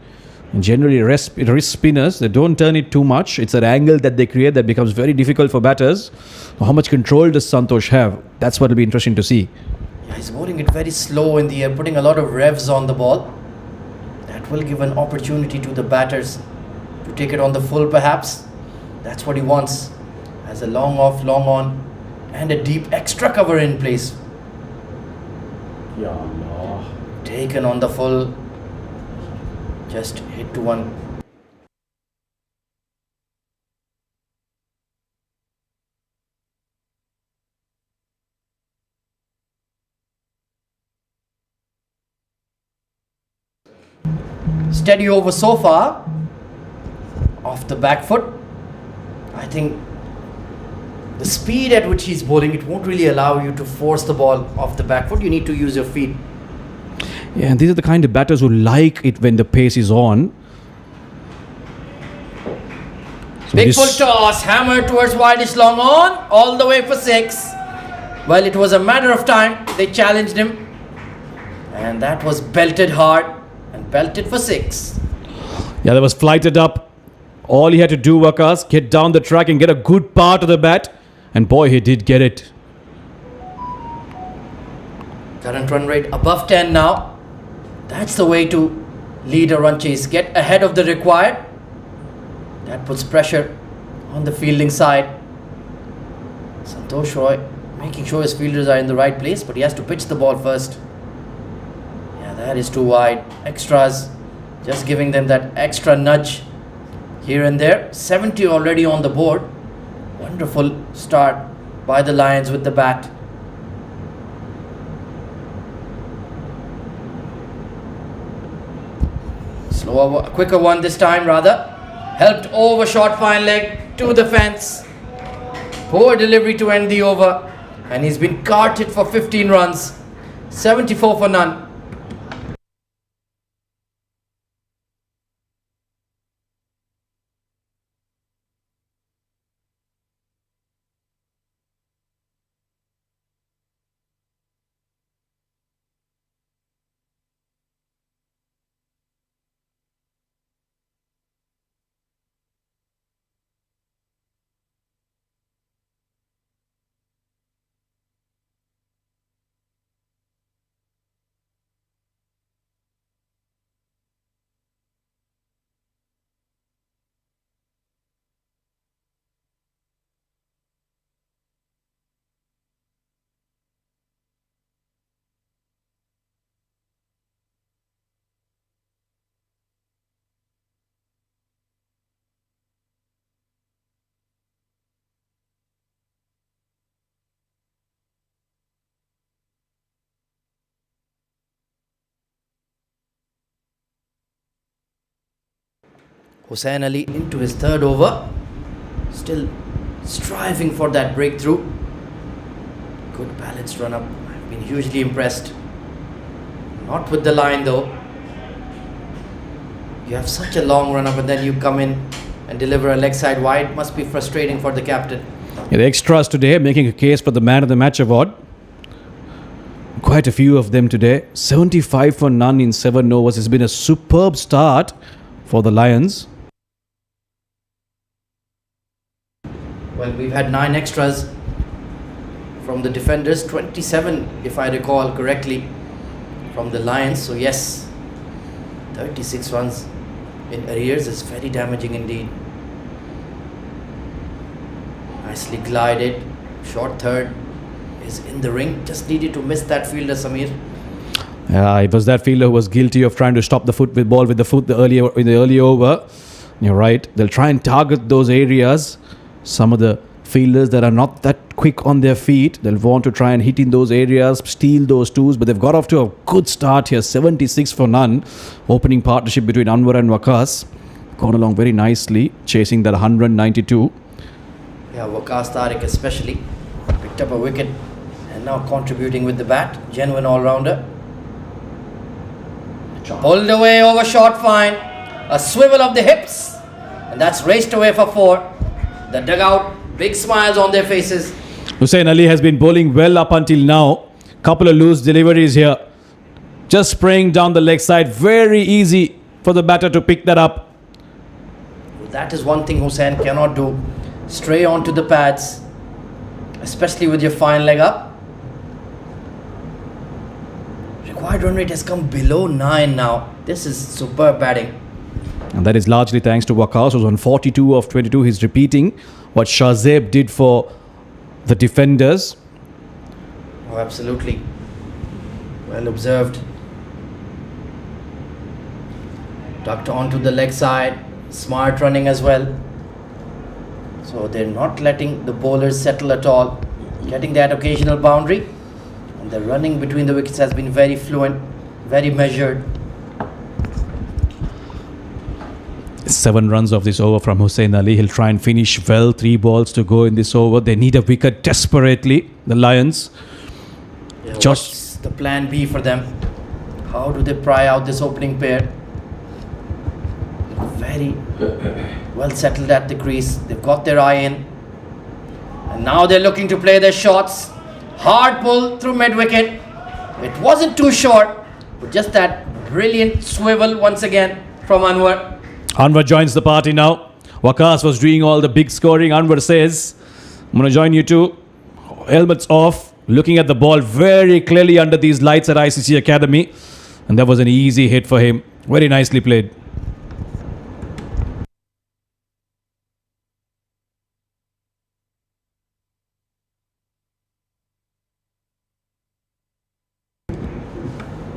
[SPEAKER 4] And generally wrist spinners, they don't turn it too much. It's an angle that they create that becomes very difficult for batters. How much control does Santosh have? That's what will be interesting to see.
[SPEAKER 1] Yeah, he's bowling it very slow in the air, putting a lot of revs on the ball. That will give an opportunity to the batters to take it on the full perhaps. That's what he wants. Has a long off, long on and a deep extra cover in place.
[SPEAKER 3] Ya Allah.
[SPEAKER 1] Taken on the full. Just hit to 1. Steady over so far. Off the back foot. I think the speed at which he's bowling, it won't really allow you to force the ball off the back foot. You need to use your feet.
[SPEAKER 4] Yeah, and these are the kind of batters who like it when the pace is on. So
[SPEAKER 1] Big full toss, hammer towards wideish long on, all the way for 6. Well, it was a matter of time. They challenged him. And that was belted hard and belted for 6.
[SPEAKER 4] Yeah, that was flighted up. All he had to do, Waqas, get down the track and get a good part of the bat. And boy, he did get it.
[SPEAKER 1] Current run rate above 10 now. That's the way to lead a run chase. Get ahead of the required. That puts pressure on the fielding side. Santosh Roy making sure his fielders are in the right place, but he has to pitch the ball first. Yeah, that is too wide. Extras, just giving them that extra nudge here and there. 70 already on the board. Wonderful start by the Lions with the bat. Slower, quicker one this time rather. Helped over short fine leg to the fence. Poor delivery to end the over. And he's been carted for 15 runs. 74 for none. Hussain Ali into his 3rd over. Still striving for that breakthrough. Good balanced run up. I've been hugely impressed. Not with the line though. You have such a long run up and then you come in and deliver a leg side wide. Must be frustrating for the captain.
[SPEAKER 4] Yeah, the extras today making a case for the man of the match award. Quite a few of them today. 75 for none in 7 overs. It's been a superb start for the Lions.
[SPEAKER 1] Well, we've had 9 extras from the defenders, 27 if I recall correctly from the Lions. So yes, 36 runs in arrears is very damaging indeed. Nicely glided, short third is in the ring. Just needed to miss that fielder, Samir.
[SPEAKER 4] Yeah, it was that fielder who was guilty of trying to stop the ball with the foot in the early over. You're right. They'll try and target those areas. Some of the fielders that are not that quick on their feet, they'll want to try and hit in those areas, steal those twos, but they've got off to a good start here. 76 for none. Opening partnership between Anwar and Waqas. Gone along very nicely, chasing that 192.
[SPEAKER 1] Yeah, Waqas Tariq especially picked up a wicket and now contributing with the bat. Genuine all-rounder. Pulled away over short fine. A swivel of the hips. And that's raced away for 4. The dugout, big smiles on their faces.
[SPEAKER 4] Hussain Ali has been bowling well up until now. Couple of loose deliveries here. Just spraying down the leg side. Very easy for the batter to pick that up.
[SPEAKER 1] That is one thing Hussain cannot do. Stray onto the pads, especially with your fine leg up. Required run rate has come below 9 now. This is superb batting.
[SPEAKER 4] And that is largely thanks to Waqas, who's on 42 of 22. He's repeating what Shahzeb did for the defenders.
[SPEAKER 1] Oh, absolutely. Well observed. Tucked onto the leg side. Smart running as well. So they're not letting the bowlers settle at all. Getting that occasional boundary. And the running between the wickets has been very fluent, very measured.
[SPEAKER 4] 7 runs of this over from Hussain Ali. He'll try and finish well. 3 balls to go in this over. They need a wicket desperately, the Lions.
[SPEAKER 1] Yeah, what's the plan B for them? How do they pry out this opening pair? Very well settled at the crease. They've got their eye in. And now they're looking to play their shots. Hard pull through mid-wicket. It wasn't too short, but just that brilliant swivel once again from Anwar.
[SPEAKER 4] Anwar joins the party now. Waqas was doing all the big scoring. Anwar says, I'm going to join you too. Helmets off. Looking at the ball very clearly under these lights at ICC Academy. And that was an easy hit for him. Very nicely played.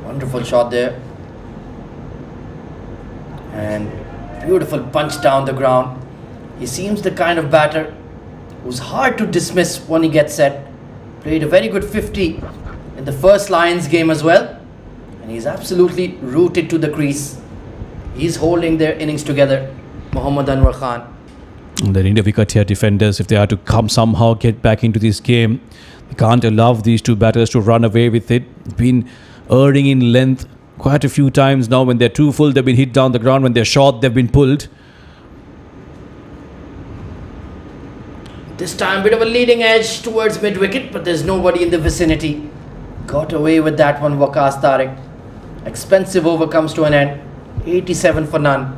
[SPEAKER 1] Wonderful shot there. And beautiful punch down the ground. He seems the kind of batter who's hard to dismiss when he gets set. Played a very good 50 in the first Lions game as well. And he's absolutely rooted to the crease. He's holding their innings together, Mohammad Anwar Khan.
[SPEAKER 4] And they need a wicket here, defenders, if they are to somehow get back into this game. They can't allow these two batters to run away with it. Been erring in length quite a few times now. When they're too full, they've been hit down the ground. When they're short, they've been pulled.
[SPEAKER 1] This time, bit of a leading edge towards mid-wicket, but there's nobody in the vicinity. Got away with that one, Waqas Tariq. Expensive over comes to an end. 87 for none.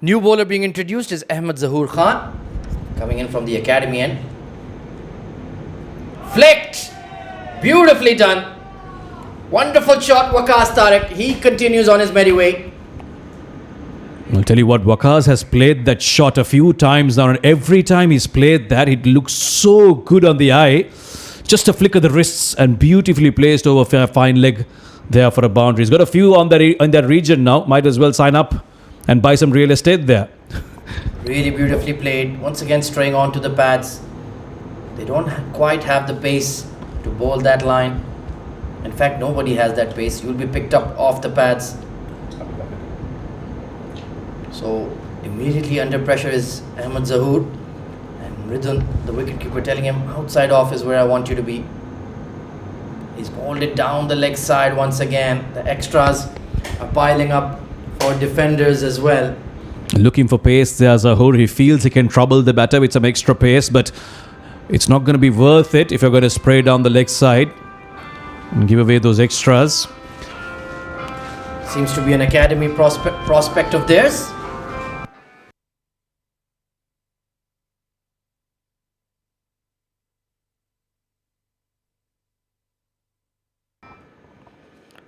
[SPEAKER 1] New bowler being introduced is Ahmed Zahoor Khan, coming in from the academy end. Flicked! Beautifully done. Wonderful shot, Waqas Tariq. He continues on his merry way.
[SPEAKER 4] I'll tell you what, Waqas has played that shot a few times now, and every time he's played that, it looks so good on the eye. Just a flick of the wrists and beautifully placed over a fine leg. there for a boundary. He's got a few on in that region now. Might as well sign up and buy some real estate there.
[SPEAKER 1] Really beautifully played. Once again straying onto the pads. They don't quite have the pace to bowl that line. In fact, nobody has that pace. You'll be picked up off the pads. So immediately under pressure is Ahmed Zahoor, and Mridun, the wicketkeeper, telling him outside off is where I want you to be. He's bowled it down the leg side once again. The extras are piling up for defenders as well.
[SPEAKER 4] Looking for pace there, Zahoor. He feels he can trouble the batter with some extra pace, but it's not going to be worth it if you're going to spray down the leg side and give away those extras.
[SPEAKER 1] Seems to be an academy prospect of theirs.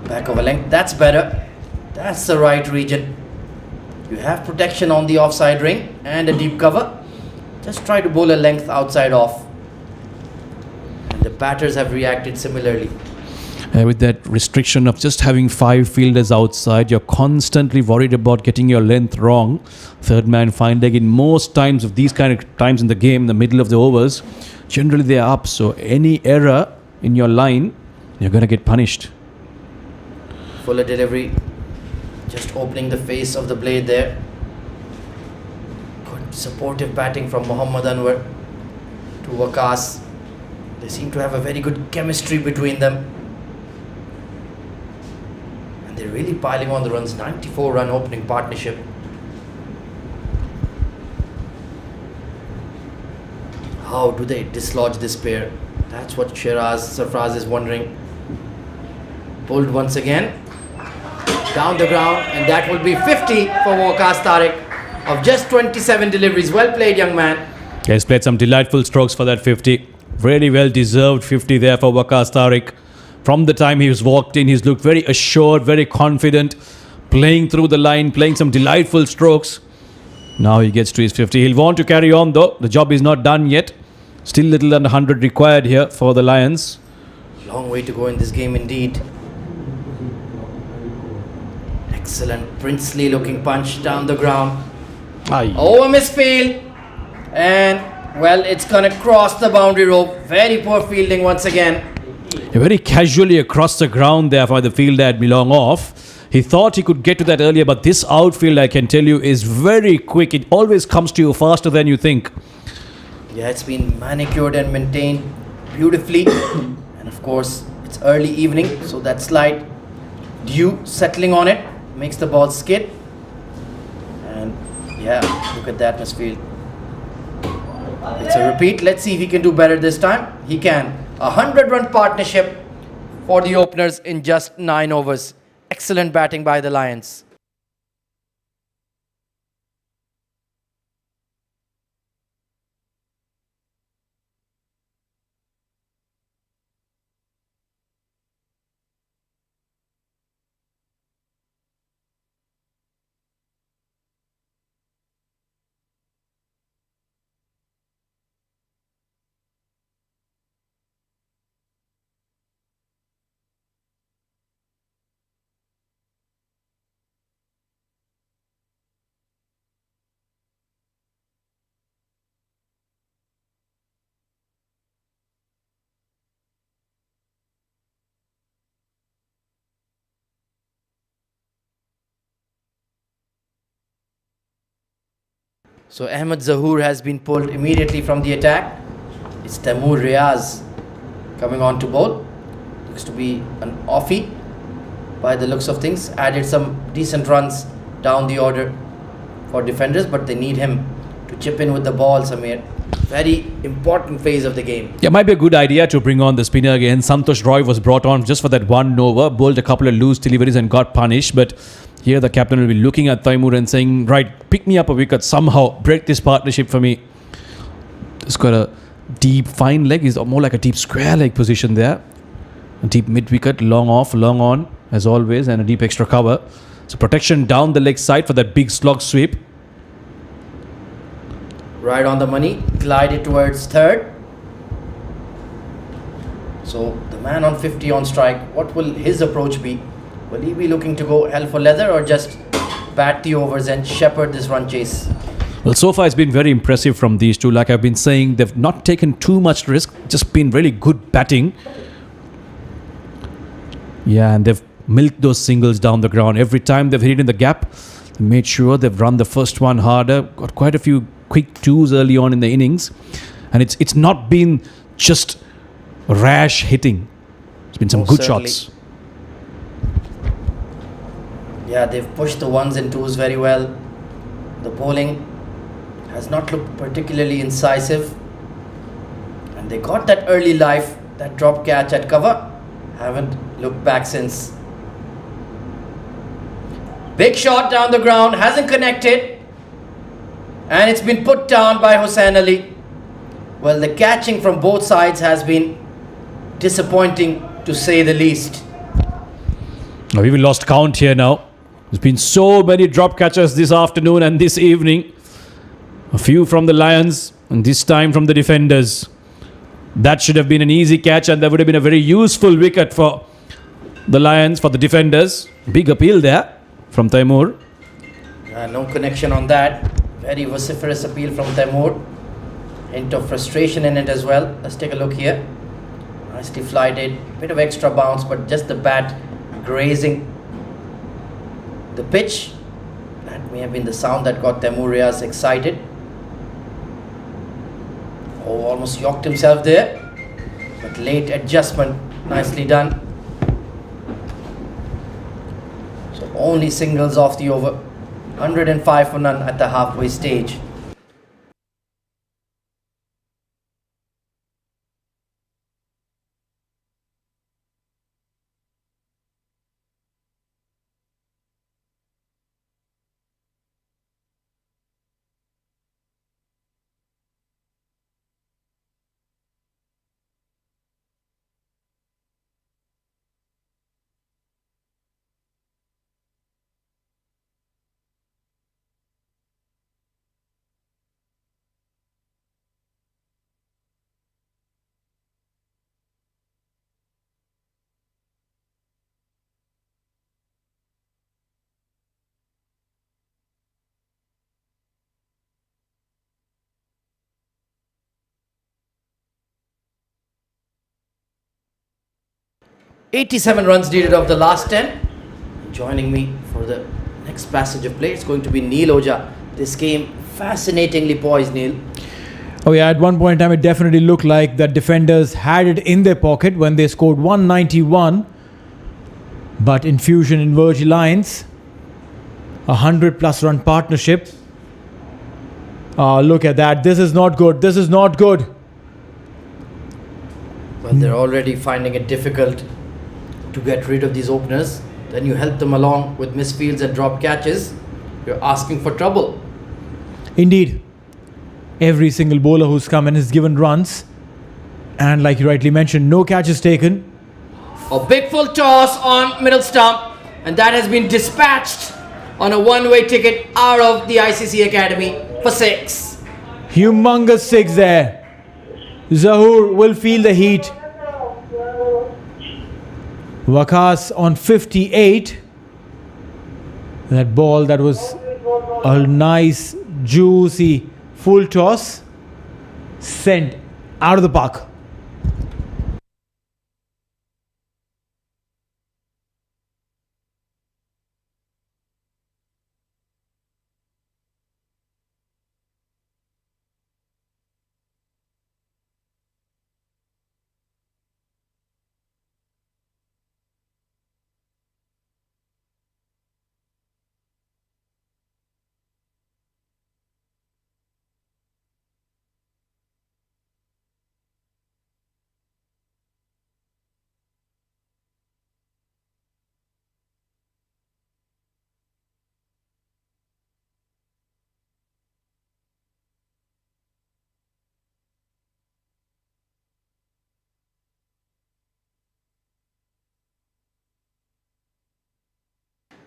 [SPEAKER 1] Back of a length, that's better. That's the right region. You have protection on the offside ring and a deep cover. Just try to bowl a length outside off. And the batters have reacted similarly.
[SPEAKER 4] With that restriction of just having 5 fielders outside, you're constantly worried about getting your length wrong. Third man, fine leg. In most times of these kind of times in the game, in the middle of the overs, generally they are up. So any error in your line, you're going to get punished.
[SPEAKER 1] Fuller delivery, just opening the face of the blade there. Good supportive batting from Mohammad Anwar to Waqas. They seem to have a very good chemistry between them. And they're really piling on the runs. 94-run opening partnership. How do they dislodge this pair? That's what Sarfraz is wondering. Pulled once again. Down the ground, and that will be 50 for Waqas Tariq of just 27 deliveries. Well played, young man.
[SPEAKER 4] He's played some delightful strokes for that 50. Really well deserved 50 there for Waqas Tariq. From the time he was walked in, he's looked very assured, very confident, playing through the line, playing some delightful strokes. Now he gets to his 50. He'll want to carry on though. The job is not done yet. Still little under 100 required here for the Lions.
[SPEAKER 1] Long way to go in this game indeed. Excellent princely looking punch down the ground.
[SPEAKER 4] Aye.
[SPEAKER 1] Oh, a misfield. And well, it's gonna cross the boundary rope. Very poor fielding once again.
[SPEAKER 4] Very casually across the ground there for the fielder at long off. He thought he could get to that earlier, but this outfield, I can tell you, is very quick. It always comes to you faster than you think.
[SPEAKER 1] Yeah, it's been manicured and maintained beautifully. And of course, it's early evening, so that slight dew settling on it makes the ball skid. And yeah, look at that misfield. It's a repeat. Let's see if he can do better this time. He can. 100-run partnership for the openers in just 9 overs. Excellent batting by the Lions. So Ahmed Zahoor has been pulled immediately from the attack. It's Taimur Riaz coming on to bowl. Looks to be an offie by the looks of things. Added some decent runs down the order for defenders, but they need him to chip in with the ball, Samir. Very important phase of the game.
[SPEAKER 4] Yeah, might be a good idea to bring on the spinner again. Santosh Roy was brought on just for that one over, bowled a couple of loose deliveries and got punished, but here the captain will be looking at Taimur and saying, right, pick me up a wicket somehow, break this partnership for me. It's got a deep fine leg, is more like a deep square leg position there. A deep mid wicket, long off, long on as always, and a deep extra cover. So protection down the leg side for that big slog sweep.
[SPEAKER 1] Right on the money, glide it towards third. So the man on 50 on strike, what will his approach be? Will he be looking to go hell for leather or just bat the overs and shepherd this run chase?
[SPEAKER 4] Well, so far it's been very impressive from these two. Like I've been saying, they've not taken too much risk, just been really good batting. Yeah, and they've milked those singles down the ground. Every time they've hit it in the gap, they made sure they've run the first one harder, got quite a few quick twos early on in the innings. And it's not been just rash hitting. It's been some good
[SPEAKER 1] Certainly.
[SPEAKER 4] shots.
[SPEAKER 1] Yeah, they've pushed the ones and twos very well. The bowling has not looked particularly incisive. And they got that early life, that drop catch at cover. Haven't looked back since. Big shot down the ground, hasn't connected. And it's been put down by Hussain Ali. Well, the catching from both sides has been disappointing to say the least.
[SPEAKER 4] Now, we've lost count here now. There's been so many drop catches this afternoon and this evening. A few from the Lions and this time from the defenders. That should have been an easy catch and that would have been a very useful wicket for the Lions, for the defenders. Big appeal there from Taimur.
[SPEAKER 1] No connection on that. Very vociferous appeal from Taimur. Hint of frustration in it as well. Let's take a look here. Nicely flighted. Bit of extra bounce, but just the bat grazing the pitch. That may have been the sound that got Taimur Riaz excited. Oh, almost yoked himself there. But late adjustment. Nicely done. So only singles off the over. 105 for none at the halfway stage. "87 runs needed of the last 10. Joining me for the next passage of play, it's going to be Neil Oja. This game fascinatingly poised, Neil.
[SPEAKER 2] Oh yeah, at one point in time it definitely looked like the defenders had it in their pocket when they scored 191. But Infusion Invergy Lions, 100 plus run partnership. Look at that. This is not good. This is not good.
[SPEAKER 1] Well, they're already finding it difficult to get rid of these openers. Then you help them along with misfields and drop catches. You're asking for trouble.
[SPEAKER 2] Indeed. Every single bowler who's come in has given runs. And like you rightly mentioned, no catches taken.
[SPEAKER 1] A big full toss on middle stump. And that has been dispatched on a one-way ticket out of the ICC Academy for 6.
[SPEAKER 2] Humongous 6 there. Zahoor will feel the heat. Waqas on 58. That ball that was a nice, juicy full toss sent out of the park.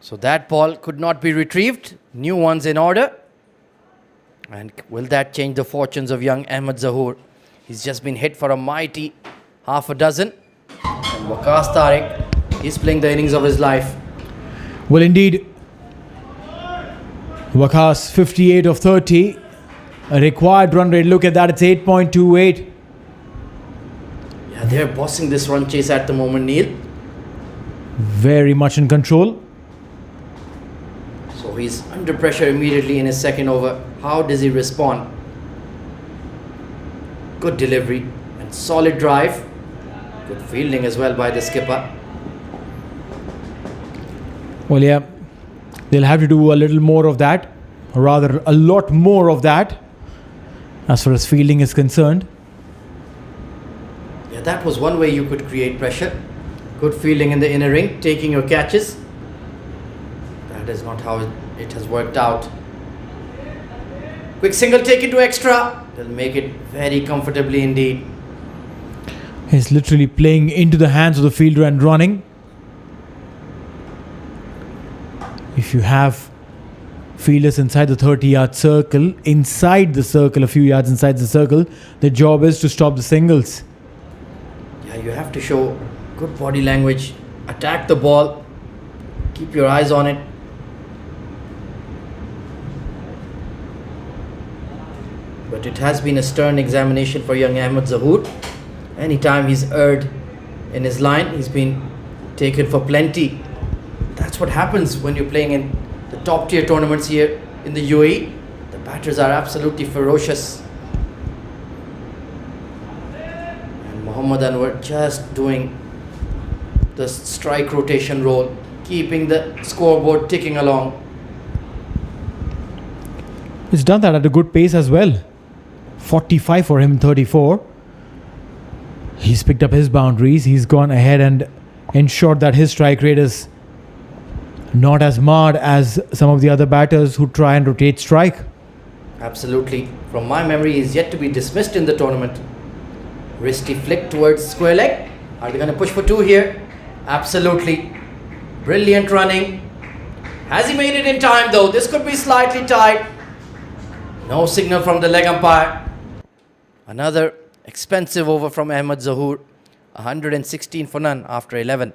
[SPEAKER 1] So that ball could not be retrieved. New ones in order. And will that change the fortunes of young Ahmed Zahoor? He's just been hit for a mighty half a dozen. Waqas Tariq, he's playing the innings of his life.
[SPEAKER 2] Well, indeed, Waqas 58 of 30. A required run rate. Look at that. It's 8.28.
[SPEAKER 1] Yeah, they're bossing this run chase at the moment, Neil.
[SPEAKER 2] Very much in control.
[SPEAKER 1] So he's under pressure immediately in his second over. How does he respond? Good delivery and solid drive. Good fielding as well by the skipper.
[SPEAKER 2] Well, yeah, they'll have to do a little more of that. Or rather, a lot more of that as far as fielding is concerned.
[SPEAKER 1] Yeah, that was one way you could create pressure. Good fielding in the inner ring, taking your catches. That is not how it has worked out. Quick single taken to extra. They'll make it very comfortably indeed.
[SPEAKER 2] He's literally playing into the hands of the fielder and running. If you have fielders inside the 30-yard circle, a few yards inside the circle, the job is to stop the singles.
[SPEAKER 1] Yeah, you have to show good body language, attack the ball, keep your eyes on it. But it has been a stern examination for young Ahmed Zahoor. Anytime he's erred in his line, he's been taken for plenty. That's what happens when you're playing in the top tier tournaments here in the UAE. The batters are absolutely ferocious. And Mohammad Anwar just doing the strike rotation role, keeping the scoreboard ticking along.
[SPEAKER 2] He's done that at a good pace as well. 45 for him, 34. He's picked up his boundaries. He's gone ahead and ensured that his strike rate is not as marred as some of the other batters who try and rotate strike.
[SPEAKER 1] Absolutely. From my memory, he's yet to be dismissed in the tournament. Risky flick towards square leg. Are they going to push for two here? Absolutely. Brilliant running. Has he made it in time though? This could be slightly tight. No signal from the leg umpire. Another expensive over from Ahmed Zahoor. 116 for none after 11.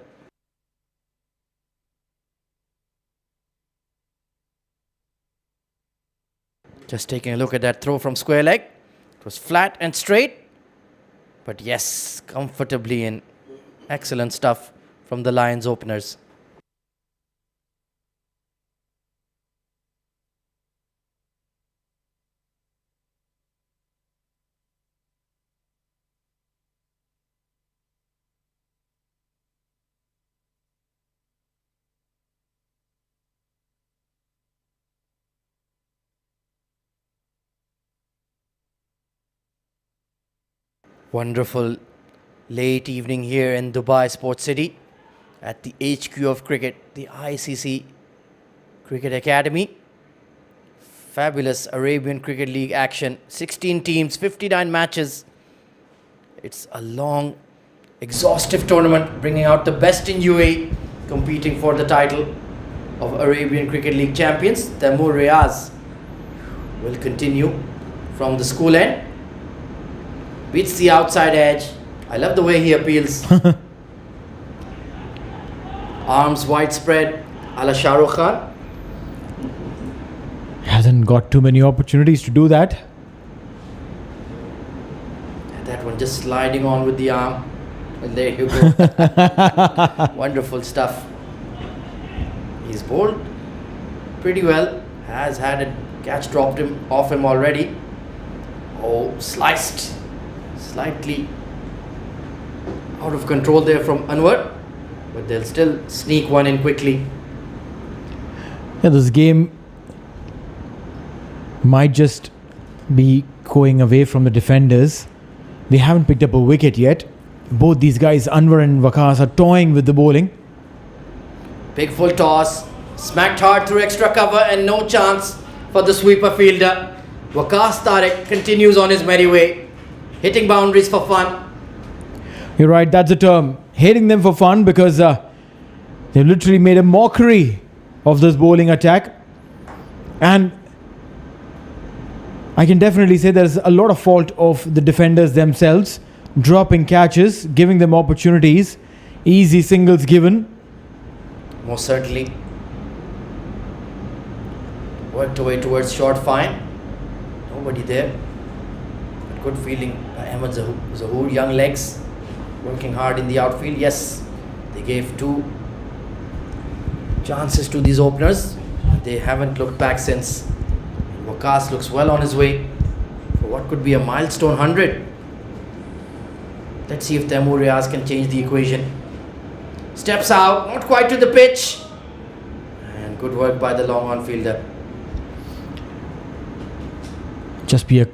[SPEAKER 1] Just taking a look at that throw from square leg. It was flat and straight. But yes, comfortably in. Excellent stuff from the Lions openers. Wonderful late evening here in Dubai Sports City at the HQ of cricket, the ICC Cricket Academy. Fabulous Arabian Cricket League action. 16 teams, 59 matches. It's a long, exhaustive tournament bringing out the best in UAE, competing for the title of Arabian Cricket League champions. Taimur Riaz will continue from the school end. Beats the outside edge. I love the way he appeals. Arms widespread, a la Shah Rukh Khan.
[SPEAKER 2] Hasn't got too many opportunities to do that.
[SPEAKER 1] That one just sliding on with the arm. And there you go. Wonderful stuff. He's bowled pretty well. Has had a catch dropped off him already. Oh, sliced. Slightly out of control there from Anwar, but they'll still sneak one in quickly.
[SPEAKER 2] Yeah, this game might just be going away from the defenders. They haven't picked up a wicket yet. Both these guys, Anwar and Waqas, are toying with the bowling.
[SPEAKER 1] Big full toss, smacked hard through extra cover and no chance for the sweeper fielder. Waqas Tariq continues on his merry way. Hitting boundaries for fun.
[SPEAKER 2] You're right, that's the term. Hitting them for fun because they've literally made a mockery of this bowling attack. And I can definitely say there's a lot of fault of the defenders themselves, dropping catches, giving them opportunities, Easy singles given.
[SPEAKER 1] Most certainly. Worked away towards short fine. Nobody there. But good fielding by Ahmed Zahoor. Young legs. Working hard in the outfield. Yes, they gave 2 chances to these openers. They haven't looked back since. Waqas looks well on his way for what could be a milestone 100. Let's see if Taimur Riaz can change the equation. Steps out, not quite to the pitch. And good work by the long on fielder.
[SPEAKER 2] Just be a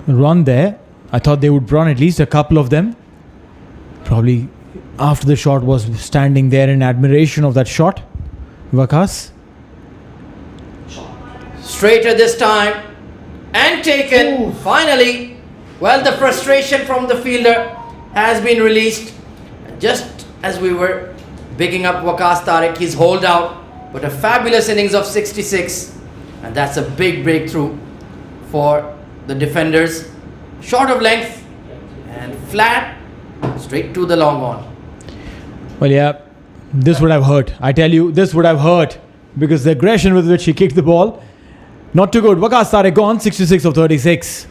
[SPEAKER 2] run there. I thought they would run at least a couple of them. Probably after the shot was standing there in admiration of that shot. Waqas.
[SPEAKER 1] Straighter this time. And taken. Ooh. Finally. Well, the frustration from the fielder has been released. And just as we were bigging up Waqas Tariq, he's holed out. But a fabulous innings of 66. And that's a big breakthrough for the defenders. Short of length and flat, straight to the long on.
[SPEAKER 2] Well, yeah, this would have hurt. I tell you, this would have hurt because the aggression with which he kicked the ball, not too good. Waqas Tariq gone, 66 of 36.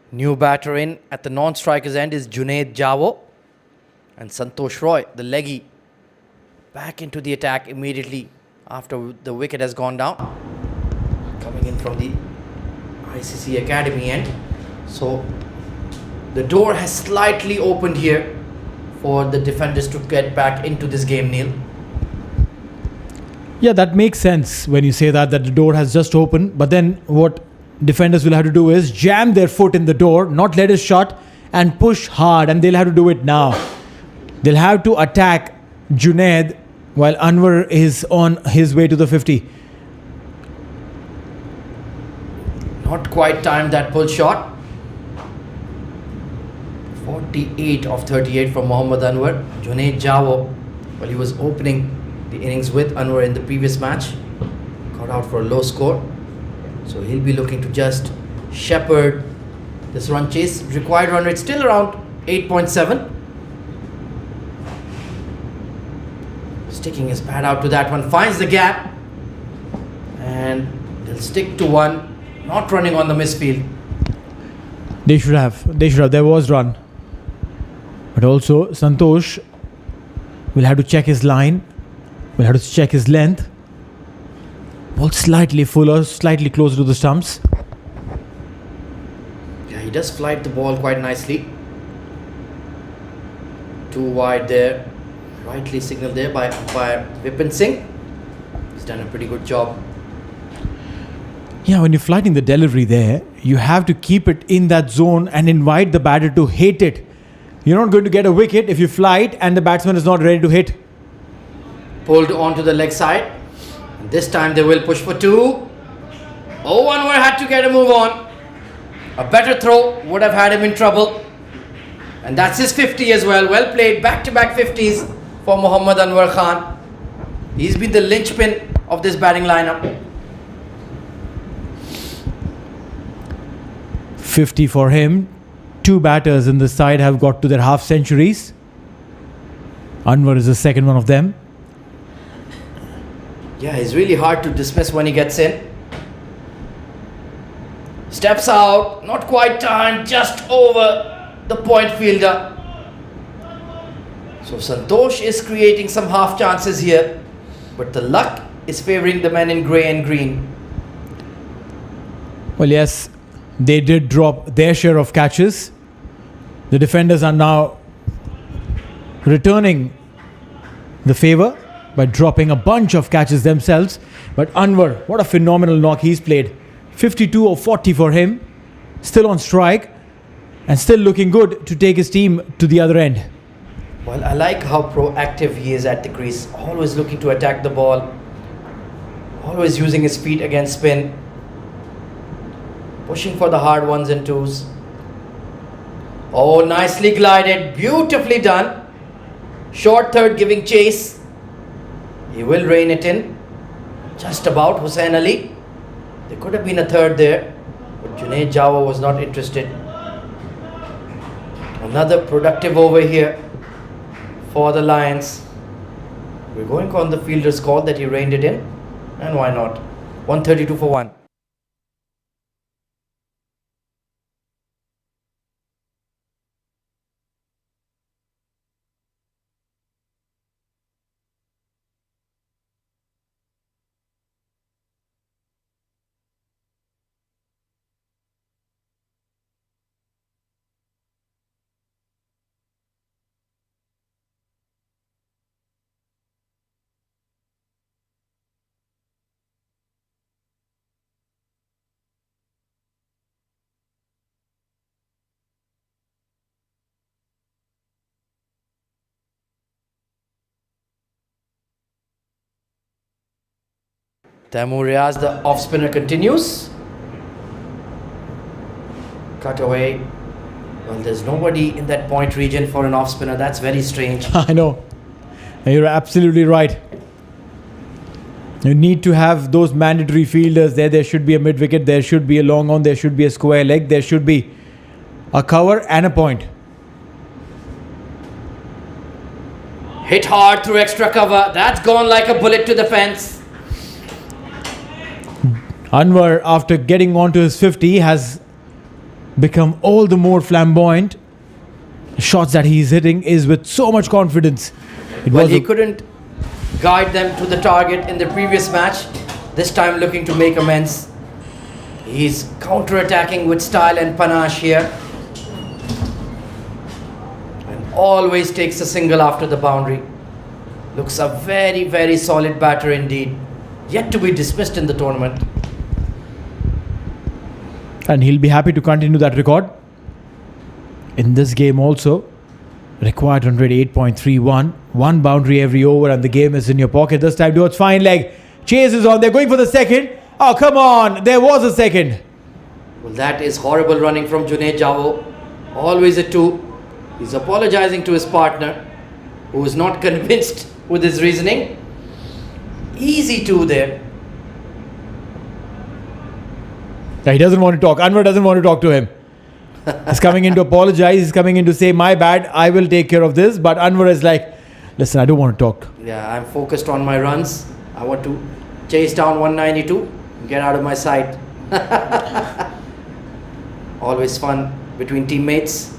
[SPEAKER 1] New batter in at the non-striker's end is Junaid Javo. And Santosh Roy, the leggy, back into the attack immediately after the wicket has gone down. Coming in from the ICC Academy end. So the door has slightly opened here for the defenders to get back into this game, Neil.
[SPEAKER 2] Yeah, that makes sense when you say that the door has just opened. But then what defenders will have to do is jam their foot in the door, not let it shut, and push hard, and they'll have to do it now. They'll have to attack Junaid while Anwar is on his way to the 50.
[SPEAKER 1] Not quite timed that pull shot. 48 of 38 from Mohammad Anwar. Junaid Javo, well, he was opening the innings with Anwar in the previous match. Got out for a low score. So he'll be looking to just shepherd this run chase. Required run rate still around 8.7. Sticking his bat out to that one. Finds the gap. And they'll stick to one. Not running on the misfield.
[SPEAKER 2] They should have. There was run. But also Santosh will have to check his line. Will have to check his length. Ball slightly fuller, slightly closer to the stumps.
[SPEAKER 1] Yeah, he does flight the ball quite nicely. Too wide there. Rightly signaled there by umpire Vipin Singh. He's done a pretty good job.
[SPEAKER 2] Yeah, when you're flighting the delivery there, you have to keep it in that zone and invite the batter to hit it. You're not going to get a wicket if you flight and the batsman is not ready to hit.
[SPEAKER 1] Pulled onto the leg side. And this time they will push for 2. Oh, Anwar had to get a move on. A better throw would have had him in trouble. And that's his 50 as well. Well played. Back-to-back 50s for Mohammad Anwar Khan. He's been the linchpin of this batting lineup.
[SPEAKER 2] 50 for him. 2 batters in the side have got to their half centuries. Anwar is the second one of them.
[SPEAKER 1] Yeah, he's really hard to dismiss when he gets in. Steps out, not quite timed, just over the point fielder. So Santosh is creating some half chances here, but the luck is favouring the men in grey and green.
[SPEAKER 2] Well, yes, they did drop their share of catches. The defenders are now returning the favour by dropping a bunch of catches themselves. But Anwar, what a phenomenal knock he's played. 52 or 40 for him. Still on strike and still looking good to take his team to the other end.
[SPEAKER 1] Well, I like how proactive he is at the crease. Always looking to attack the ball. Always using his feet against spin. Pushing for the hard ones and twos. Oh, nicely glided. Beautifully done. Short third giving chase. He will rein it in. Just about Hussain Ali. There could have been a third there, but Junaid Jawa was not interested. Another productive over here for the Lions. We're going on the fielder's call that he reined it in, and why not? 132 for 1. Taimur Riaz, the off spinner, continues. Cut away. Well, there's nobody in that point region for an off spinner. That's very strange.
[SPEAKER 2] I know. You're absolutely right. You need to have those mandatory fielders there. There should be a mid wicket, there should be a long on, there should be a square leg, there should be a cover and a point.
[SPEAKER 1] Hit hard through extra cover. That's gone like a bullet to the fence.
[SPEAKER 2] Anwar, after getting onto his 50, has become all the more flamboyant. Shots that he's hitting is with so much confidence.
[SPEAKER 1] Well, he couldn't guide them to the target in the previous match. This time looking to make amends. He's counter-attacking with style and panache here. And always takes a single after the boundary. Looks a very, very solid batter indeed. Yet to be dismissed in the tournament.
[SPEAKER 2] And he'll be happy to continue that record. In this game also, required 108.31. One boundary every over and the game is in your pocket. This time towards fine leg. Chase is on. They're going for the second. Oh, come on. There was a second.
[SPEAKER 1] Well, that is horrible running from Junaid Jawa. Always a 2. He's apologizing to his partner, who is not convinced with his reasoning. Easy 2 there.
[SPEAKER 2] Yeah, he doesn't want to talk. Anwar doesn't want to talk to him. He's coming in to apologize. He's coming in to say, my bad, I will take care of this. But Anwar is like, listen, I don't want to talk.
[SPEAKER 1] Yeah, I'm focused on my runs. I want to chase down 192 and get out of my sight. Always fun between teammates.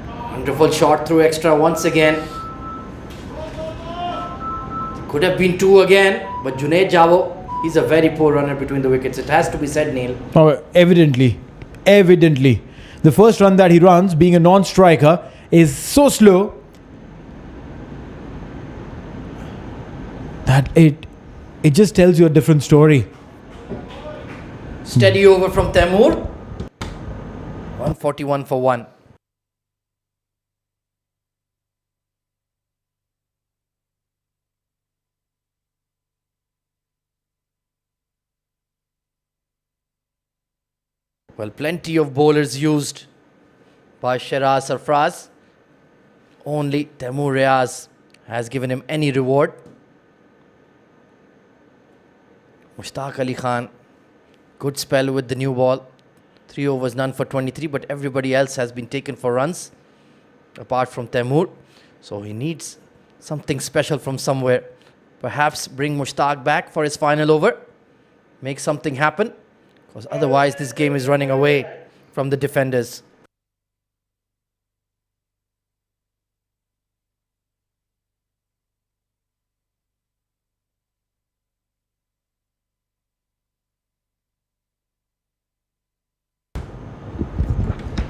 [SPEAKER 1] Wonderful shot through extra once again. Could have been 2 again, but Junaid Jawa, he's a very poor runner between the wickets. It has to be said, Neil.
[SPEAKER 2] Oh, evidently. The first run that he runs, being a non-striker, is so slow that it just tells you a different story.
[SPEAKER 1] Steady over from Taimur. 141 for 1. Well, plenty of bowlers used by Shiraz Sarfraz. Only Taimur Riaz has given him any reward. Mushtaq Ali Khan, good spell with the new ball. 3 overs, none for 23, but everybody else has been taken for runs, apart from Taimur. So he needs something special from somewhere. perhaps bring Mushtaq back for his final over, make something happen, because otherwise this game is running away from the defenders.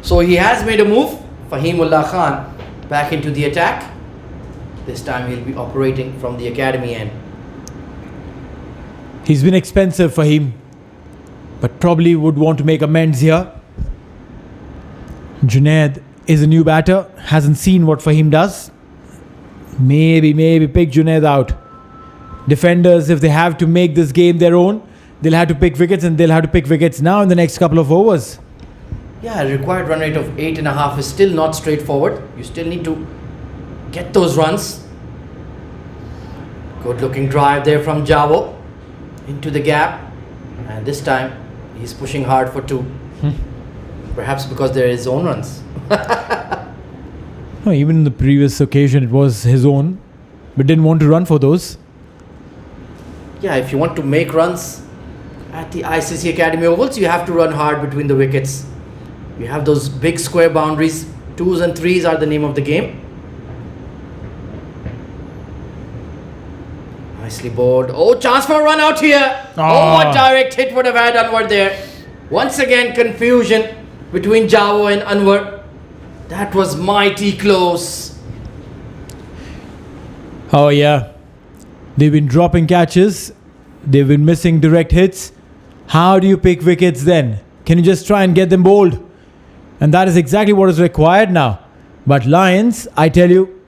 [SPEAKER 1] So he has made a move. Fahimullah Khan back into the attack. This time he'll be operating from the academy end.
[SPEAKER 2] He's been expensive, Fahim, but probably would want to make amends here. Junaid is a new batter, hasn't seen what Fahim does. Maybe pick Junaid out. Defenders, if they have to make this game their own, they'll have to pick wickets, and they'll have to pick wickets now in the next couple of overs.
[SPEAKER 1] Yeah, a required run rate of 8.5 is still not straightforward. You still need to get those runs. Good looking drive there from Javo into the gap, and this time he's pushing hard for 2. Perhaps because they're his own runs.
[SPEAKER 2] No, even in the previous occasion it was his own, but didn't want to run for those.
[SPEAKER 1] Yeah, if you want to make runs at the ICC Academy Ovals, you have to run hard between the wickets. You have those big square boundaries. 2s and 3s are the name of the game. Nicely bowled. Oh, chance for a run out here. Oh, what direct hit would have had Anwar there. Once again, confusion between Javo and Anwar. That was mighty close.
[SPEAKER 2] Oh yeah, they've been dropping catches, they've been missing direct hits. How do you pick wickets then? Can you just try and get them bowled? And that is exactly what is required now. But Lions, I tell you,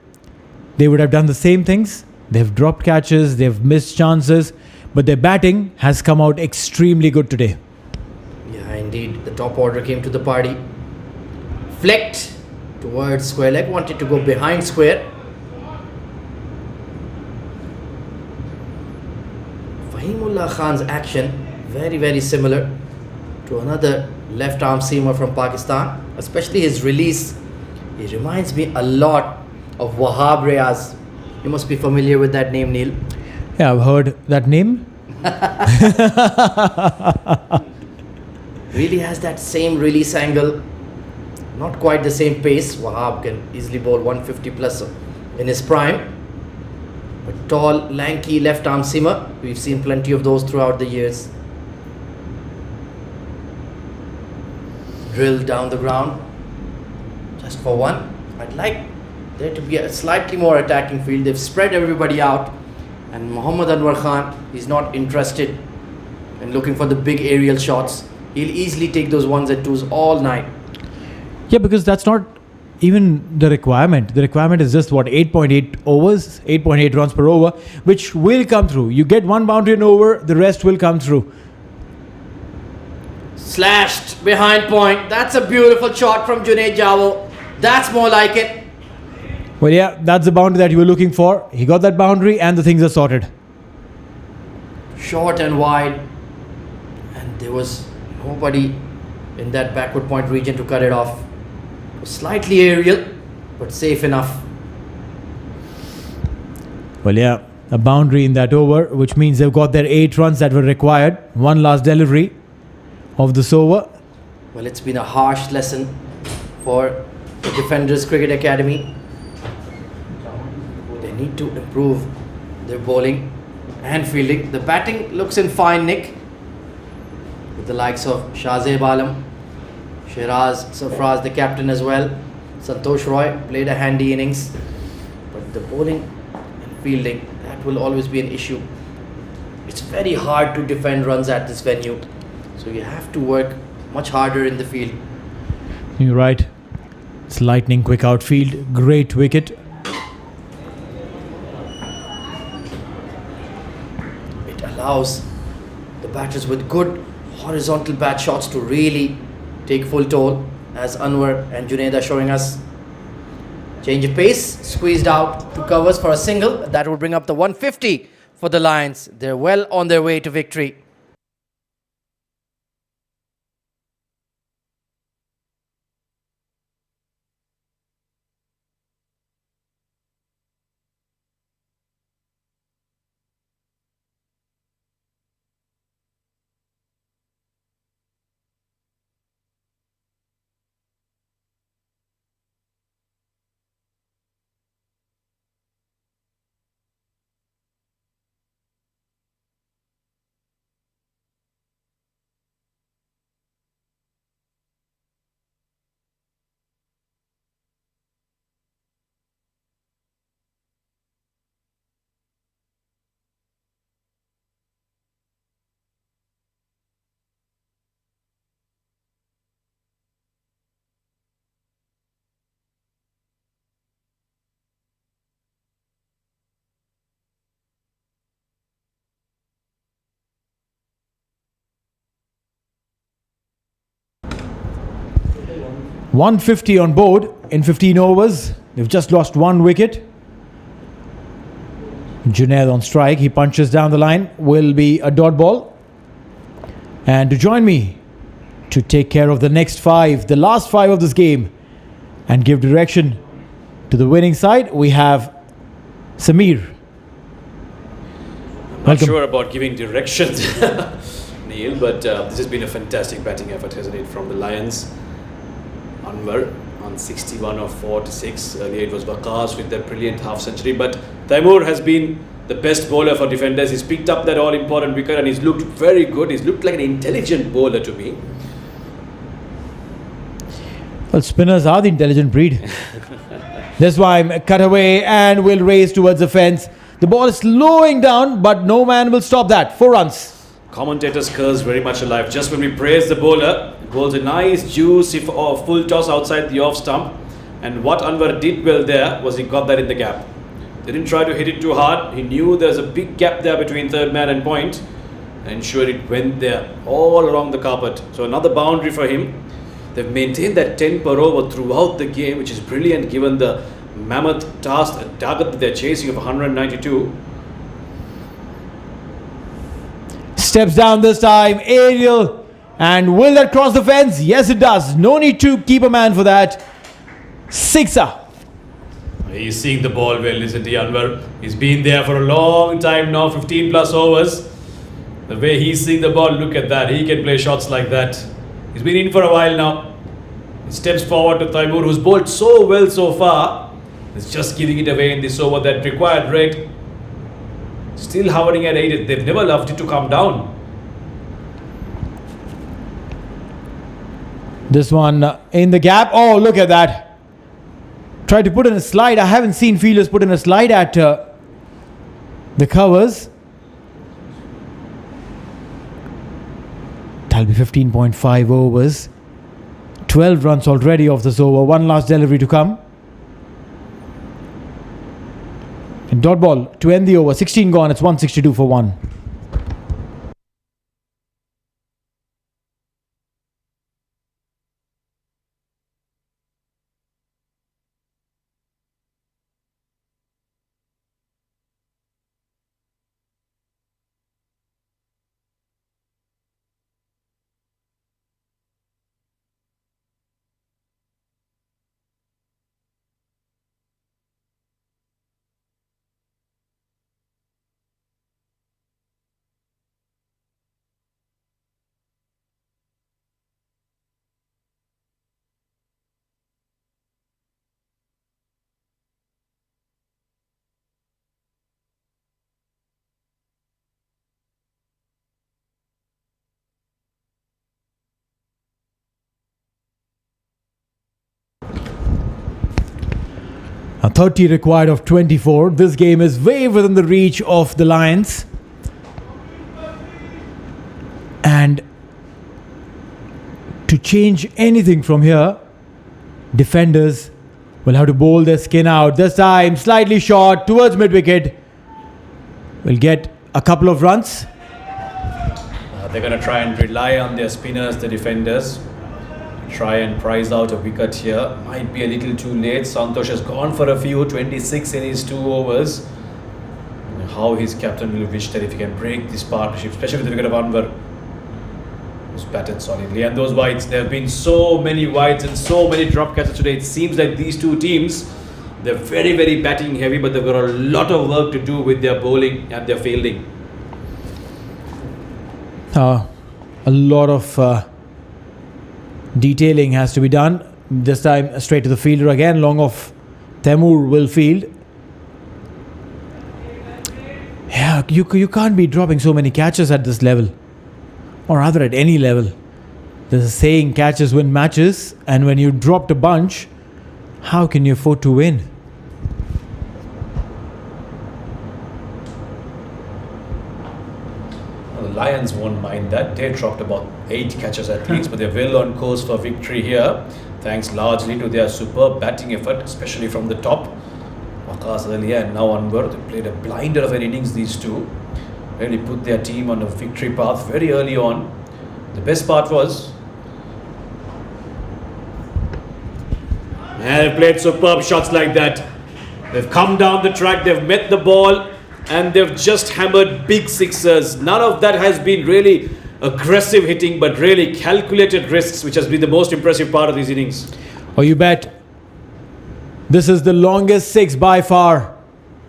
[SPEAKER 2] they would have done the same things. They've dropped catches, they've missed chances, but their batting has come out extremely good today.
[SPEAKER 1] Yeah, indeed. The top order came to the party. Flicked towards square leg, wanted to go behind square. Fahimullah Khan's action very similar to another left arm seamer from Pakistan, especially his release. He reminds me a lot of Wahab Riaz. You must be familiar with that name, Neil.
[SPEAKER 2] Yeah, I've heard that name.
[SPEAKER 1] Really has that same release angle. Not quite the same pace. Wahab can easily bowl 150 plus in his prime. But tall, lanky left arm seamer. We've seen plenty of those throughout the years. Drilled down the ground just for 1. I'd like there to be a slightly more attacking field. They've spread everybody out, and Mohammad Anwar Khan is not interested in looking for the big aerial shots. He'll easily take those 1s and 2s all night.
[SPEAKER 2] Yeah, because that's not even the requirement. The requirement is just what, 8.8 overs, 8.8 runs per over, which will come through. You get 1 boundary and over, the rest will come through.
[SPEAKER 1] Slashed behind point. That's a beautiful shot from Junaid Javo. That's more like it.
[SPEAKER 2] Well, yeah, that's the boundary that you were looking for. He got that boundary and the things are sorted.
[SPEAKER 1] Short and wide, and there was nobody in that backward point region to cut it off. It was slightly aerial, but safe enough.
[SPEAKER 2] Well, yeah, a boundary in that over, which means they've got their 8 runs that were required. 1 last delivery of this over.
[SPEAKER 1] Well, it's been a harsh lesson for the Defenders Cricket Academy. They need to improve their bowling and fielding. The batting looks in fine nick with the likes of Shahzeb Alam, Shiraz Sarfraz, the captain as well. Santosh Roy played a handy innings, but the bowling and fielding, that will always be an issue. It's very hard to defend runs at this venue, so you have to work much harder in the field.
[SPEAKER 2] You're right. It's lightning quick outfield. Great wicket.
[SPEAKER 1] It allows the batters with good horizontal bat shots to really take full toll, as Anwar and Junaid are showing us. Change of pace, squeezed out to covers for a single. That will bring up the 150 for the Lions. They're well on their way to victory.
[SPEAKER 2] 150 on board in 15 overs. They've just lost 1 wicket. Junaid on strike. He punches down the line. Will be a dot ball. And to join me to take care of the next 5, the last 5 of this game, and give direction to the winning side, we have Samir.
[SPEAKER 4] Not sure about giving directions, Neil, but this has been a fantastic batting effort, hasn't it, from the Lions. Anwar on 61 of 4 to 6. Earlier it was Waqas with that brilliant half century, but Taimur has been the best bowler for defenders. He's picked up that all important wicket and he's looked very good. He's looked like an intelligent bowler to me.
[SPEAKER 2] Well, spinners are the intelligent breed. This one cut away and will race towards the fence. The ball is slowing down, but no man will stop that. 4 runs.
[SPEAKER 4] Commentator's curse very much alive. Just when we praise the bowler, he bowls a nice juicy full toss outside the off stump. And what Anwar did well there was he got that in the gap. Didn't try to hit it too hard. He knew there's a big gap there between third man and point. And ensured it went there all along the carpet. So another boundary for him. They've maintained that 10 per over throughout the game, which is brilliant given the mammoth target that they're chasing of 192.
[SPEAKER 2] Steps down this time, aerial, and will that cross the fence? Yes, it does. No need to keep a man for that. 6er.
[SPEAKER 4] He's seeing the ball well, isn't he, Anwar? He's been there for a long time now, 15 plus overs. The way he's seeing the ball, look at that. He can play shots like that. He's been in for a while now. He steps forward to Taimur, who's bowled so well so far. He's just giving it away in this over. That required rate still hovering at 8. They've never loved it to come down.
[SPEAKER 2] This one in the gap. Oh, look at that. Tried to put in a slide. I haven't seen fielders put in a slide at the covers. That'll be 15.5 overs. 12 runs already off this over. 1 last delivery to come. And dot ball to end the over. 16 gone. It's 162 for 1. A 30 required of 24. This game is way within the reach of the Lions. And to change anything from here, defenders will have to bowl their skin out. This time, slightly short towards mid-wicket. Will get a couple of runs.
[SPEAKER 4] They're going to try and rely on their spinners, the defenders. Try and prize out a wicket here. Might be a little too late. Santosh has gone for a few, 26 in his 2 overs. How his captain will wish that if he can break this partnership, especially with the wicket of Anwar, who's batted solidly. And those wides, there have been so many wides and so many drop catches today. It seems like these two teams, they're very, very batting heavy, but they've got a lot of work to do with their bowling and their fielding.
[SPEAKER 2] A lot of detailing has to be done. This time straight to the fielder again. Long off. Taimur will field. Yeah, you can't be dropping so many catches at this level, or rather at any level. There's a saying, catches win matches, and when you dropped a bunch, how can you afford to win?
[SPEAKER 4] The Lions won't mind that. They dropped about 8 catches at least, but they're well on course for victory here, thanks largely to their superb batting effort, especially from the top. Waqas earlier and now Anwar, they played a blinder of an innings, these two. Really put their team on a victory path very early on. The best part was And they've played superb shots like that. They've come down the track, they've met the ball, and they've just hammered big sixers. None of that has been really aggressive hitting, but really calculated risks, which has been the most impressive part of these innings.
[SPEAKER 2] Or you bet this is the longest six by far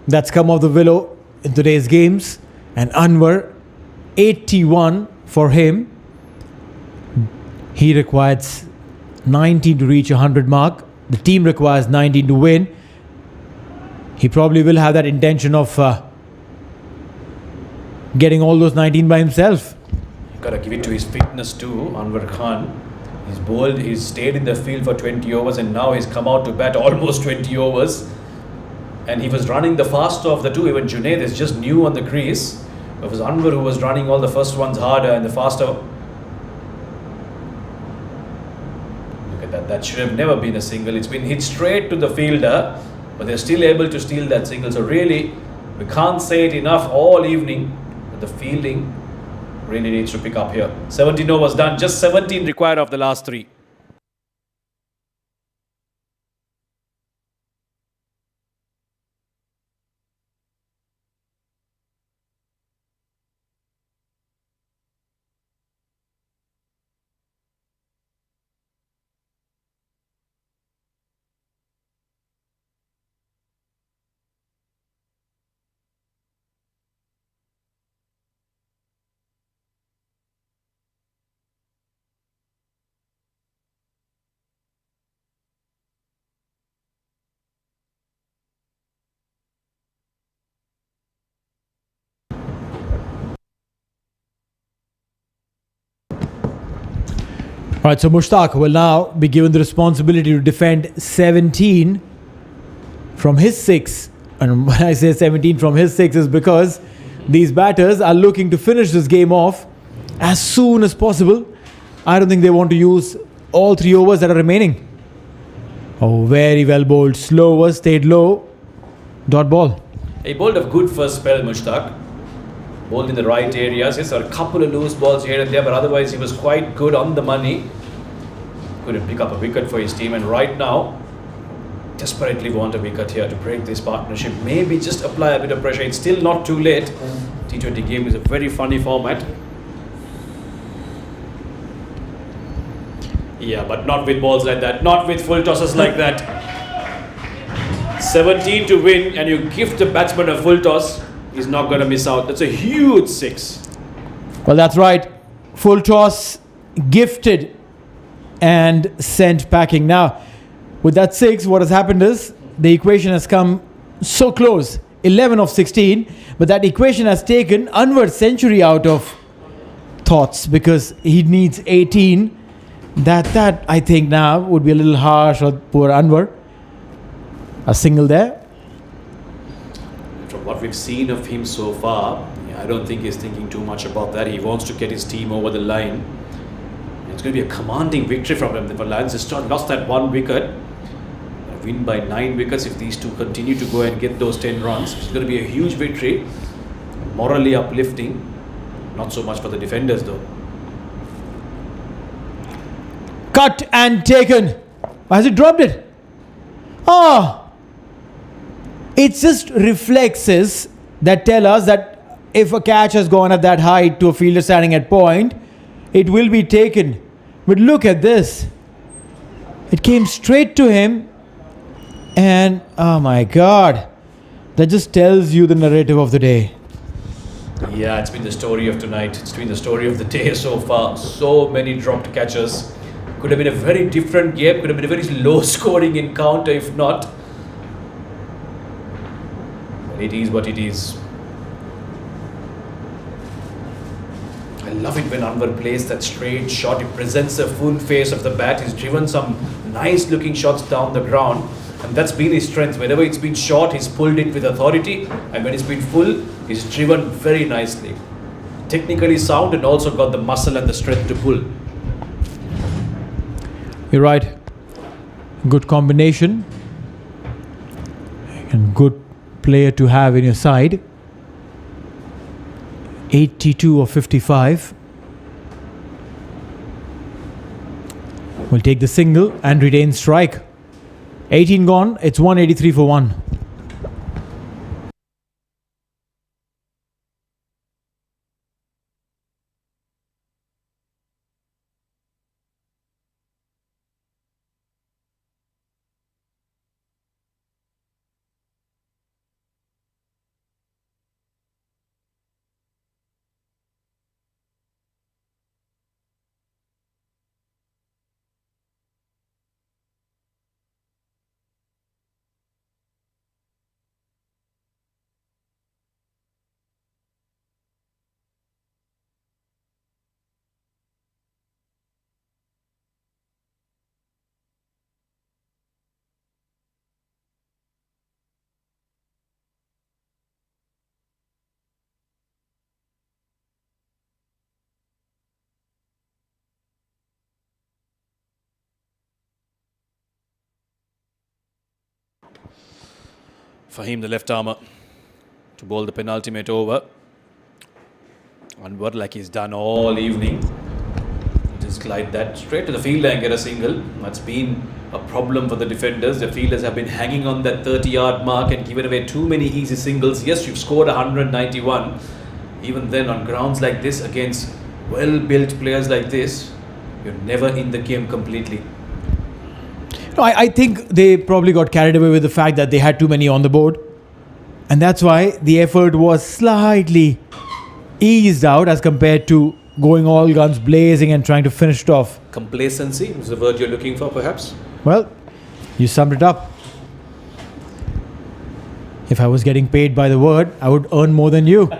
[SPEAKER 2] that's come off the willow in today's games. And Anwar, 81 for him. He requires 19 to reach 100 mark. The team requires 19 to win. He probably will have that intention of getting all those 19 by himself.
[SPEAKER 4] Gotta give it to his fitness too, Anwar Khan. He's bowled, he's stayed in the field for 20 overs, and now he's come out to bat almost 20 overs. And he was running the faster of the two. Even Junaid is just new on the crease. It was Anwar who was running all the first ones harder and the faster. Look at that. That should have never been a single. It's been hit straight to the fielder, but they're still able to steal that single. So really, we can't say it enough all evening, but the fielding really needs to pick up here. 17 overs done, just 17 required of the last three.
[SPEAKER 2] All right, so Mushtaq will now be given the responsibility to defend 17 from his 6. And when I say 17 from his 6 is because these batters are looking to finish this game off as soon as possible. I don't think they want to use all 3 overs that are remaining. Oh, very well bowled. Slow over, stayed low. Dot ball.
[SPEAKER 4] He bowled a good first spell, Mushtaq. Bowled in the right areas. Yes, there are a couple of loose balls here and there, but otherwise he was quite good on the money. Couldn't pick up a wicket for his team, and right now desperately want a wicket here to break this partnership. Maybe just apply a bit of pressure. It's still not too late. T20 game is a very funny format. Yeah, but not with balls like that. Not with full tosses like that. 17 to win, and you gift the batsman a full toss. He's not going to miss out. That's a huge 6.
[SPEAKER 2] Well, that's right. Full toss, gifted, and sent packing. Now, with that 6, what has happened is the equation has come so close. 11 of 16. But that equation has taken Anwar's century out of thoughts because he needs 18. That I think now would be a little harsh on poor Anwar. A single there.
[SPEAKER 4] From what we've seen of him so far, I don't think he's thinking too much about that. He wants to get his team over the line. It's going to be a commanding victory from him. The Lions just lost that 1 wicket. A win by 9 wickets if these two continue to go and get those 10 runs. It's going to be a huge victory. Morally uplifting. Not so much for the defenders though.
[SPEAKER 2] Cut and taken. Has it dropped it? Oh! It's just reflexes that tell us that if a catch has gone at that height to a fielder standing at point, it will be taken. But look at this. It came straight to him, and oh my God. That just tells you the narrative of the day.
[SPEAKER 4] Yeah, it's been the story of tonight. It's been the story of the day so far. So many dropped catches. Could have been a very different game. Could have been a very low scoring encounter if not. It is what it is. I love it when Anwar plays that straight shot. It presents a full face of the bat. He's driven some nice looking shots down the ground, and that's been his strength. Whenever it's been short, he's pulled it with authority, and when it's been full, he's driven very nicely. Technically sound and also got the muscle and the strength to pull.
[SPEAKER 2] You're right. Good combination and good player to have in your side. 82 of 55. Will take the single and retain strike. 18 gone. It's 183 for 1.
[SPEAKER 4] Fahim, the left armour, to bowl the penultimate over. Anwar, like he's done all evening, just glide that straight to the fielder and get a single. That's been a problem for the defenders. The fielders have been hanging on that 30-yard mark and given away too many easy singles. Yes, you've scored 191. Even then, on grounds like this, against well-built players like this, you're never in the game completely.
[SPEAKER 2] No, I think they probably got carried away with the fact that they had too many on the board. And that's why the effort was slightly eased out as compared to going all guns blazing and trying to finish it off.
[SPEAKER 4] Complacency is the word you're looking for, perhaps?
[SPEAKER 2] Well, you summed it up. If I was getting paid by the word, I would earn more than you.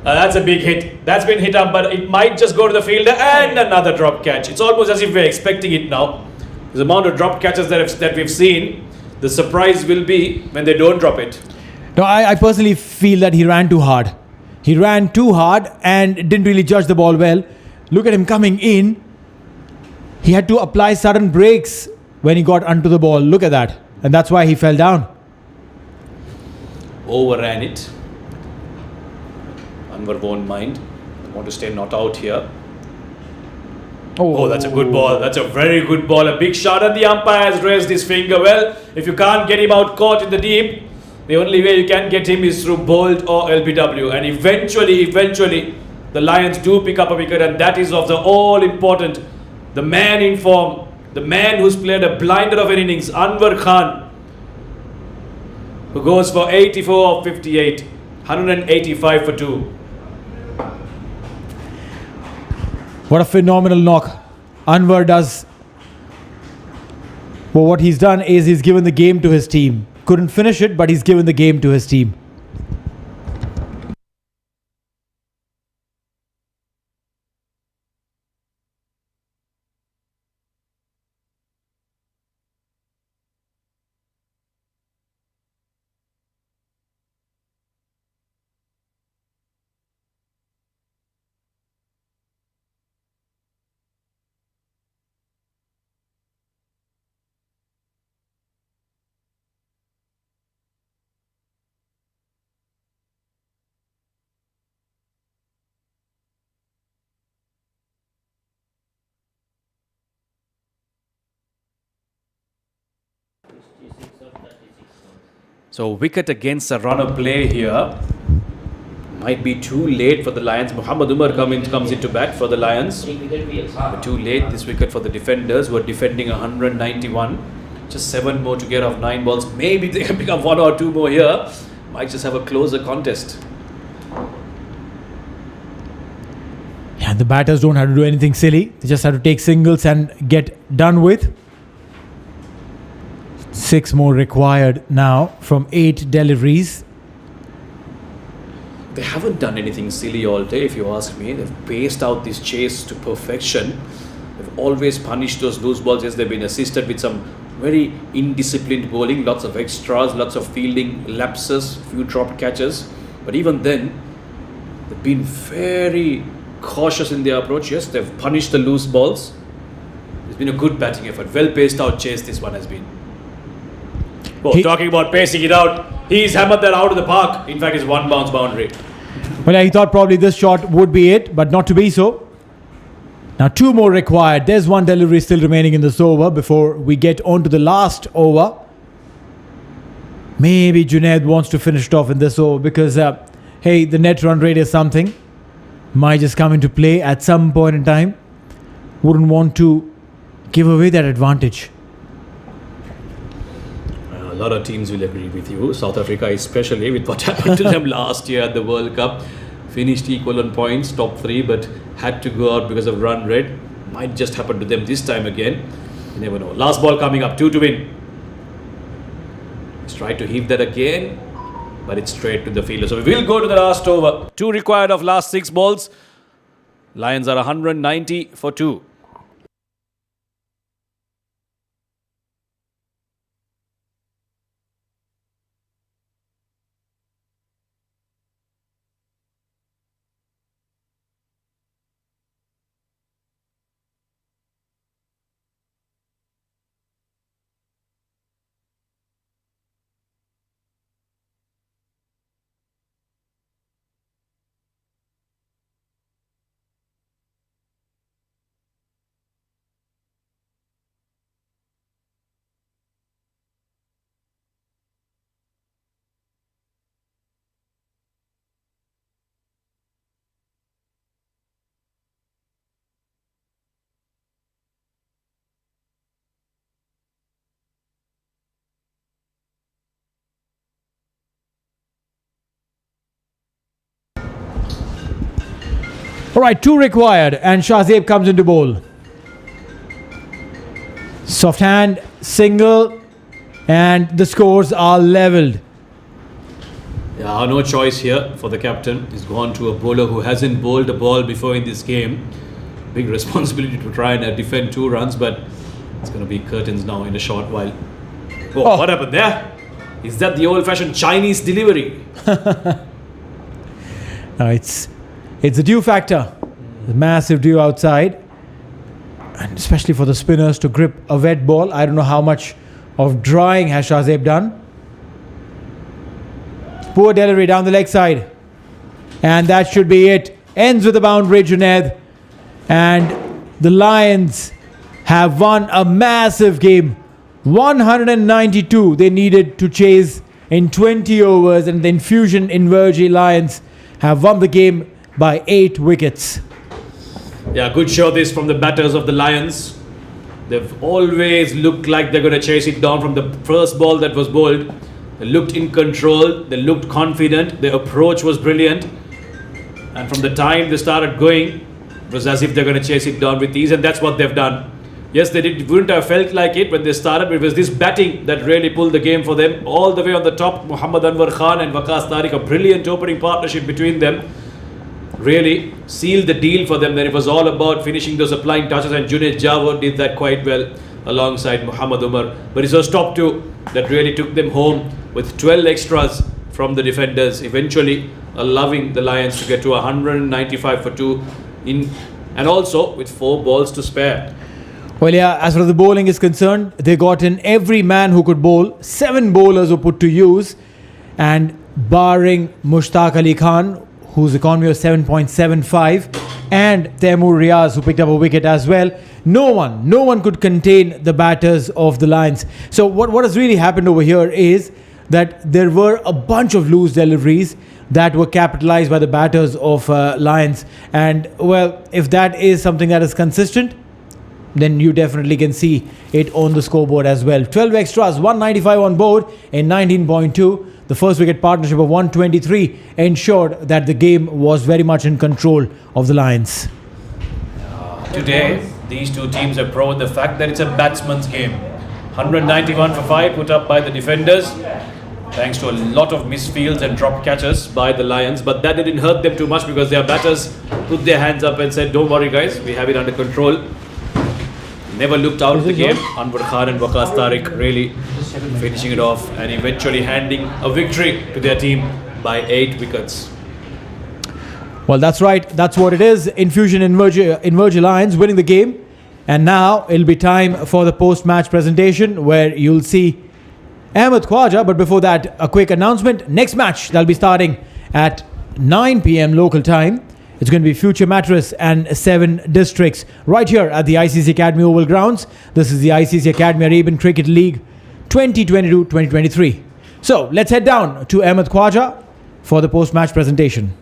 [SPEAKER 4] That's a big hit. That's been hit up, but it might just go to the fielder and another drop catch. It's almost as if we're expecting it now. The amount of drop catches that we've seen, the surprise will be when they don't drop it.
[SPEAKER 2] No, I personally feel that he ran too hard. He ran too hard and didn't really judge the ball well. Look at him coming in. He had to apply sudden brakes when he got onto the ball. Look at that. And that's why he fell down.
[SPEAKER 4] Overran it. Anwar won't mind. I want to stay not out here. Oh, that's a good ball. That's a very good ball. A big shot, and the umpire has raised his finger. Well, if you can't get him out caught in the deep, the only way you can get him is through bowled or LBW. And eventually, the Lions do pick up a wicket, and that is of the all-important, the man in form, the man who's played a blinder of an innings, Anwar Khan, who goes for 84 of 58, 185 for 2.
[SPEAKER 2] What a phenomenal knock Anwar does. Well, what he's done is he's given the game to his team. Couldn't finish it, but he's given the game to his team.
[SPEAKER 4] So wicket against a runner play here. Might be too late for the Lions. Muhammad Umar comes into bat for the Lions. But too late this wicket for the defenders who are defending 191. Just 7 more to get off 9 balls. Maybe they can pick up 1 or 2 more here. Might just have a closer contest.
[SPEAKER 2] Yeah, the batters don't have to do anything silly. They just have to take singles and get done with. 6 more required now from 8 deliveries.
[SPEAKER 4] They haven't done anything silly all day, if you ask me. They've paced out this chase to perfection. They've always punished those loose balls. Yes, they've been assisted with some very indisciplined bowling, lots of extras, lots of fielding lapses, few dropped catches. But even then, they've been very cautious in their approach. Yes, they've punished the loose balls. It's been a good batting effort. Well paced out chase this one has been. Oh, talking about pacing it out, he's hammered that out of the park. In fact, it's 1 bounce boundary.
[SPEAKER 2] Well, he thought probably this shot would be it, but not to be so. Now 2 more required. There's 1 delivery still remaining in this over before we get on to the last over. Maybe Junaid wants to finish it off in this over because, hey, the net run rate is something. Might just come into play at some point in time. Wouldn't want to give away that advantage.
[SPEAKER 4] A lot of teams will agree with you. South Africa especially, with what happened to them last year at the World Cup. Finished equal on points, top 3, but had to go out because of run rate. Might just happen to them this time again. You never know. Last ball coming up, 2 to win. Let's try to heave that again, but it's straight to the fielder. So we will go to the last over. 2 required of last 6 balls. Lions are 190 for 2.
[SPEAKER 2] Alright, 2 required and Shahzeb comes into bowl. Soft hand, single, and the scores are levelled.
[SPEAKER 4] Yeah, no choice here for the captain. He's gone to a bowler who hasn't bowled a ball before in this game. Big responsibility to try and defend 2 runs, but it's going to be curtains now in a short while. Oh, what happened there? Is that the old-fashioned Chinese delivery?
[SPEAKER 2] No, it's a dew factor. A massive dew outside. And especially for the spinners to grip a wet ball. I don't know how much of drying has Shahzeb done. Poor delivery down the leg side. And that should be it. Ends with a boundary, Junaid. And the Lions have won a massive game. 192 they needed to chase in 20 overs. And the Infusion Invergy Lions have won the game by 8 wickets.
[SPEAKER 4] Yeah, good show this from the batters of the Lions. They've always looked like they're going to chase it down from the first ball that was bowled. They looked in control, they looked confident, their approach was brilliant. And from the time they started going, it was as if they're going to chase it down with ease, and that's what they've done. Yes, they wouldn't have felt like it when they started, but it was this batting that really pulled the game for them. All the way on the top, Muhammad Anwar Khan and Waqas Tariq, a brilliant opening partnership between them. Really sealed the deal for them. Then it was all about finishing those applying touches, and Junaid Javod did that quite well alongside Muhammad Umar. But it was top 2 that really took them home with 12 extras from the defenders, eventually allowing the Lions to get to 195 for 2 and also with 4 balls to spare.
[SPEAKER 2] Well, yeah, as far as the bowling is concerned, they got in every man who could bowl. 7 bowlers were put to use, and barring Mushtaq Ali Khan, whose economy was 7.75, and Taimur Riaz, who picked up a wicket as well, no one could contain the batters of the Lions. So what has really happened over here is that there were a bunch of loose deliveries that were capitalized by the batters of Lions. And well, if that is something that is consistent, then you definitely can see it on the scoreboard as well. 12 extras, 195 on board in 19.2. The first wicket partnership of 123 ensured that the game was very much in control of the Lions.
[SPEAKER 4] Today, these 2 teams have proven the fact that it's a batsman's game. 191 for 5 put up by the defenders, thanks to a lot of misfields and drop catches by the Lions. But that didn't hurt them too much because their batters put their hands up and said, don't worry guys, we have it under control. Never looked out of the game. Anwar Khan and Waqas Tariq really finishing it off and eventually handing a victory to their team by 8 wickets.
[SPEAKER 2] Well, that's right. That's what it is. Infusion Invergy Lions winning the game. And now it'll be time for the post-match presentation where you'll see Ahmed Khwaja. But before that, a quick announcement. Next match, that'll be starting at 9 p.m. local time. It's going to be Future Mattress and 7 districts right here at the ICC Academy Oval Grounds. This is the ICC Academy Arabian Cricket League 2022-2023. So let's head down to Ahmed Khwaja for the post-match presentation.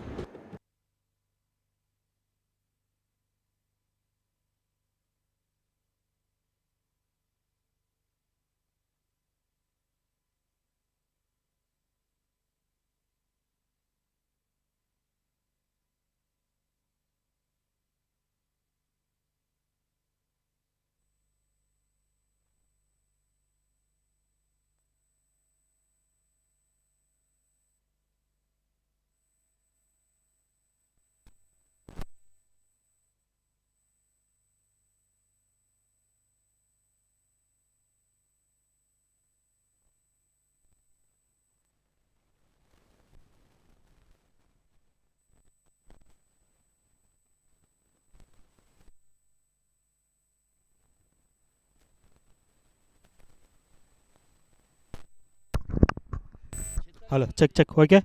[SPEAKER 5] Hello, check, okay?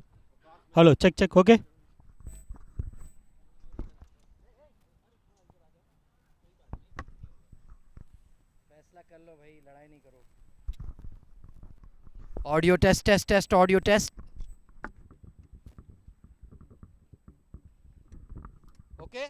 [SPEAKER 5] Hello, check, okay?
[SPEAKER 1] Audio test, audio test. Okay?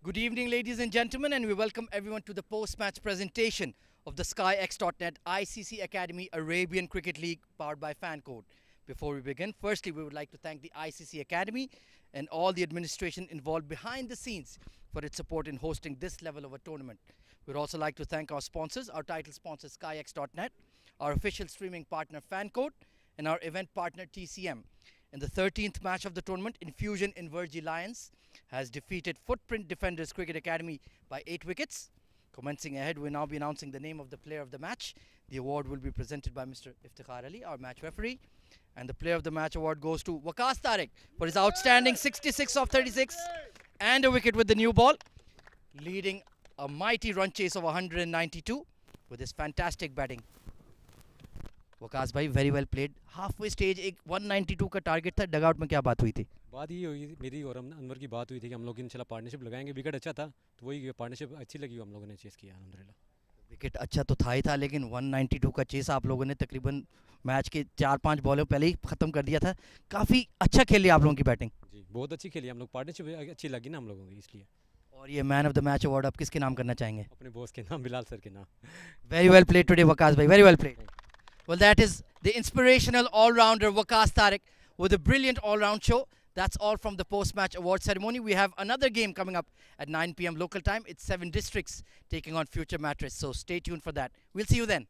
[SPEAKER 1] Good evening, ladies and gentlemen, and we welcome everyone to the post-match presentation of the SkyX.net ICC Academy Arabian Cricket League powered by FanCode. Before we begin, firstly, we would like to thank the ICC Academy and all the administration involved behind the scenes for its support in hosting this level of a tournament. We'd also like to thank our sponsors, our title sponsor SkyX.net, our official streaming partner FanCode, and our event partner TCM. In the 13th match of the tournament, Infusion Invergy Lions has defeated Footprint Defenders Cricket Academy by 8 wickets. Commencing ahead, we'll now be announcing the name of the player of the match. The award will be presented by Mr. Iftikhar Ali, our match referee. And the player of the match award goes to Waqas Tariq for his outstanding 66 of 36 and a wicket with the new ball, leading a mighty run chase of 192 with his fantastic batting. Waqas bhai very well played halfway stage एक 192 का target था dugout में क्या बात हुई थी
[SPEAKER 3] बात ये हुई मेरी और अनवर की बात हुई थी कि हम लोग इंशाल्लाह पार्टनरशिप लगाएंगे विकेट अच्छा था तो वही पार्टनरशिप अच्छी लगी हम लोगों ने चेस किया अल्हम्दुलिल्लाह
[SPEAKER 1] विकेट अच्छा तो था ही था लेकिन 192 का चेस आप लोगों ने तकरीबन मैच के 4-5 बॉलों पहले ही ख़त्म कर दिया था काफ़ी अच्छा खेली आप लोगों की बैटिंग
[SPEAKER 3] जी बहुत अच्छी खेली हम लोग पार्टनरशिप अच्छी लगी ना हम लोगों की इसलिए
[SPEAKER 1] और ये man of the match award आप किसके नाम करना चाहेंगे
[SPEAKER 3] अपने बॉस के नाम बिलाल सर के नाम
[SPEAKER 1] very well played today Waqas bhai very well played Well, that is the inspirational all-rounder Waqas Tariq with a brilliant all-round show. That's all from the post-match award ceremony. We have another game coming up at 9 p.m. local time. It's 7 districts taking on Future Mattress. So stay tuned for that. We'll see you then.